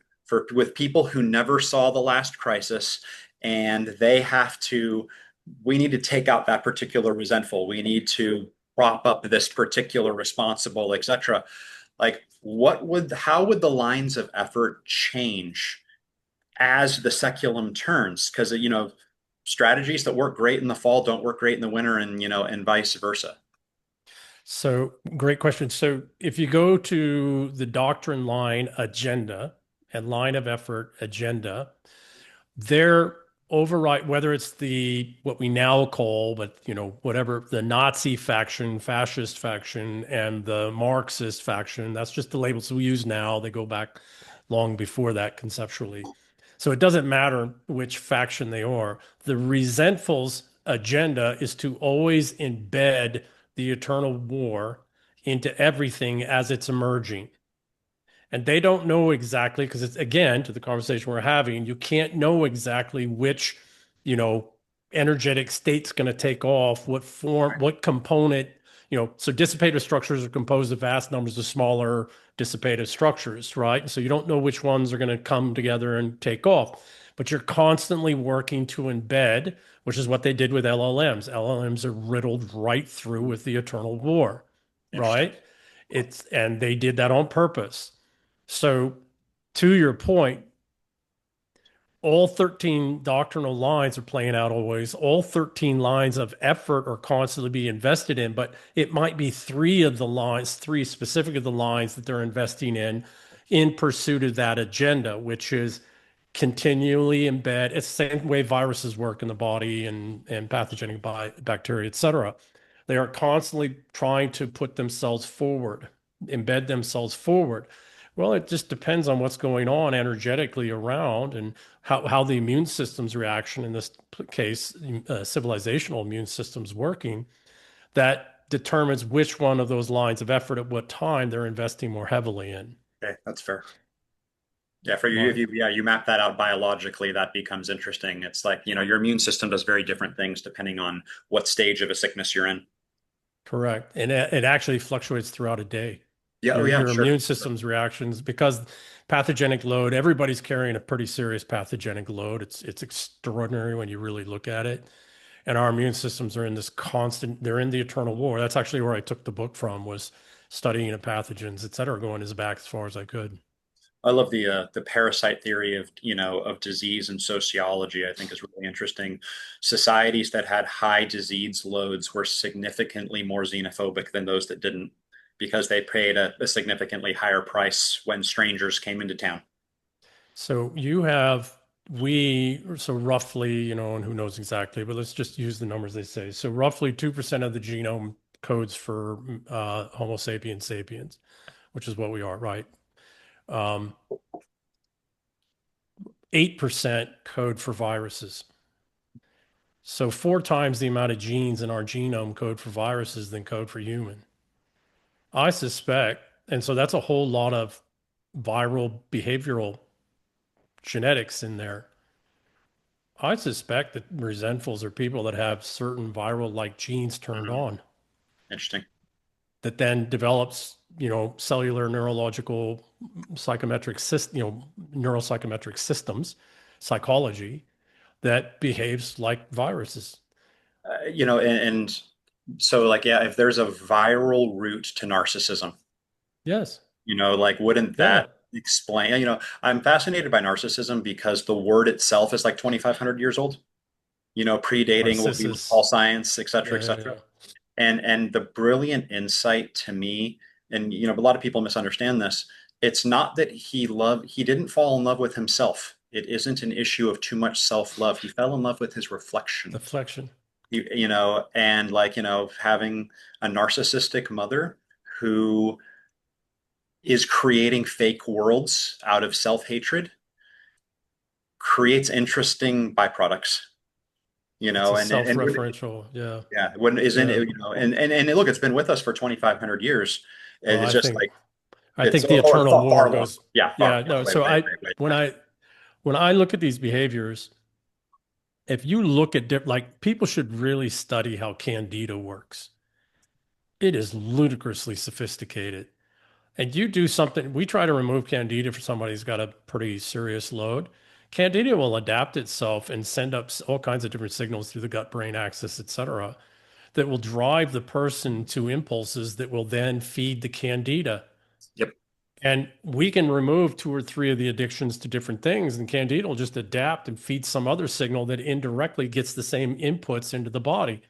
with people who never saw the last crisis, and we need to take out that particular resentful. We need to prop up this particular responsible, etc. Like, how would the lines of effort change as the seculum turns? Because, strategies that work great in the fall don't work great in the winter, and, and vice versa. So, great question. So, if you go to the doctrine line agenda and line of effort agenda, their override, whether it's the what we now call, but whatever the Nazi faction, fascist faction, and the Marxist faction, that's just the labels we use now. They go back long before that conceptually. So it doesn't matter which faction they are. The resentful's agenda is to always embed the eternal war into everything as it's emerging. And they don't know exactly, because it's again to the conversation we're having, you can't know exactly which, you know, energetic state's going to take off, what form, what component, so dissipative structures are composed of vast numbers of smaller dissipative structures, right? So you don't know which ones are going to come together and take off, but you're constantly working to embed, which is what they did with LLMs. LLMs are riddled right through with the eternal war, Interesting. right? And they did that on purpose. So, to your point, all 13 doctrinal lines are playing out always. All 13 lines of effort are constantly being invested in, but it might be three of the lines, three specific of the lines that they're investing in pursuit of that agenda, which is continually embed. It's the same way viruses work in the body and pathogenic bacteria, et cetera. They are constantly trying to put themselves forward, embed themselves forward. Well, it just depends on what's going on energetically around and how the immune system's reaction, in this case, civilizational immune system's working, that determines which one of those lines of effort at what time they're investing more heavily in. Okay, that's fair. Yeah, for you, if Right. you map that out biologically, that becomes interesting. It's like, your immune system does very different things depending on what stage of a sickness you're in. Correct. And it actually fluctuates throughout a day. Yeah, oh yeah, Your sure. immune system's reactions, because pathogenic load, everybody's carrying a pretty serious pathogenic load. It's extraordinary when you really look at it. And our immune systems are in this constant, they're in the eternal war. That's actually where I took the book from, was studying the pathogens, et cetera, going as back as far as I could. I love the parasite theory of of disease and sociology. I think is really interesting. Societies that had high disease loads were significantly more xenophobic than those that didn't, because they paid a significantly higher price when strangers came into town. So so roughly, and who knows exactly, but let's just use the numbers they say. So roughly 2% of the genome codes for Homo sapiens sapiens, which is what we are, right? 8% code for viruses. So 4 times the amount of genes in our genome code for viruses than code for human. I suspect, and so that's a whole lot of viral behavioral genetics in there. I suspect that resentfuls are people that have certain viral-like genes turned Mhm. on Interesting. that then develops, cellular neurological psychometric neuropsychometric systems, psychology that behaves like viruses. And so, like, yeah, if there's a viral root to narcissism, Yes. like, wouldn't Yeah. that explain? I'm fascinated by narcissism because the word itself is like 2,500 years old, predating what we would call Narcissus. science, et cetera, et Yeah, cetera. yeah. And the brilliant insight to me, and a lot of people misunderstand this. It's not that he didn't fall in love with himself. It isn't an issue of too much self-love. He fell in love with his reflection. Deflection. And like, having a narcissistic mother who is creating fake worlds out of self-hatred creates interesting byproducts, It's a and self-referential. Yeah. yeah, when isn't Yeah. it, and look, it's been with us for 2,500 years. Well, It's just like I it's think the far, eternal far, war far long. goes, Yeah, far, yeah, yeah, no. way, So way, way, way when back. I look at these behaviors, if you look at like people should really study how Candida works. It is ludicrously sophisticated. And you do something, we try to remove Candida for somebody who's got a pretty serious load. Candida will adapt itself and send up all kinds of different signals through the gut brain axis, et cetera, that will drive the person to impulses that will then feed the candida. Yep. And we can remove two or three of the addictions to different things, and candida will just adapt and feed some other signal that indirectly gets the same inputs into the body.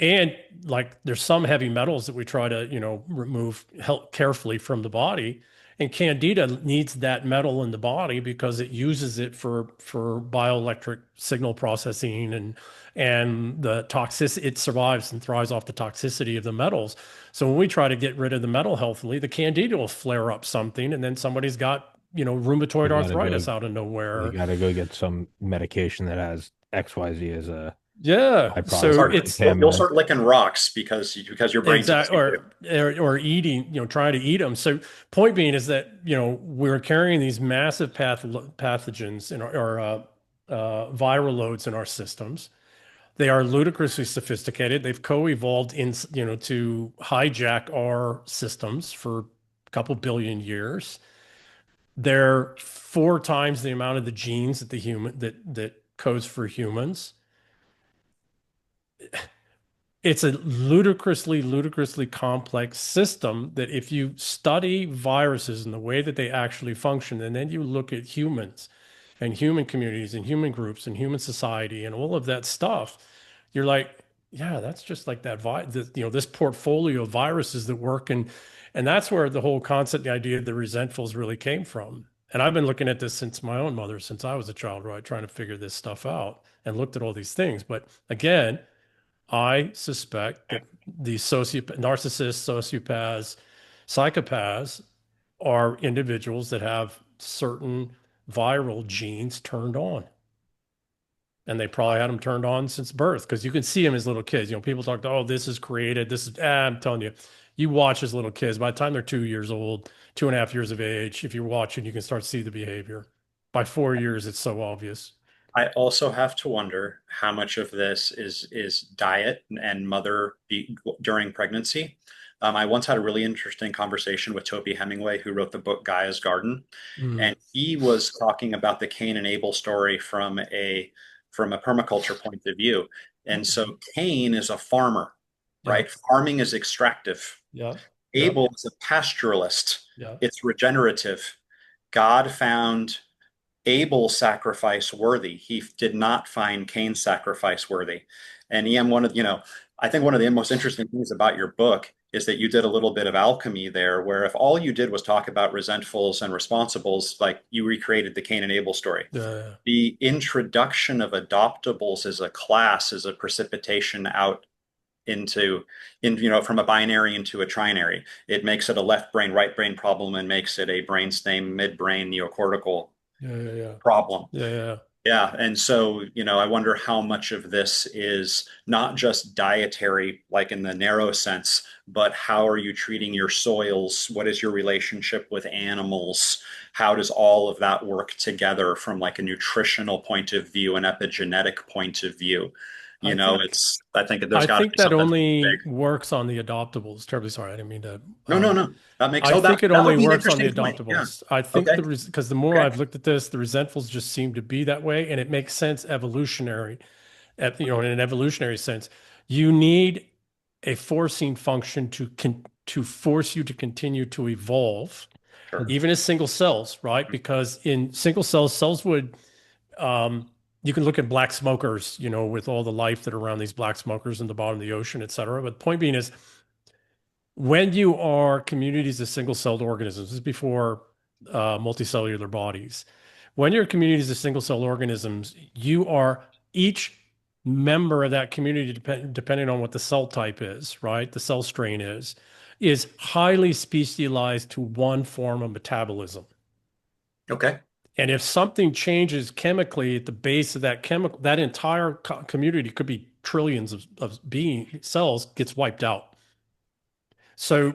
And like there's some heavy metals that we try to, remove carefully from the body. And candida needs that metal in the body because it uses it for bioelectric signal processing and the toxicity. It survives and thrives off the toxicity of the metals. So when we try to get rid of the metal healthily, the candida will flare up something, and then somebody's got, rheumatoid You gotta arthritis go. out of You nowhere. gotta go get some medication that has XYZ as a Yeah. byproduct So or it's You'll contaminant. start licking rocks because your brain's exactly, instinctive. or eating, trying to eat them. So point being is that, we're carrying these massive pathogens in viral loads in our systems. They are ludicrously sophisticated. They've co-evolved to hijack our systems for a couple billion years. They're 4 times the amount of the genes that the human that codes for humans. It's a ludicrously complex system that if you study viruses and the way that they actually function, and then you look at humans and human communities and human groups and human society and all of that stuff, you're like, yeah, that's just like this portfolio of viruses that work. And that's where the whole concept, the idea of the resentfuls really came from. And I've been looking at this since my own mother, since I was a child, right, trying to figure this stuff out and looked at all these things. But again, I suspect that these narcissists, sociopaths, psychopaths are individuals that have certain viral genes turned on. And they probably had them turned on since birth because you can see them as little kids. People talk to, oh, this is created. I'm telling you, you watch as little kids. By the time they're 2 years old, 2.5 years of age, if you're watching, you can start to see the behavior. By 4 years, it's so obvious. I also have to wonder how much of this is diet and during pregnancy. I once had a really interesting conversation with Toby Hemingway, who wrote the book Gaia's Garden, Mm. and he was talking about the Cain and Abel story from a permaculture point of view. And so Cain is a farmer, Yeah. right? Farming is extractive. Yeah. Yeah. Abel is a pastoralist. Yeah. It's regenerative. God found Abel sacrifice worthy. He did not find Cain's sacrifice worthy. And EM, I think one of the most interesting things about your book is that you did a little bit of alchemy there, where if all you did was talk about resentfuls and responsibles, like you recreated the Cain and Abel story. Yeah. The introduction of adoptables as a class is a precipitation out from a binary into a trinary. It makes it a left brain, right brain problem and makes it a brainstem, midbrain, neocortical Yeah. problem. Yeah. Yeah. And so, I wonder how much of this is not just dietary, like in the narrow sense, but how are you treating your soils? What is your relationship with animals? How does all of that work together from like a nutritional point of view, an epigenetic point of view? I think I think there's I got to think be that something only big. works on the adoptables. Terribly sorry, I didn't mean to. No. I think it That only would be an works on the interesting point. Yeah. adoptables. I think Okay. because the more Okay. I've looked at this, the resentfuls just seem to be that way, and it makes sense evolutionary. In an evolutionary sense, you need a forcing function to force you to continue to evolve, Sure. even as single cells, right? Because in single cells, you can look at black smokers, with all the life that are around these black smokers in the bottom of the ocean, et cetera. But the point being is, when you are communities of single-celled organisms, this is before multicellular bodies. When you're communities of single-celled organisms, you are each member of that community, depending on what the cell type is, right? The cell strain is highly specialized to one form of metabolism. Okay. And if something changes chemically at the base of that chemical, that entire community could be trillions of cells gets wiped out. So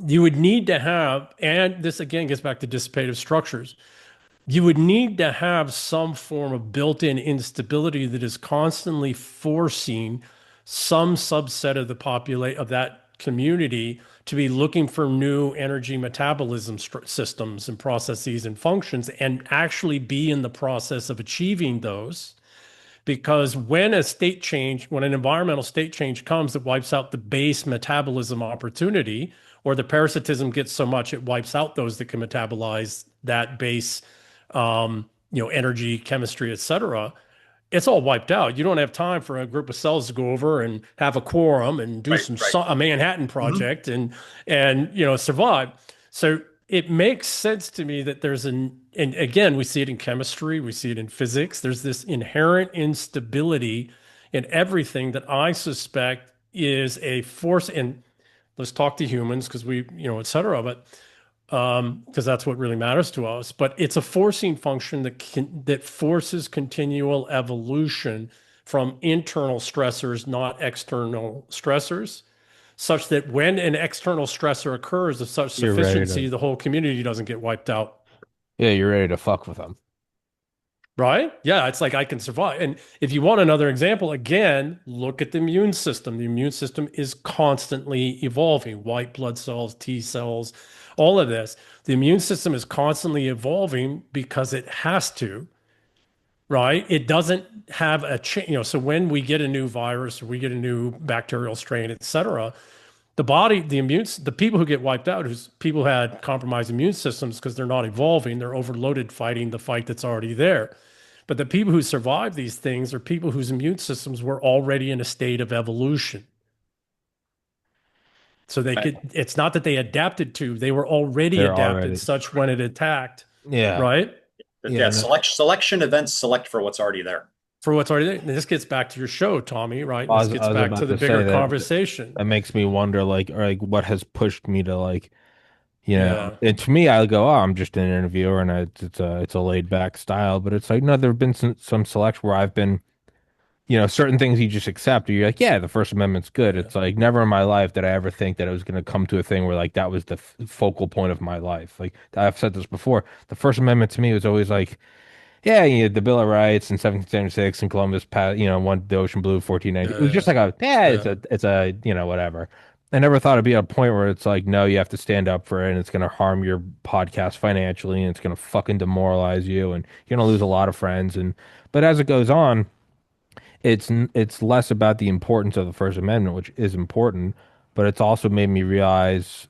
you would need to have, and this again gets back to dissipative structures, you would need to have some form of built-in instability that is constantly forcing some subset of of that community to be looking for new energy metabolism systems and processes and functions, and actually be in the process of achieving those because when an environmental state change comes that wipes out the base metabolism opportunity, or the parasitism gets so much it wipes out those that can metabolize that base, energy, chemistry, etc. It's all wiped out. You don't have time for a group of cells to go over and have a quorum and do Right, right. a Manhattan Mhm. Project and survive. So it makes sense to me that and again, we see it in chemistry, we see it in physics. There's this inherent instability in everything that I suspect is a force. And let's talk to humans because et cetera. But because that's what really matters to us. But it's a forcing function that forces continual evolution from internal stressors, not external stressors, such that when an external stressor occurs of such You're ready to, sufficiency, the whole community doesn't get wiped out. yeah, you're ready to fuck with them. Right? Yeah, it's like I can survive. And if you want another example, again, look at the immune system. The immune system is constantly evolving. White blood cells, T cells, all of this. The immune system is constantly evolving because it has to, right? It doesn't have a change, so when we get a new virus or we get a new bacterial strain, et cetera, the people who get wiped out, who's people who had compromised immune systems because they're not evolving, they're overloaded fighting the fight that's already there. But the people who survive these things are people whose immune systems were already in a state of evolution. So it's not that they adapted to, they were already They're adapted already, such when it attacked, yeah, right? yeah, Yeah, no, selection events select for what's already there. For what's already there. And this gets back to your show, Tommy, right? And I this was, gets I was back to about the to say bigger that conversation. that makes me wonder, like, or like, what has pushed me to like, Yeah. and to me, I go, oh, I'm just an interviewer, and it's a laid back style, but it's like, no, there have been some selects where I've been, certain things you just accept, or you're like, yeah, the First Amendment's good. Yeah. It's like never in my life did I ever think that it was going to come to a thing where like that was the focal point of my life. Like I've said this before, the First Amendment to me was always like, yeah, the Bill of Rights in 1776 and Columbus passed, won the ocean blue 1490. It was just Yeah. like yeah, Yeah. it's a, whatever. I never thought it'd be a point where it's like, no, you have to stand up for it and it's going to harm your podcast financially and it's going to fucking demoralize you and you're going to lose a lot of friends. But as it goes on, it's less about the importance of the First Amendment, which is important, but it's also made me realize,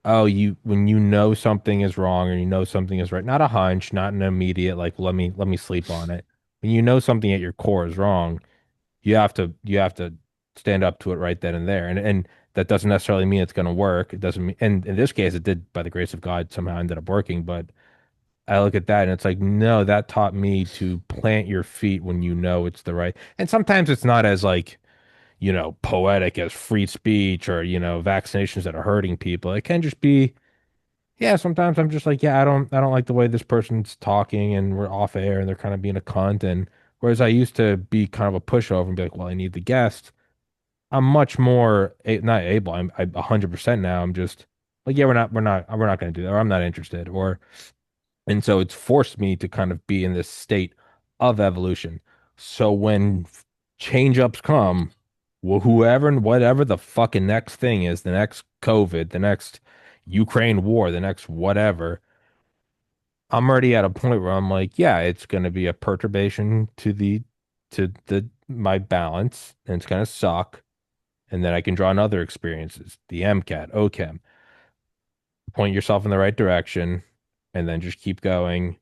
oh, when you know something is wrong or you know something is right, not a hunch, not an immediate like let me sleep on it. When you know something at your core is wrong, you have to stand up to it right then and there. And that doesn't necessarily mean it's going to work. It doesn't mean, and in this case, it did by the grace of God somehow ended up working. But I look at that and it's like, no, that taught me to plant your feet when you know it's the right. And sometimes it's not as like, poetic as free speech or, vaccinations that are hurting people. It can just be, yeah, sometimes I'm just like, yeah, I don't like the way this person's talking and we're off air and they're kind of being a cunt. And whereas I used to be kind of a pushover and be like, well, I need the guest. I'm much more not able. I'm 100% now. I'm just like, yeah, we're not going to do that. Or I'm not interested. And so it's forced me to kind of be in this state of evolution. So when change ups come, whoever and whatever the fucking next thing is, the next COVID, the next Ukraine war, the next whatever, I'm already at a point where I'm like, yeah, it's going to be a perturbation to the my balance, and it's going to suck. And then I can draw on other experiences, the MCAT, OChem, point yourself in the right direction, and then just keep going.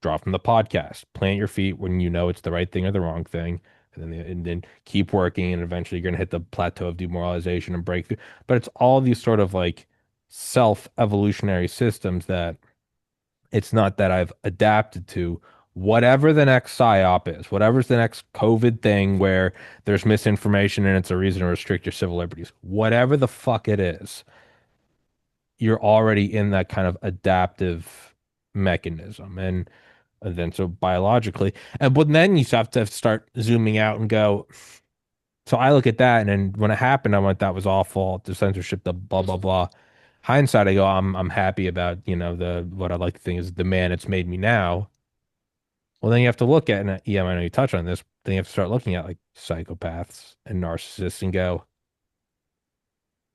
Draw from the podcast. Plant your feet when you know it's the right thing or the wrong thing, and then keep working, and eventually you're gonna hit the plateau of demoralization and breakthrough. But it's all these sort of like self-evolutionary systems that it's not that I've adapted to whatever the next psyop is, whatever's the next COVID thing where there's misinformation and it's a reason to restrict your civil liberties, whatever the fuck it is, you're already in that kind of adaptive mechanism. And then so biologically, but then you have to start zooming out and go. So I look at that, and then when it happened, I went, "That was awful." The censorship, the blah blah blah. Hindsight, I go, "I'm happy about the what I like to think is the man it's made me now." Well, then you have to look at, and yeah, I know you touch on this. Then you have to start looking at like psychopaths and narcissists, and go,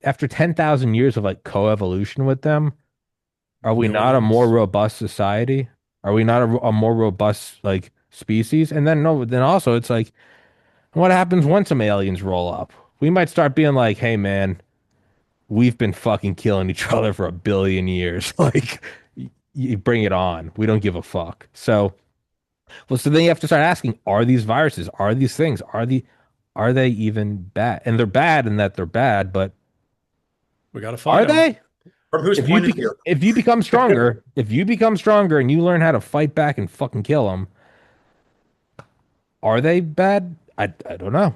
after 10,000 years of like coevolution with them, are we not a more Millions. robust society? Are we not a more robust like species. And then no, then also it's like, what happens when some aliens roll up? We might start being like, hey man, we've been fucking killing each other for 1 billion years. Like, you bring it on. We don't give a fuck. So, well, so then you have to start asking, are these viruses, are these things, are they even bad? And they're bad in that they're bad, but We got to fight are them. they? From whose If you point of be, view? if you become stronger and you learn how to fight back and fucking kill them, are they bad? I don't know.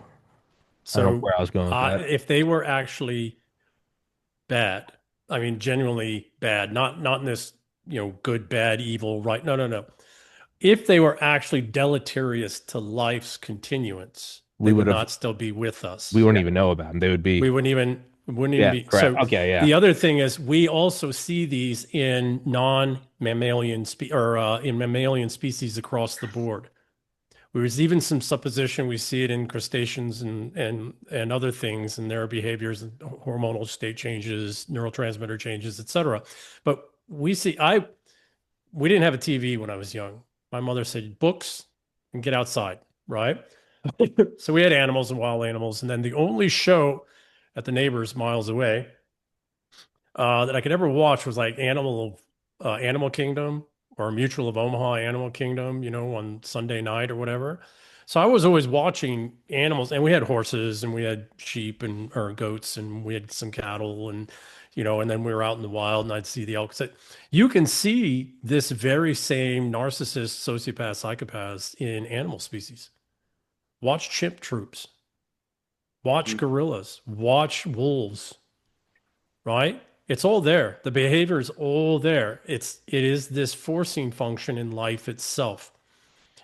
I don't know So where I was going with that. if they were actually bad, I mean, genuinely bad, not in this, good, bad, evil, right? No, no, no. If they were actually deleterious to life's continuance, We they would would have not still be with we us. wouldn't even know about them. They would be, We wouldn't even yeah, be. correct. So Okay, yeah. the other thing is we also see these in non-mammalian in mammalian species across the board. There's even some supposition we see it in crustaceans and other things and their behaviors and hormonal state changes, neurotransmitter changes, et cetera. But we didn't have a TV when I was young. My mother said books and get outside, right? So we had animals and wild animals, and then the only show at the neighbors miles away that I could ever watch was like Animal Kingdom or Mutual of Omaha Animal Kingdom, on Sunday night or whatever. So I was always watching animals, and we had horses and we had sheep and or goats and we had some cattle and then we were out in the wild and I'd see the elk. So you can see this very same narcissist, sociopath, psychopaths in animal species. Watch chimp troops, watch gorillas, watch wolves, right? It's all there. The behavior is all there. It is this forcing function in life itself.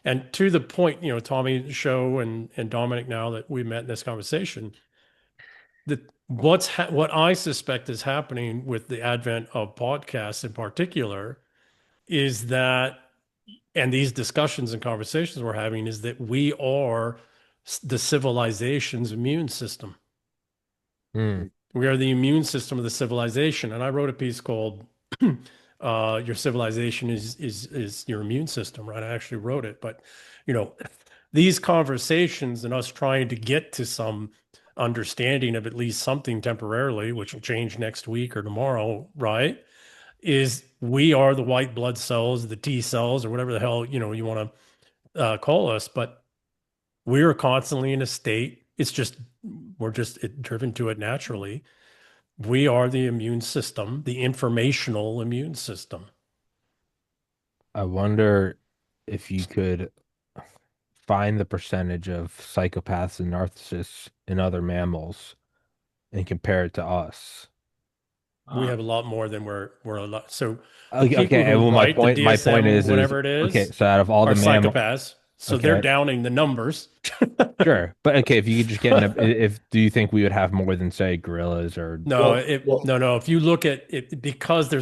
And to the point, Tommy show and Dominic, now that we met in this conversation, that what I suspect is happening with the advent of podcasts in particular is that, and these discussions and conversations we're having, is that we are the civilization's immune system. Hmm. We are the immune system of the civilization. And I wrote a piece called "Your Civilization is Your Immune System." Right? I actually wrote it, but you know, these conversations and us trying to get to some understanding of at least something temporarily, which will change next week or tomorrow, right? Is we are the white blood cells, the T cells, or whatever the hell you want to call us, but we are constantly in a state. It's just we're just driven to it naturally. We are the immune system, the informational immune system. I wonder if you could find the percentage of psychopaths and narcissists in other mammals and compare it to us. We Uh, have a lot more than we're a lot. So the Okay, people okay. who Well, my write the point DSM, is whatever it okay. is, So out of all are the mammal, psychopaths. So they're okay, downing the numbers. sure, but okay, if you could just get in a, if do you think we would have more than say gorillas or No, well, well, no. If you look at it, because there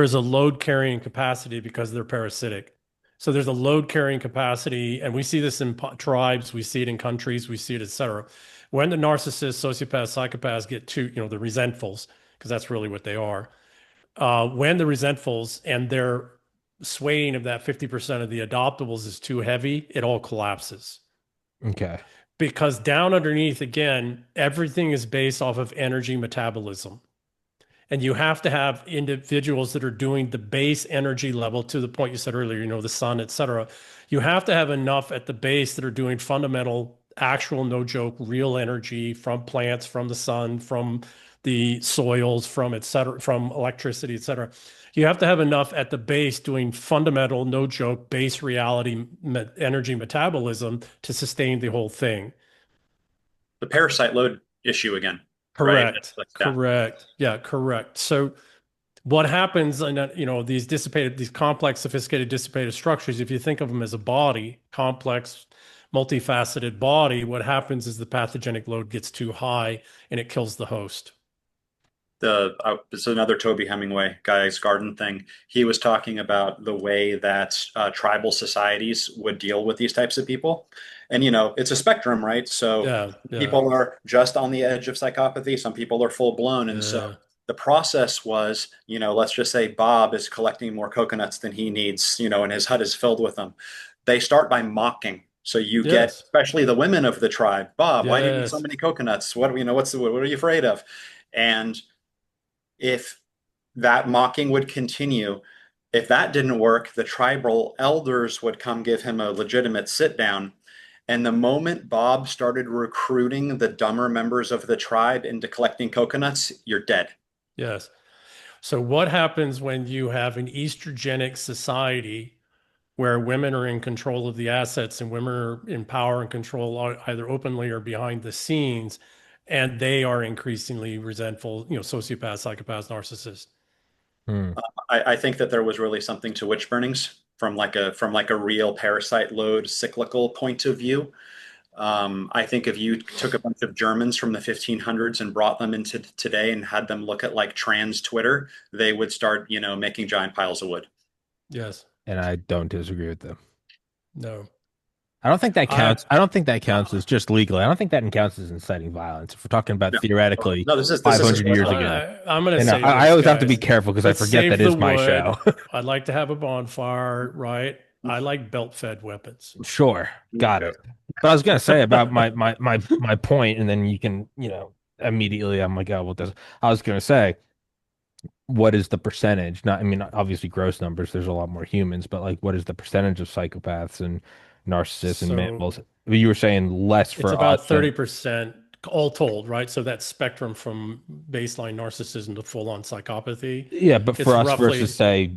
is a load carrying capacity because they're parasitic. So there's a load carrying capacity, and we see this in tribes, we see it in countries, we see it, et cetera. When the narcissists, sociopaths, psychopaths get to, the resentfuls, because that's really what they are. When the resentfuls and their swaying of that 50% of the adoptables is too heavy, it all collapses. okay, Because down underneath, again, everything is based off of energy metabolism. And you have to have individuals that are doing the base energy level to the point you said earlier, the sun, et cetera. You have to have enough at the base that are doing fundamental, actual, no joke, real energy from plants, from the sun, from the soils, from et cetera, from electricity, et cetera. You have to have enough at the base doing fundamental, no joke, base reality energy metabolism to sustain the whole thing. the parasite load issue again, right? Correct. Yeah. Correct. Yeah, correct. So what happens in these complex, sophisticated, dissipated structures, if you think of them as a body, complex, multifaceted body, what happens is the pathogenic load gets too high and it kills the host. It's another Toby Hemingway guy's garden thing. He was talking about the way that tribal societies would deal with these types of people. And, it's a spectrum, right? So Yeah, yeah, people are just on the edge of psychopathy. Some people are full blown. And so yeah. the process was, let's just say Bob is collecting more coconuts than he needs, and his hut is filled with them. they start by mocking. So you get, Yes. especially the women of the tribe, Bob, why do you eat so Yes. many coconuts? What are you afraid of? And if that mocking would continue, if that didn't work, the tribal elders would come give him a legitimate sit down. And the moment Bob started recruiting the dumber members of the tribe into collecting coconuts, you're dead. Yes. So what happens when you have an estrogenic society where women are in control of the assets and women are in power and control either openly or behind the scenes, and they are increasingly resentful, sociopaths, psychopaths, narcissists. Hmm. I think that there was really something to witch burnings from like a real parasite load cyclical point of view. I think if you took a bunch of Germans from the 1500s and brought them into today and had them look at like trans Twitter, they would start, making giant piles of wood. Yes. And I don't disagree with them. No. I don't think that I counts. I don't think that counts as just legally. I don't think that counts as inciting violence. If we're talking about No, theoretically no, this is 500 years historical. ago. I'm going to And save I this, always have to be guys. careful because I Let's forget save that the is my show. wood. I'd like to have a bonfire, right? I like belt-fed weapons. Sure, got it. But I was gonna say about my point, and then you can, immediately I'm like, oh, well, this. I was gonna say, what is the percentage? Not, I mean, obviously gross numbers. There's a lot more humans, but like, what is the percentage of psychopaths and narcissists and So mammals? You were saying less it's for us about than 30% all told, right? So that spectrum from baseline narcissism to full-on psychopathy, yeah, but for it's us versus roughly, say,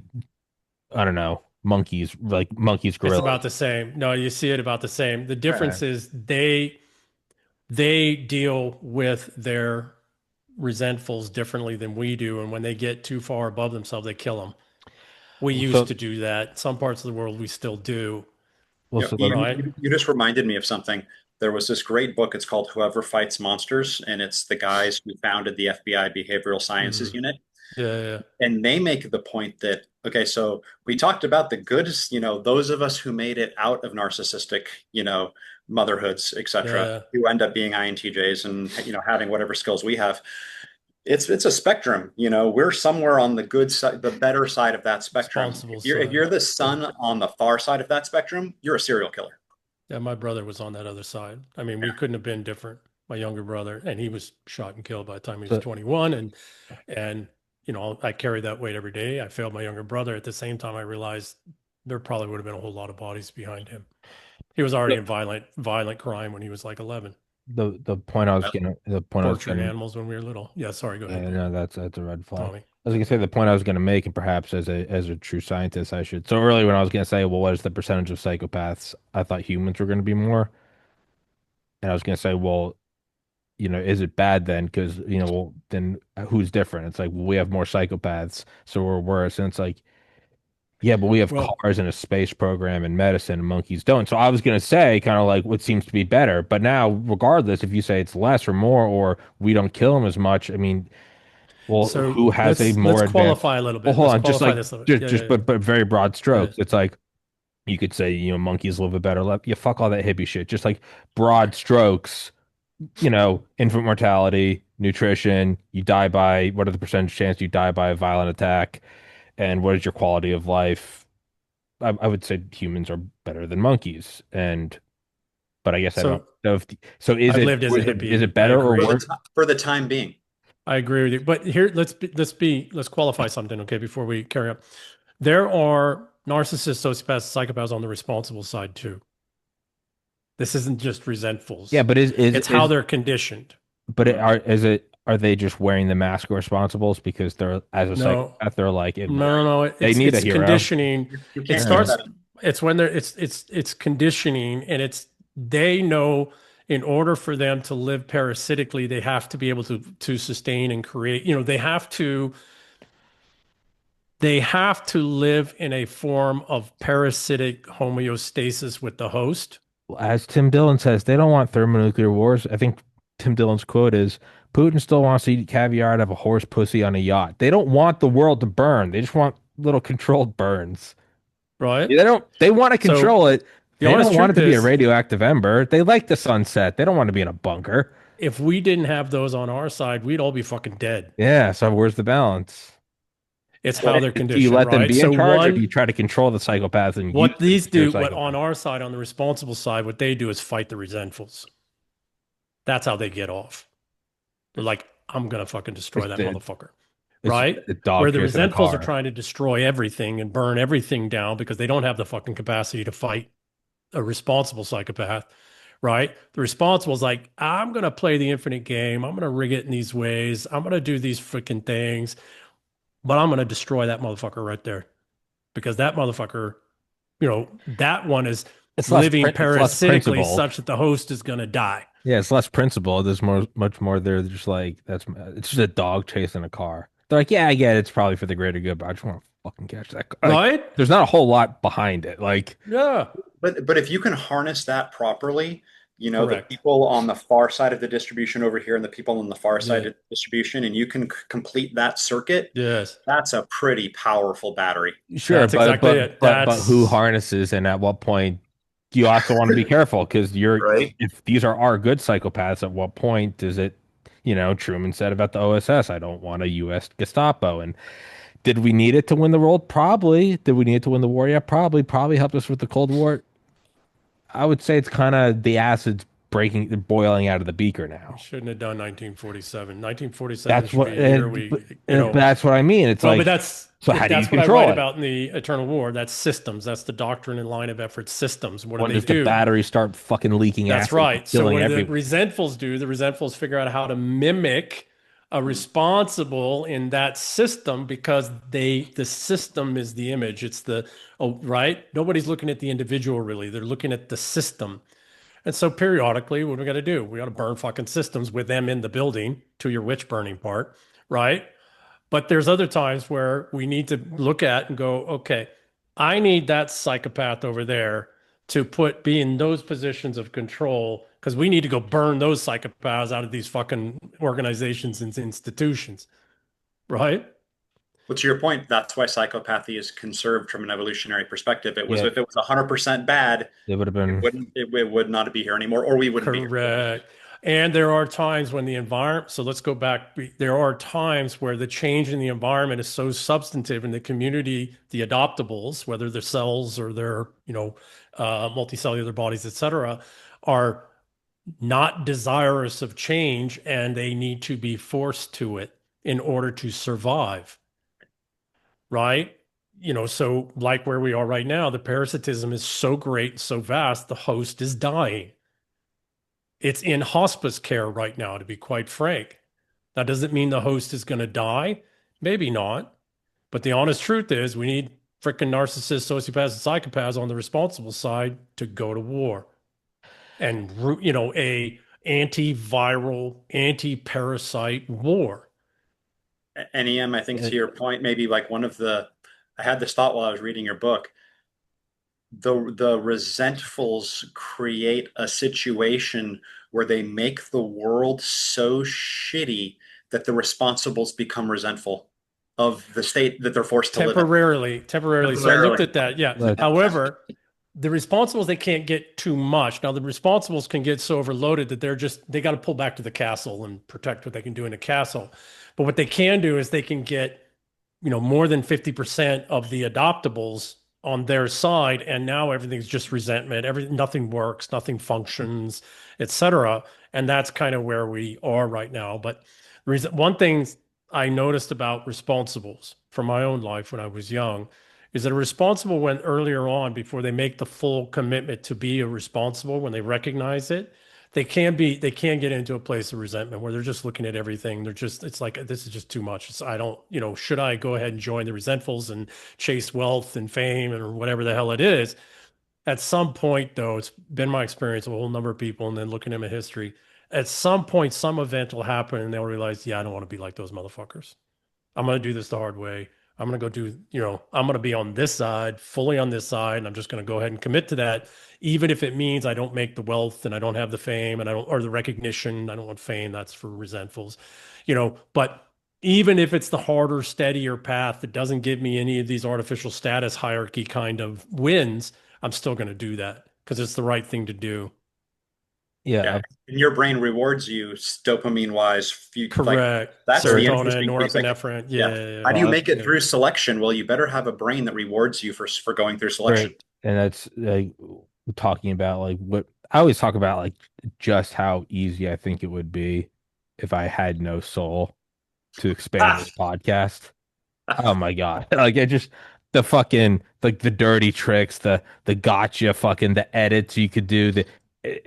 I don't know, monkeys, like monkeys, it's gorillas. about the same. No, you see it about the same. The Right. difference is they deal with their resentfuls differently than we do, and when they get too far above themselves, they kill them. We used So, to do that. Some parts of the world we still do, well, so let, right? You just reminded me of something. There was this great book. It's called Whoever Fights Monsters, and it's the guys who founded the FBI Behavioral Sciences Mm. Unit. Yeah, yeah, And they make the point that, okay, so we talked about the goods, those of us who made it out of narcissistic, motherhoods, etc., yeah. who end up being INTJs and, having whatever skills we have. It's a spectrum, we're somewhere on the good side, the better side of that spectrum. Responsible If side. you're the Yeah. son on the far side of that spectrum, you're a serial killer. Yeah, my brother was on that other side. I mean, we couldn't have been different. My younger brother, and he was shot and killed by the time he was so 21. And I carried that weight every day. I failed my younger brother. At the same time, I realized there probably would have been a whole lot of bodies behind him. He was already in violent crime when he was like 11, the point I was gonna the point I was torturing gonna animals when we were little. Yeah, sorry, go ahead, yeah, no, that's a red flag. Tommy. I was gonna say the point I was gonna make, and perhaps as a true scientist, I should. So earlier when I was gonna say, well, what is the percentage of psychopaths? I thought humans were gonna be more, and I was gonna say, well, is it bad then? Because well, then who's different? It's like, well, we have more psychopaths, so we're worse, and it's like, yeah, but we have Well, cars and a space program and medicine, and monkeys don't. So I was gonna say, kind of like what seems to be better, but now, regardless, if you say it's less or more, or we don't kill them as much, I mean. Well, so who has a let's more advanced? qualify a little Well, bit. hold Let's on, just qualify like this a little bit. just Yeah, but very broad yeah, yeah. strokes. It's like you could say, monkeys live a better life. Yeah, fuck all that hippie shit. Just like broad strokes, infant mortality, nutrition, you die by what are the percentage chance you die by a violent attack, and what is your quality of life? I would say humans are better than monkeys, but I guess I don't So know if so is I've it lived as a is hippie. it I better or agree. worse? For the time being. I agree with you. But here, let's qualify something, okay, before we carry on. There are narcissists, sociopaths, psychopaths on the responsible side too. This isn't just Yeah, resentfuls. but It's how they're conditioned. but are they just wearing the mask of responsibles because they're as a No, psychopath they're like no. they need a It's hero. conditioning. You It can't All keep right. starts. that. It's when they're. It's conditioning, and they know in order for them to live parasitically, they have to be able to sustain and create. They have to live in a form of parasitic homeostasis with the host. As Tim Dillon says, they don't want thermonuclear wars. I think Tim Dillon's quote is Putin still wants to eat caviar out of a horse pussy on a yacht. They don't want the world to burn. They just want little controlled burns. Right? Yeah, they want to So control it. the They honest don't want it truth to be a is, radioactive ember. They like the sunset. They don't want to be in a bunker. if we didn't have those on our side, we'd all be fucking dead. Yeah, so where's the balance? It's Well, how they're Do you conditioned, let them right? be in So charge, or do one, you try to control the psychopaths and use what them these because you're a do, what on psychopath? our side, on the responsible side, what they do is fight the resentfuls. That's how they get off. They're like, I'm gonna fucking destroy It's that the motherfucker, it's right? a dog Where the chasing a resentfuls are car. trying to destroy everything and burn everything down because they don't have the fucking capacity to fight a responsible psychopath, right? The responsible is like, I'm gonna play the infinite game. I'm gonna rig it in these ways. I'm gonna do these freaking things, but I'm gonna destroy that motherfucker right there because that motherfucker, that one is living It's less parasitically principled. such that the host is gonna die. Yeah, it's less principled. There's much more. They're just like it's just a dog chasing a car. They're like, yeah, I get it. It's probably for the greater good, but I just want to fucking catch that car. Like, Right? there's not a whole lot behind it. Like, Yeah. but if you can harness that properly, the Correct. people on the far side of the distribution over here and the people on the far side Yeah. of the distribution, and you can complete that circuit, Yes. that's a pretty powerful battery. sure, That's exactly it. but who That's harnesses and at what point? You also want to be careful because Right. if these are our good psychopaths, at what point does it? Truman said about the OSS, I don't want a U.S. Gestapo. And did we need it to win the world? Probably. Did we need it to win the war? Yeah, probably. Probably helped us with the Cold War. I would say it's kind of the acid's boiling out of the beaker now. shouldn't have done 1947. 1947 That's should what, be a year that's what I mean. It's well, but like, so how do you that's what I write control it? about in the Eternal War. That's systems. That's the doctrine and line of effort systems. What do When they does the do? battery start fucking leaking That's acid and right. So killing what do the everyone? resentfuls do? The resentfuls figure out how to mimic a responsible in that system because the system is the image. It's right? Nobody's looking at the individual really. They're looking at the system. And so periodically, what do we got to do? We got to burn fucking systems with them in the building to your witch burning part, right? But there's other times where we need to look at and go, okay, I need that psychopath over there to be in those positions of control because we need to go burn those psychopaths out of these fucking organizations and institutions, right? But to your point, that's why psychopathy is conserved from an evolutionary perspective. It was Yeah, if it was 100% bad, it would have been. it would not be here anymore, or we wouldn't be here. Correct. And there are times when the environment, so let's go back. There are times where the change in the environment is so substantive in the community, the adoptables, whether they're cells or they're, multicellular bodies, et cetera, are not desirous of change and they need to be forced to it in order to survive, right? So like where we are right now, the parasitism is so great, so vast, the host is dying. It's in hospice care right now, to be quite frank. That doesn't mean the host is going to die. Maybe not. But the honest truth is we need freaking narcissists, sociopaths, and psychopaths on the responsible side to go to war. And, a antiviral, anti-parasite war. And EM, I think uh, to your point, maybe like I had this thought while I was reading your book. The resentfuls create a situation where they make the world so shitty that the responsibles become resentful of the state that they're forced to live in. Temporarily. So I looked Temporarily. at that. Yeah. But However, the responsibles, they can't get too much. Now, the responsibles can get so overloaded that they got to pull back to the castle and protect what they can do in the castle. But what they can do is they can get, more than 50% of the adoptables on their side. And now everything's just resentment. Nothing works, nothing functions, etc. And that's kind of where we are right now. But one thing I noticed about responsibles from my own life when I was young is that a responsible went earlier on before they make the full commitment to be a responsible when they recognize it. They can get into a place of resentment where they're just looking at everything. It's like, this is just too much. I don't, should I go ahead and join the resentfuls and chase wealth and fame or whatever the hell it is? At some point, though, it's been my experience with a whole number of people and then looking at my history. At some point, some event will happen and they'll realize, yeah, I don't want to be like those motherfuckers. I'm going to do this the hard way. I'm going to go I'm going to be on this side, fully on this side, and I'm just going to go ahead and commit to that, even if it means I don't make the wealth and I don't have the fame and or the recognition. I don't want fame. That's for resentfuls, but even if it's the harder, steadier path that doesn't give me any of these artificial status hierarchy kind of wins, I'm still going to do that because it's the right thing to do. Yeah, Yeah, and your brain rewards you dopamine wise. Like Correct. that's the Serotonin, interesting piece. Like, norepinephrine. yeah, Yeah, how do you well, make it through selection? Well, you better have a brain that rewards you for going through selection. right. And that's like talking about like what I always talk about, like just how easy I think it would be if I had no soul to expand Ah! this podcast. Oh my God. Like I just the fucking like the dirty tricks, the gotcha fucking the edits you could do,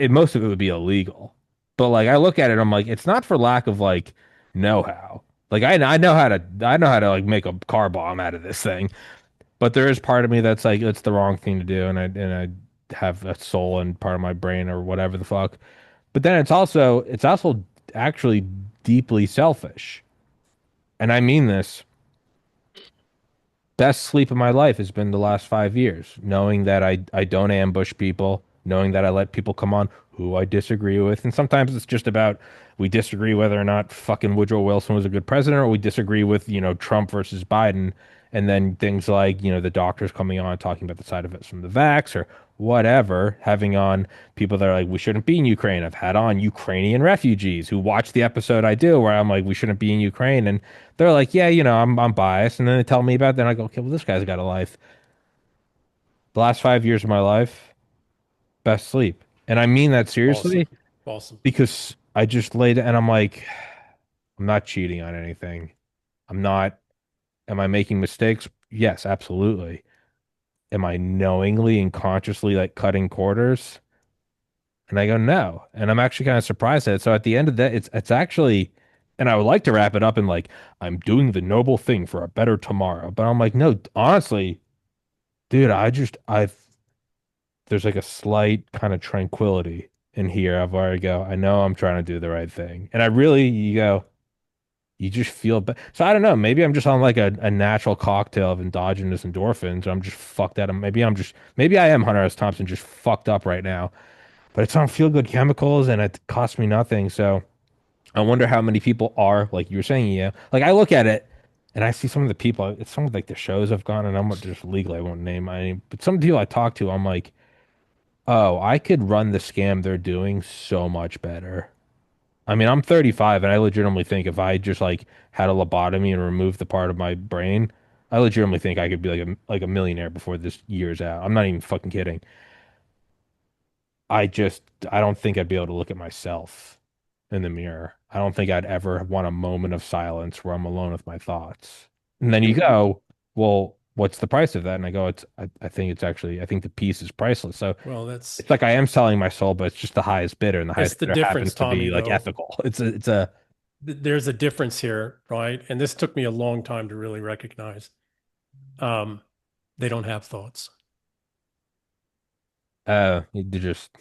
most of it would be illegal. But like I look at it, I'm like, it's not for lack of like know-how. Like I know how to like make a car bomb out of this thing. But there is part of me that's like it's the wrong thing to do, and I have a soul and part of my brain or whatever the fuck. But then it's also actually deeply selfish. And I mean this. Best sleep of my life has been the last 5 years, knowing that I don't ambush people, knowing that I let people come on who I disagree with. And sometimes it's just about we disagree whether or not fucking Woodrow Wilson was a good president, or we disagree with, Trump versus Biden. And then things like, the doctors coming on talking about the side effects from the vax or whatever, having on people that are like, we shouldn't be in Ukraine. I've had on Ukrainian refugees who watch the episode I do where I'm like, we shouldn't be in Ukraine. And they're like, yeah, I'm biased. And then they tell me about it. Then I go, okay, well, this guy's got a life. The last 5 years of my life, best sleep. And I mean that awesome. seriously Awesome. because I just laid it and I'm like, I'm not cheating on anything. I'm not, am I making mistakes? Yes, absolutely. Am I knowingly and consciously like cutting corners? And I go, no. And I'm actually kind of surprised at it. So at the end of that, it's actually, and I would like to wrap it up in like, I'm doing the noble thing for a better tomorrow. But I'm like, no, honestly, dude, there's like a slight kind of tranquility in here of where I go, I know I'm trying to do the right thing. And I really, you just feel bad. So I don't know, maybe I'm just on like a natural cocktail of endogenous endorphins. I'm just fucked out. Maybe I am Hunter S. Thompson, just fucked up right now. But it's on feel good chemicals and it costs me nothing. So I wonder how many people are like you were saying, yeah. Like I look at it and I see some of the people, it's some of like the shows I've gone and I'm just legally I won't name any, but some people I talk to, I'm like, oh, I could run the scam they're doing so much better. I mean, I'm 35 and I legitimately think if I just like had a lobotomy and removed the part of my brain, I legitimately think I could be like a millionaire before this year's out. I'm not even fucking kidding. I just I don't think I'd be able to look at myself in the mirror. I don't think I'd ever want a moment of silence where I'm alone with my thoughts. And then you go, well, what's the price of that? And I go, I think it's actually I think the piece is priceless. So Well, that's it's like I am selling my soul, but it's just the highest bidder, and the it's highest the bidder difference, happens to Tommy, be like though. ethical. It's a There's a difference here, right? And this took me a long time to really recognize. Um, they don't have thoughts. they're just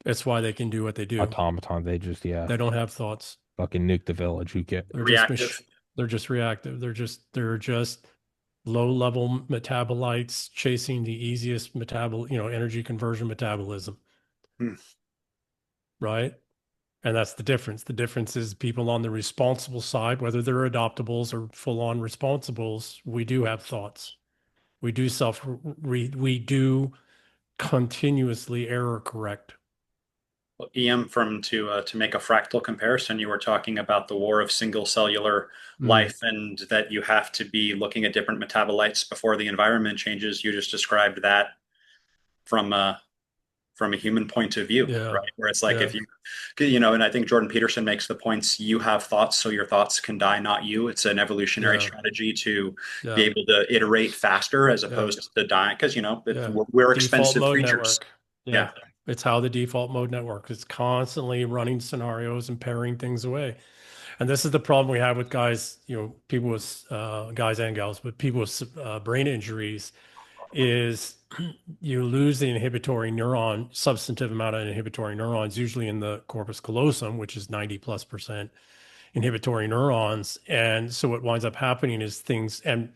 That's why they can do what they do. automaton. They just They don't have thoughts. fucking nuke the village. Who cares? They're just Reactive. they're just reactive. They're just low level metabolites chasing the easiest energy conversion metabolism, Hmm. right? And that's the difference. The difference is people on the responsible side, whether they're adoptables or full on responsibles, we do have thoughts. We do we do continuously error correct. Well, EM, from to make a fractal comparison, you were talking about the war of single cellular Mm, life and that you have to be looking at different metabolites before the environment changes. You just described that from from a human point of view, yeah. right? Where it's like Yeah. if and I think Jordan Peterson makes the points, you have thoughts, so your thoughts can die, not you. It's an evolutionary Yeah. strategy to be Yeah. able to iterate faster as Yeah. opposed to dying, because Yeah. we're Default expensive mode creatures. network. Yeah. Yeah. It's how the default mode network is constantly running scenarios and paring things away. And this is the problem we have with guys, people with guys and gals, but people with brain injuries is you lose the inhibitory neuron, substantive amount of inhibitory neurons, usually in the corpus callosum, which is 90+% inhibitory neurons. And so what winds up happening is things, and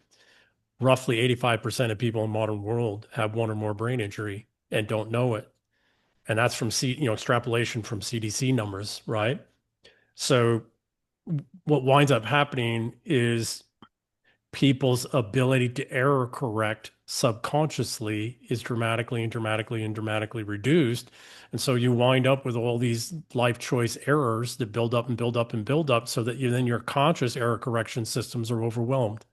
roughly 85% of people in the modern world have one or more brain injury and don't know it. And that's from extrapolation from CDC numbers, right? So what winds up happening is people's ability to error correct subconsciously is dramatically and dramatically and dramatically reduced. And so you wind up with all these life choice errors that build up and build up and build up so that then your conscious error correction systems are overwhelmed.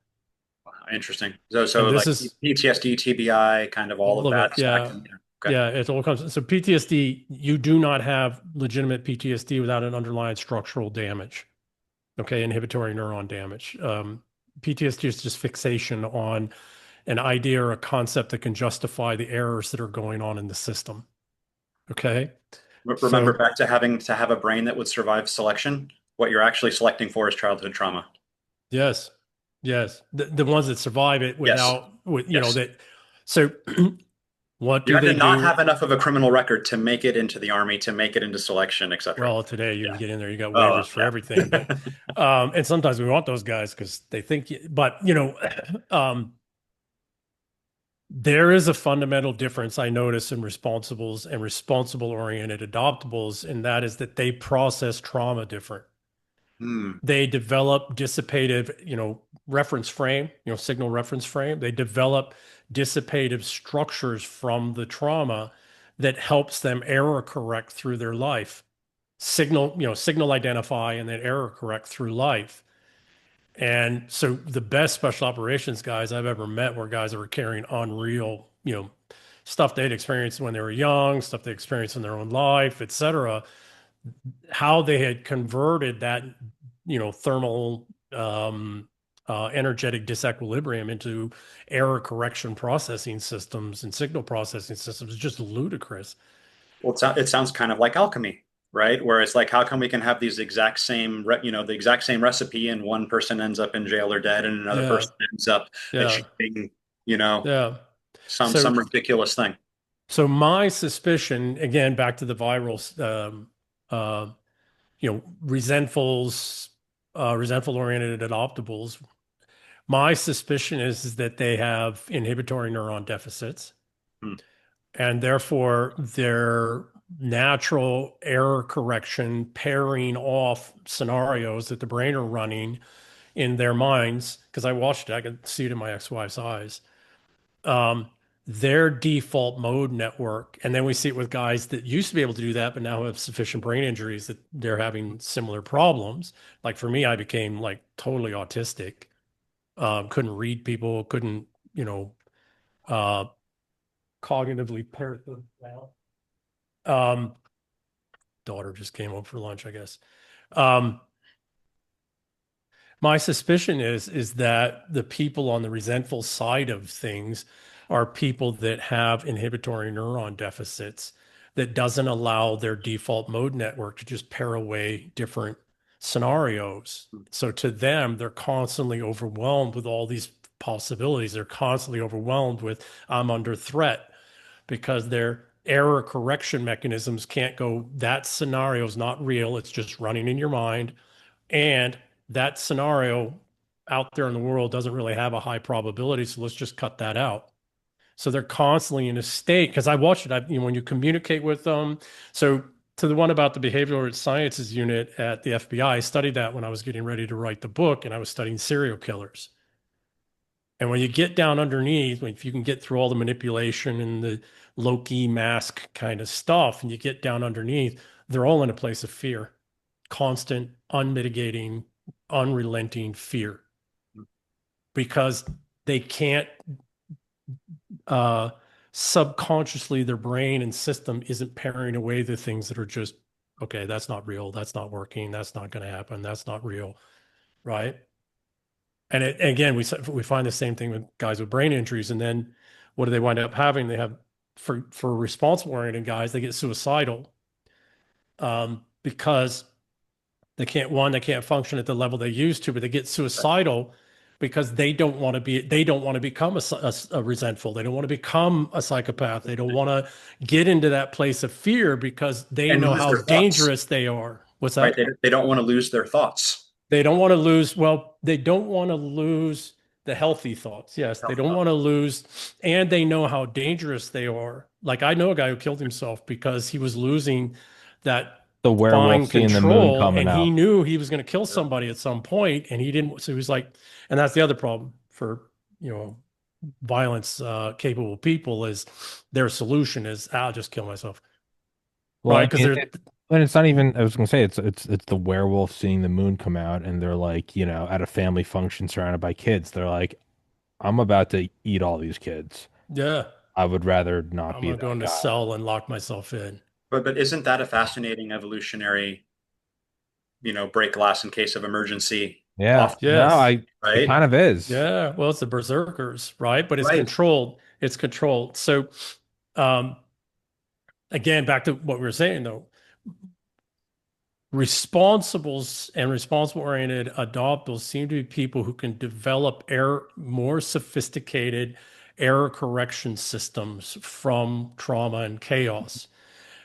Interesting. So And this like is PTSD, TBI, kind of all all of of it. that stacked Yeah. in here. Okay. Yeah. It all comes. So PTSD, you do not have legitimate PTSD without an underlying structural damage. Okay. Inhibitory neuron damage. PTSD is just fixation on an idea or a concept that can justify the errors that are going on in the system. Okay. Remember So back to having to have a brain that would survive selection. What you're actually selecting for is childhood trauma. yes, yes, the ones that survive it Yes. without, Yes. that. So what You do had to they not do? have enough of a criminal record to make it into the army, to make it into selection, etc. Well, today you Yeah. can get in there, you got Oh, waivers for everything, yeah. but, and sometimes we want those guys because they think, but um, there is a fundamental difference I notice in responsibles and responsible oriented adoptables, and that is that they process trauma different. Hmm. They develop dissipative, reference frame, signal reference frame. They develop dissipative structures from the trauma that helps them error correct through their life. Signal identify and then error correct through life. And so the best special operations guys I've ever met were guys that were carrying unreal, stuff they'd experienced when they were young, stuff they experienced in their own life, et cetera. How they had converted that, thermal, energetic disequilibrium into error correction processing systems and signal processing systems is just ludicrous. Well, it sounds kind of like alchemy, right? Where it's like, how come we can have these exact same, the exact same recipe, and one person ends up in jail or dead, and another Yeah, person ends up yeah, achieving, you know, yeah. some So, some ridiculous thing. so my suspicion, again, back to the viral, uh, resentfuls, resentful oriented adoptables. My suspicion is that they have inhibitory neuron deficits, Hmm. and therefore their natural error correction pairing off scenarios that the brain are running in their minds, because I watched it, I could see it in my ex-wife's eyes. Um, their default mode network, and then we see it with guys that used to be able to do that, but now have sufficient brain injuries that they're having similar problems. Like for me, I became like totally autistic. Couldn't read people, couldn't, uh, cognitively pair them well. Um, daughter just came home for lunch, I guess. Um, my suspicion is that the people on the resentful side of things are people that have inhibitory neuron deficits that doesn't allow their default mode network to just pair away different scenarios. So to them, they're constantly overwhelmed with all these possibilities. They're constantly overwhelmed with I'm under threat because their error correction mechanisms can't go, that scenario is not real. It's just running in your mind. And that scenario out there in the world doesn't really have a high probability. So let's just cut that out. So they're constantly in a state because I watched it. When you communicate with them. So to the one about the behavioral sciences unit at the FBI, I studied that when I was getting ready to write the book, and I was studying serial killers. And when you get down underneath, if you can get through all the manipulation and the Loki mask kind of stuff, and you get down underneath, they're all in a place of fear, constant, unmitigating, unrelenting fear, because they can't, uh, subconsciously, their brain and system isn't paring away the things that are just, okay, that's not real. That's not working. That's not going to happen. That's not real. Right. And again, we find the same thing with guys with brain injuries. And then what do they wind up having? They have, for responsible oriented guys, they get suicidal, because they can't function at the level they used to, but they get suicidal because they don't want to become a resentful. They don't want to become a psychopath. They don't want to get into that place of fear because they And know lose how their thoughts, dangerous they are. What's right? that? They don't want to lose their thoughts. They don't want to lose, well, they don't want to lose the healthy thoughts. Yes, they Healthy don't thoughts. want to lose, and they know how dangerous they are. Like I know a guy who killed himself because he was losing that The werewolf fine seeing the moon control, coming and he out. knew he was going to kill somebody at some point, and he didn't. So he was like, and that's the other problem for, you know, violence capable people is their solution is I'll just kill myself, Well, right? I Because mean, they're and it's not even. I was gonna say it's the werewolf seeing the moon come out, and they're like, at a family function surrounded by kids. They're like, I'm about to eat all these kids. yeah, I would rather not I'm be gonna go that in the guy. cell and lock myself in. But isn't that a fascinating evolutionary, break glass in case of emergency Yeah, off, no, Yes. it right? kind of is. Yeah, well, it's the berserkers, right? But it's Right. controlled. It's controlled. So, um, again, back to what we were saying though, responsibles and responsible oriented adoptables seem to be people who can develop more sophisticated error correction systems from trauma and chaos.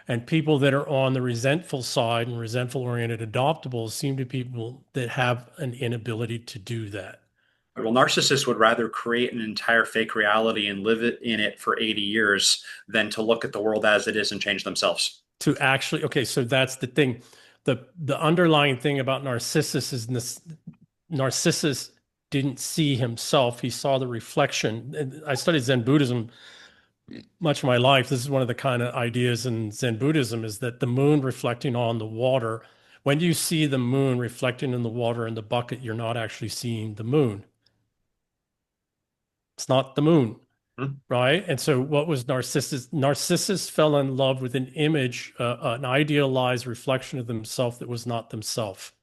And people that are on the resentful side and resentful oriented adoptables seem to be people that have an inability to do that. Well, narcissists would rather create an entire fake reality and live in it for 80 years than to look at the world as it is and change themselves. To actually, okay, so that's the thing. The underlying thing about Narcissus is this Narcissus didn't see himself, he saw the reflection. And I studied Zen Buddhism much of my life. This is one of the kind of ideas in Zen Buddhism is that the moon reflecting on the water. When you see the moon reflecting in the water in the bucket, you're not actually seeing the moon. It's not the moon, Hmm? right? And so, what was Narcissus? Narcissus fell in love with an image, an idealized reflection of themselves that was not themselves,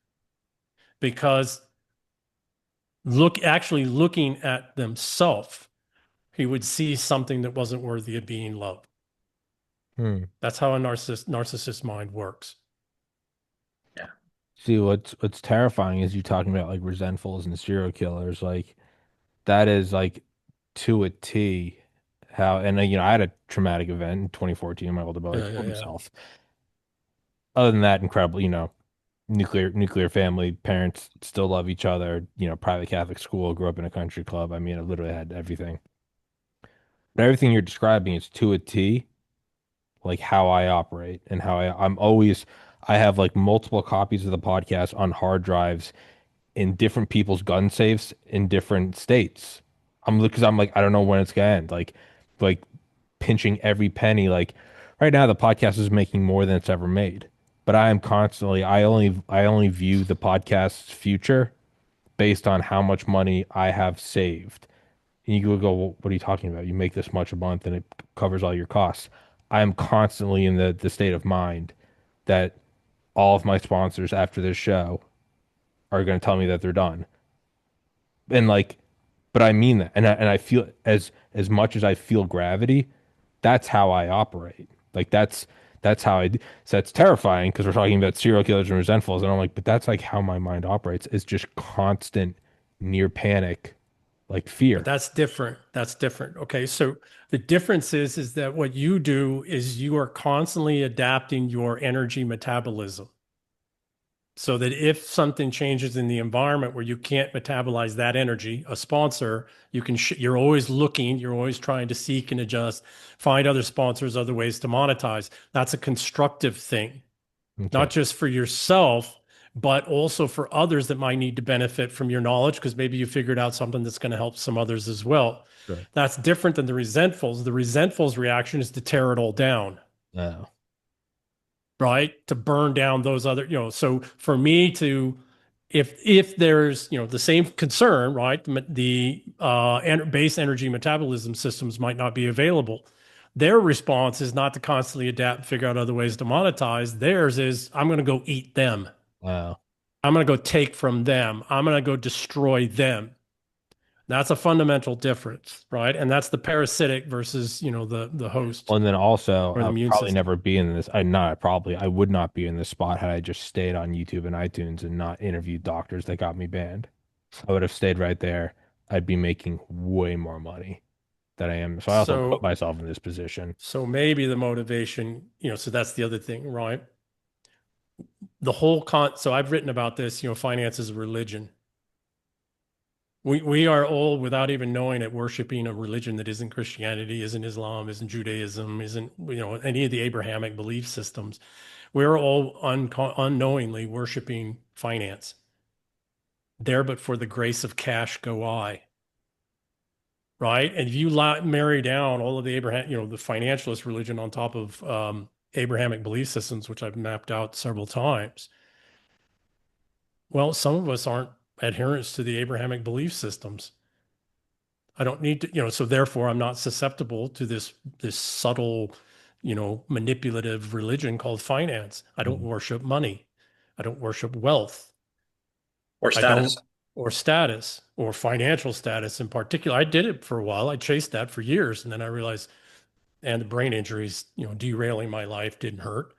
because actually looking at themselves, he would see something that wasn't worthy of being loved. Hmm. That's how a narcissist mind works. Yeah. See, what's terrifying is you talking about like resentfuls and serial killers. Like that is like to a T how, and I had a traumatic event in 2014. My older brother Yeah, yeah, killed yeah. himself. Other than that, incredible, nuclear family, parents still love each other, private Catholic school, grew up in a country club. I mean, I literally had everything. But everything you're describing is to a T, like how I operate and how I have like multiple copies of the podcast on hard drives in different people's gun safes in different states. Because I'm like, I don't know when it's gonna end. Like pinching every penny. Like right now, the podcast is making more than it's ever made. But I am constantly, I only view the podcast's future based on how much money I have saved. And you would go, well, what are you talking about? You make this much a month and it covers all your costs. I am constantly in the state of mind that all of my sponsors after this show are going to tell me that they're done. And like, but I mean that. And I feel as much as I feel gravity, that's how I operate. Like that's how so that's terrifying because we're talking about serial killers and resentfuls. And I'm like, but that's like how my mind operates. It's just constant near panic, like But fear. that's different. That's different. Okay. So the difference is that what you do is you are constantly adapting your energy metabolism so that if something changes in the environment where you can't metabolize that energy, a sponsor, you're always looking, you're always trying to seek and adjust, find other sponsors, other ways to monetize. That's a constructive thing, Okay. not just for yourself, but also for others that might need to benefit from your knowledge because maybe you figured out something that's going to help some others as well. Sure. That's different than the resentfuls. The resentfuls reaction is to tear it all down, Oh. right? To burn down those other, so for me to, if there's, the same concern, right? The base energy metabolism systems might not be available. Their response is not to constantly adapt and figure out other ways to monetize. Theirs is, I'm going to go eat them. Oh. I'm going to go take from them. I'm going to go destroy them. That's a fundamental difference, right? And that's the parasitic versus, the host Well, and then also, or the I would immune probably system. never be in this. I would not be in this spot had I just stayed on YouTube and iTunes and not interviewed doctors that got me banned. I would have stayed right there. I'd be making way more money than I am. So I also put So, myself in this position. so maybe the motivation, so that's the other thing, right? So I've written about this, finance is a religion. We are all, without even knowing it, worshiping a religion that isn't Christianity, isn't Islam, isn't Judaism, isn't any of the Abrahamic belief systems. We're all unknowingly worshiping finance. There, but for the grace of cash, go I. right? And if you marry down all of the Abraham, the financialist religion on top of Abrahamic belief systems, which I've mapped out several times, well, some of us aren't adherents to the Abrahamic belief systems. I don't need to, so therefore I'm not susceptible to this subtle, manipulative religion called finance. I don't Mhm. worship money. I don't worship wealth. or I status. don't, or status, or financial status in particular. I did it for a while. I chased that for years, and then I realized, and the brain injuries, derailing my life didn't hurt.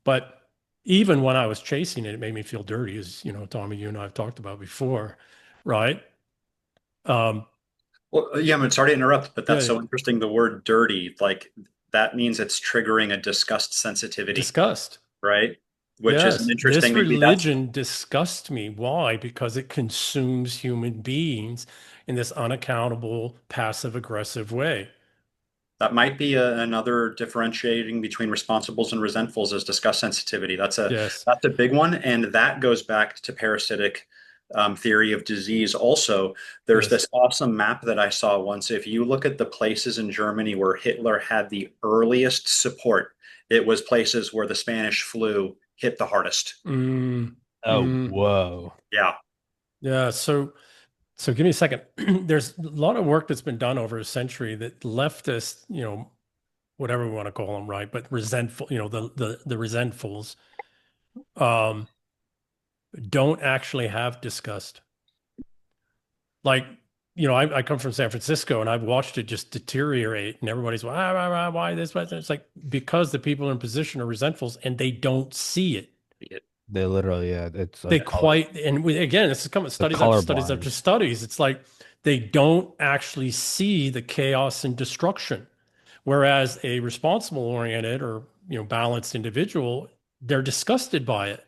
But even when I was chasing it, it made me feel dirty, as Tommy, you and I have talked about before, right? Um, Well, yeah, I'm sorry to interrupt, but that's yeah, so interesting. The word dirty, like that means it's triggering a disgust sensitivity, disgust. right? Which is an Yes, interesting, this maybe that's religion disgusts me. Why? Because it consumes human beings in this unaccountable, passive aggressive way. that might be another differentiating between responsibles and resentfuls is disgust sensitivity. Yes, That's a big one, and that goes back to parasitic theory of disease. Also, there's yes. this awesome map that I saw once. If you look at the places in Germany where Hitler had the earliest support, it was places where the Spanish flu hit the hardest. Mm, Oh, mm. whoa. Yeah. So give me a second. There's a lot of work that's been done over a century that leftists, whatever we want to call them, right? But resentful, the resentfuls, um, don't actually have disgust. Like, I come from San Francisco and I've watched it just deteriorate, and everybody's why this, why that? It's like because the people in position are resentfuls and they don't see it. They literally, yeah, it's They like color, quite, and again, this is coming the studies after color studies after blind. studies. It's like they don't actually see the chaos and destruction. Whereas a responsible oriented or balanced individual, they're disgusted by it.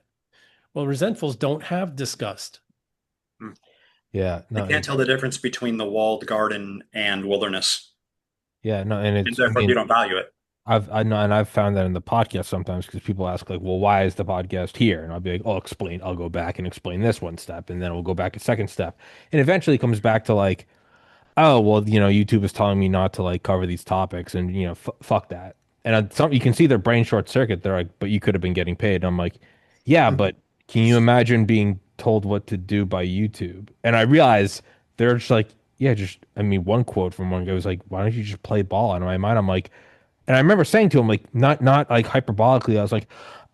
Well, resentfuls don't have disgust. Yeah, They no, can't tell the difference between the walled garden and wilderness, yeah, no, and and it's, I therefore they mean, don't value it. I know, and I've found that in the podcast sometimes because people ask like, well, why is the podcast here? And I'll be like, I'll explain. I'll go back and explain this one step, and then we'll go back a second step, and eventually it comes back to like, oh, well, YouTube is telling me not to like cover these topics, and f fuck that. And some you can see their brain short circuit. They're like, but you could have been getting paid. And I'm like, yeah, but can you imagine being told what to do by YouTube? And I realize they're just like, yeah, just I mean, one quote from one guy was like, why don't you just play ball? And in my mind, I'm like, and I remember saying to him like, not like hyperbolically, I was like,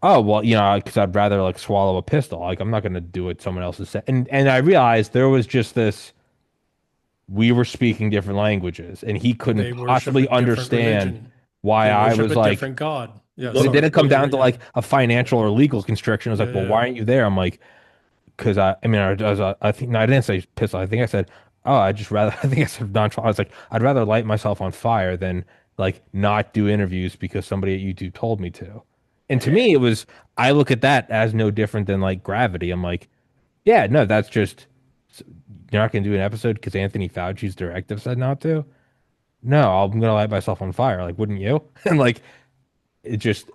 oh, well, because I'd rather like swallow a pistol. Like I'm not gonna do what someone else has said. And I realized there was just this we were speaking different languages and he couldn't They worship a possibly different understand religion. why They I worship was a like, different God. Yeah, and it Look, sorry. didn't come down to Yeah, like a financial or legal constriction. I was like, well, yeah, why aren't you there? I'm like, because I mean, I think, no, I didn't say pistol. I think I said, oh, I just rather, I think I said non I was like, I'd rather light myself on fire than like not do interviews because somebody at YouTube told me to. And to me, it was, I look at that as no different than like gravity. I'm like, yeah, no, that's just, you're not going to do an episode because Anthony Fauci's directive said not to. No, I'm gonna light myself on fire. Like, wouldn't you? And like, it just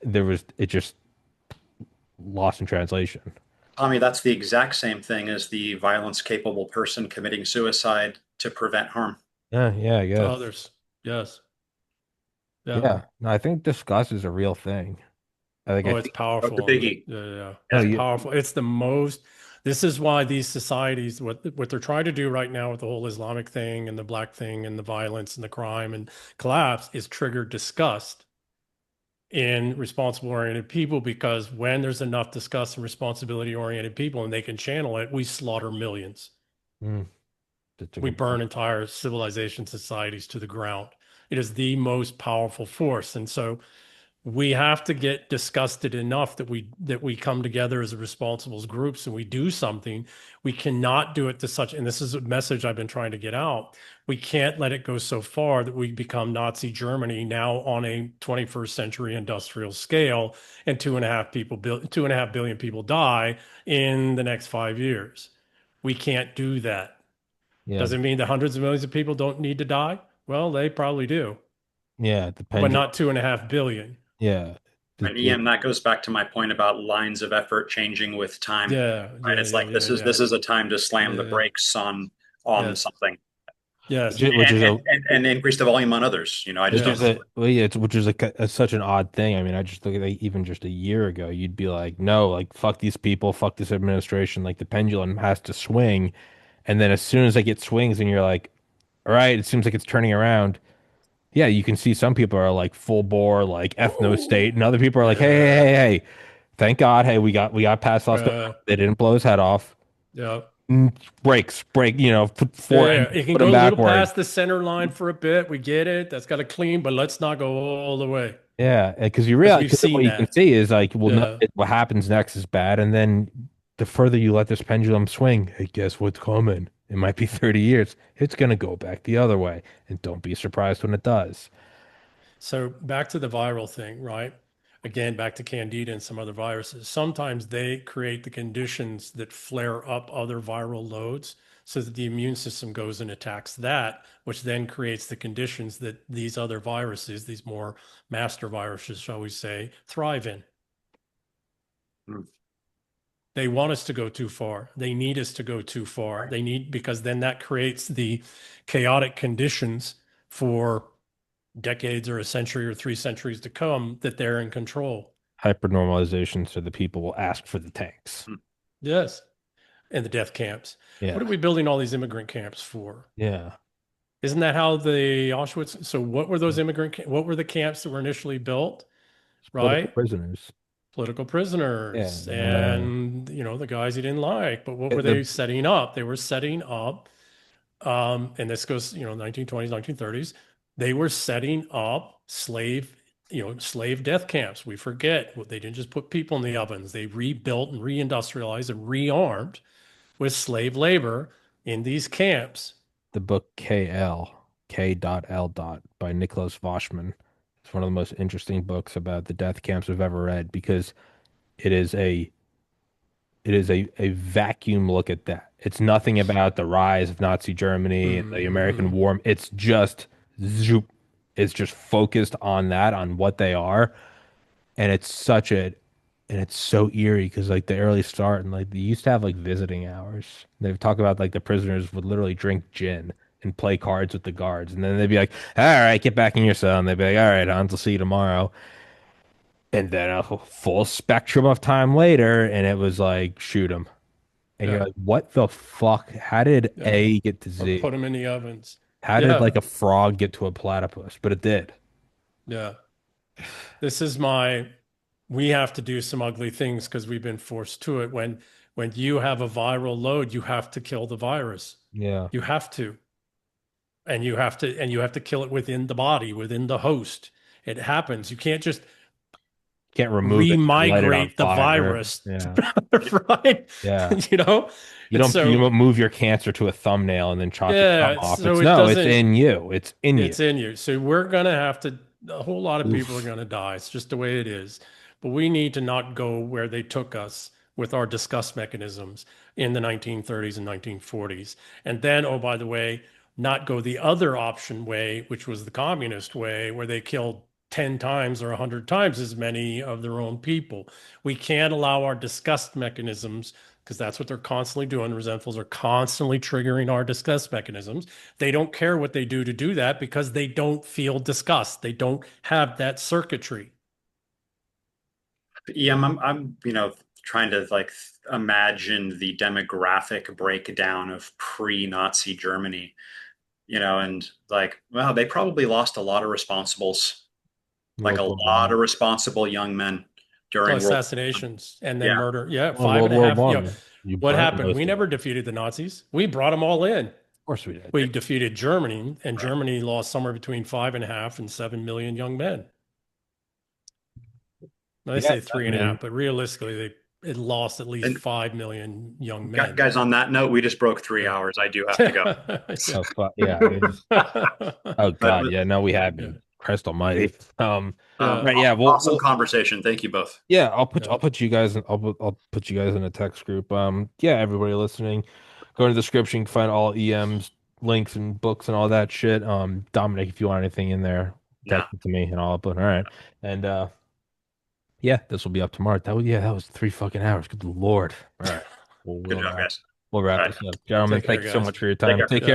lost in translation. Tommy, that's the exact same thing as the violence capable person committing suicide to prevent harm. Yeah, yeah, I to guess. others. Yes. Yeah. Yeah, no, I think disgust is a real thing. I Oh, it's think, That's a powerful. biggie. Yeah, yeah. no, It's Yeah. you, powerful. It's the most, this is why these societies, what they're trying to do right now with the whole Islamic thing and the black thing and the violence and the crime and collapse is trigger disgust in responsible oriented people, because when there's enough disgust and responsibility oriented people and they can channel it, we slaughter millions. mm, that's a We good point. burn entire civilization societies to the ground. It is the most powerful force. And so we have to get disgusted enough that we come together as responsible groups and we do something. We cannot do it to such, and this is a message I've been trying to get out. We can't let it go so far that we become Nazi Germany now on a 21st century industrial scale, and 2.5 billion people die in the next 5 years. We can't do that. Yeah, Does it mean that hundreds of millions of people don't need to die? Well, they probably do, yeah, the but pendulum. not 2.5 billion. Yeah, And Ian, that goes back to my point about lines of effort changing with time. Yeah, Right? yeah, It's yeah, like yeah, this yeah, is a time to slam the yeah. brakes on Yes, something. Yes. which is a and increase the volume on others. I just which don't is Yes. know. a well, yeah, it's which is such an odd thing. I mean, I just look at like, even just a year ago, you'd be like, no, like fuck these people, fuck this administration. Like the pendulum has to swing, and then as soon as it swings, and you're like, all right, it seems like it's turning around. Yeah, you can see some people are like full bore, like ethno state, and other people are like, hey, hey, Yeah. hey, hey, thank God, hey, we got past last. Uh, They didn't blow his head off. yeah. Brakes, break, put Yeah, four yeah, engines, yeah. It can put go them a little backward. past the center line for a bit. We get it. That's got to clean, but let's not go all the way Yeah, because you because realize we've because seen what you can that. see is like, well, no, Yeah. what happens next is bad, and then the further you let this pendulum swing, hey, guess what's coming? It might be 30 years. It's gonna go back the other way, and don't be surprised when it does. So back to the viral thing, right? Again, back to Candida and some other viruses. Sometimes they create the conditions that flare up other viral loads so that the immune system goes and attacks that, which then creates the conditions that these other viruses, these more master viruses, shall we say, thrive in. Hmm. They want us to go too far. They need us to go too far. They need, because then that creates the chaotic conditions for decades or a century or 3 centuries to come that they're in control. Hypernormalization, so the people will ask for the tanks. Hmm. Yes. And the death camps. What are Yeah, we building all these immigrant camps for? yeah. Isn't that how the Auschwitz? So what were those what were the camps that were initially built, It's political right? prisoners. Political Yeah, prisoners and, the guys you didn't like. But what were the they setting up? They were setting up, and this goes, 1920s, 1930s. They were setting up slave death camps. We forget they didn't just put people in the ovens. They rebuilt and reindustrialized and rearmed with slave labor in these camps. the book K.L. by Nicholas Voshman. It's one of the most interesting books about the death camps I've ever read because it is a a vacuum look at that. It's nothing about the rise of Nazi Germany and the American Mm-hmm. war. It's just zoop. It's just focused on that, on what they are. And it's so eerie because like the early start and like they used to have like visiting hours. They talk about like the prisoners would literally drink gin and play cards with the guards. And then they'd be like, all right, get back in your cell. And they'd be like, all right, Hans, I'll see you tomorrow. And then a full spectrum of time later, and it was like, shoot him. And you're Yeah, like, what the fuck? How did yeah. A get to Or put Z? them in the ovens. How did Yeah, like a frog get to a platypus? But it did. yeah. This is my. We have to do some ugly things because we've been forced to it. When you have a viral load, you have to kill the virus. Yeah. You have to, and you have to kill it within the body, within the host. It happens. You can't just Can't remove it and light it on remigrate the fire. virus, Yeah. right? Yeah. You know, You and don't so move your cancer to a thumbnail and then chop your thumb yeah, off. so It's it no, it's doesn't. in you. It's in you. It's in you. So we're gonna have to. A whole lot of people are Oof. gonna die. It's just the way it is. But we need to not go where they took us with our disgust mechanisms in the 1930s and 1940s. And then, oh, by the way, not go the other option way, which was the communist way, where they killed 10 times or 100 times as many of their own people. We can't allow our disgust mechanisms, because that's what they're constantly doing. Resentfuls are constantly triggering our disgust mechanisms. They don't care what they do to do that because they don't feel disgust. They don't have that circuitry. Yeah, I'm trying to like imagine the demographic breakdown of pre-Nazi Germany, and like, well, they probably lost a lot of responsibles, like World a War lot of One. responsible young men during World War One. Assassinations and then Yeah. murder. Yeah, Well, five World and a War half. One. You What burnt happened? most We of never them. defeated the Nazis. We brought them all in. Of course we did. We defeated Germany, and Right. Germany lost somewhere between 5.5 and 7 million young men. Now, they Yeah, say three I and a mean, half, but realistically, it lost at least And 5 million young men. guys, on that note, we just broke three Yeah. hours. I do have to go. Yeah. oh fuck, yeah. I mean, oh But God, yeah. No, we have Yeah. been. Christ Almighty. Yeah. Right, yeah. awesome conversation. Thank you both. Yeah. Yeah. I'll put you guys in. I'll put you guys in a text group. Yeah. Everybody listening, go in the description. You can find all EM's links and books and all that shit. Dominic, if you want anything in there, Yeah. text it to me and I'll upload. All right. And yeah, this will be up tomorrow. That was 3 fucking hours. Good Lord. All right. Good job, guys. We'll All wrap right. this up. Gentlemen, Take care, thank you so guys. much for your Take time. care. Take care. Yeah.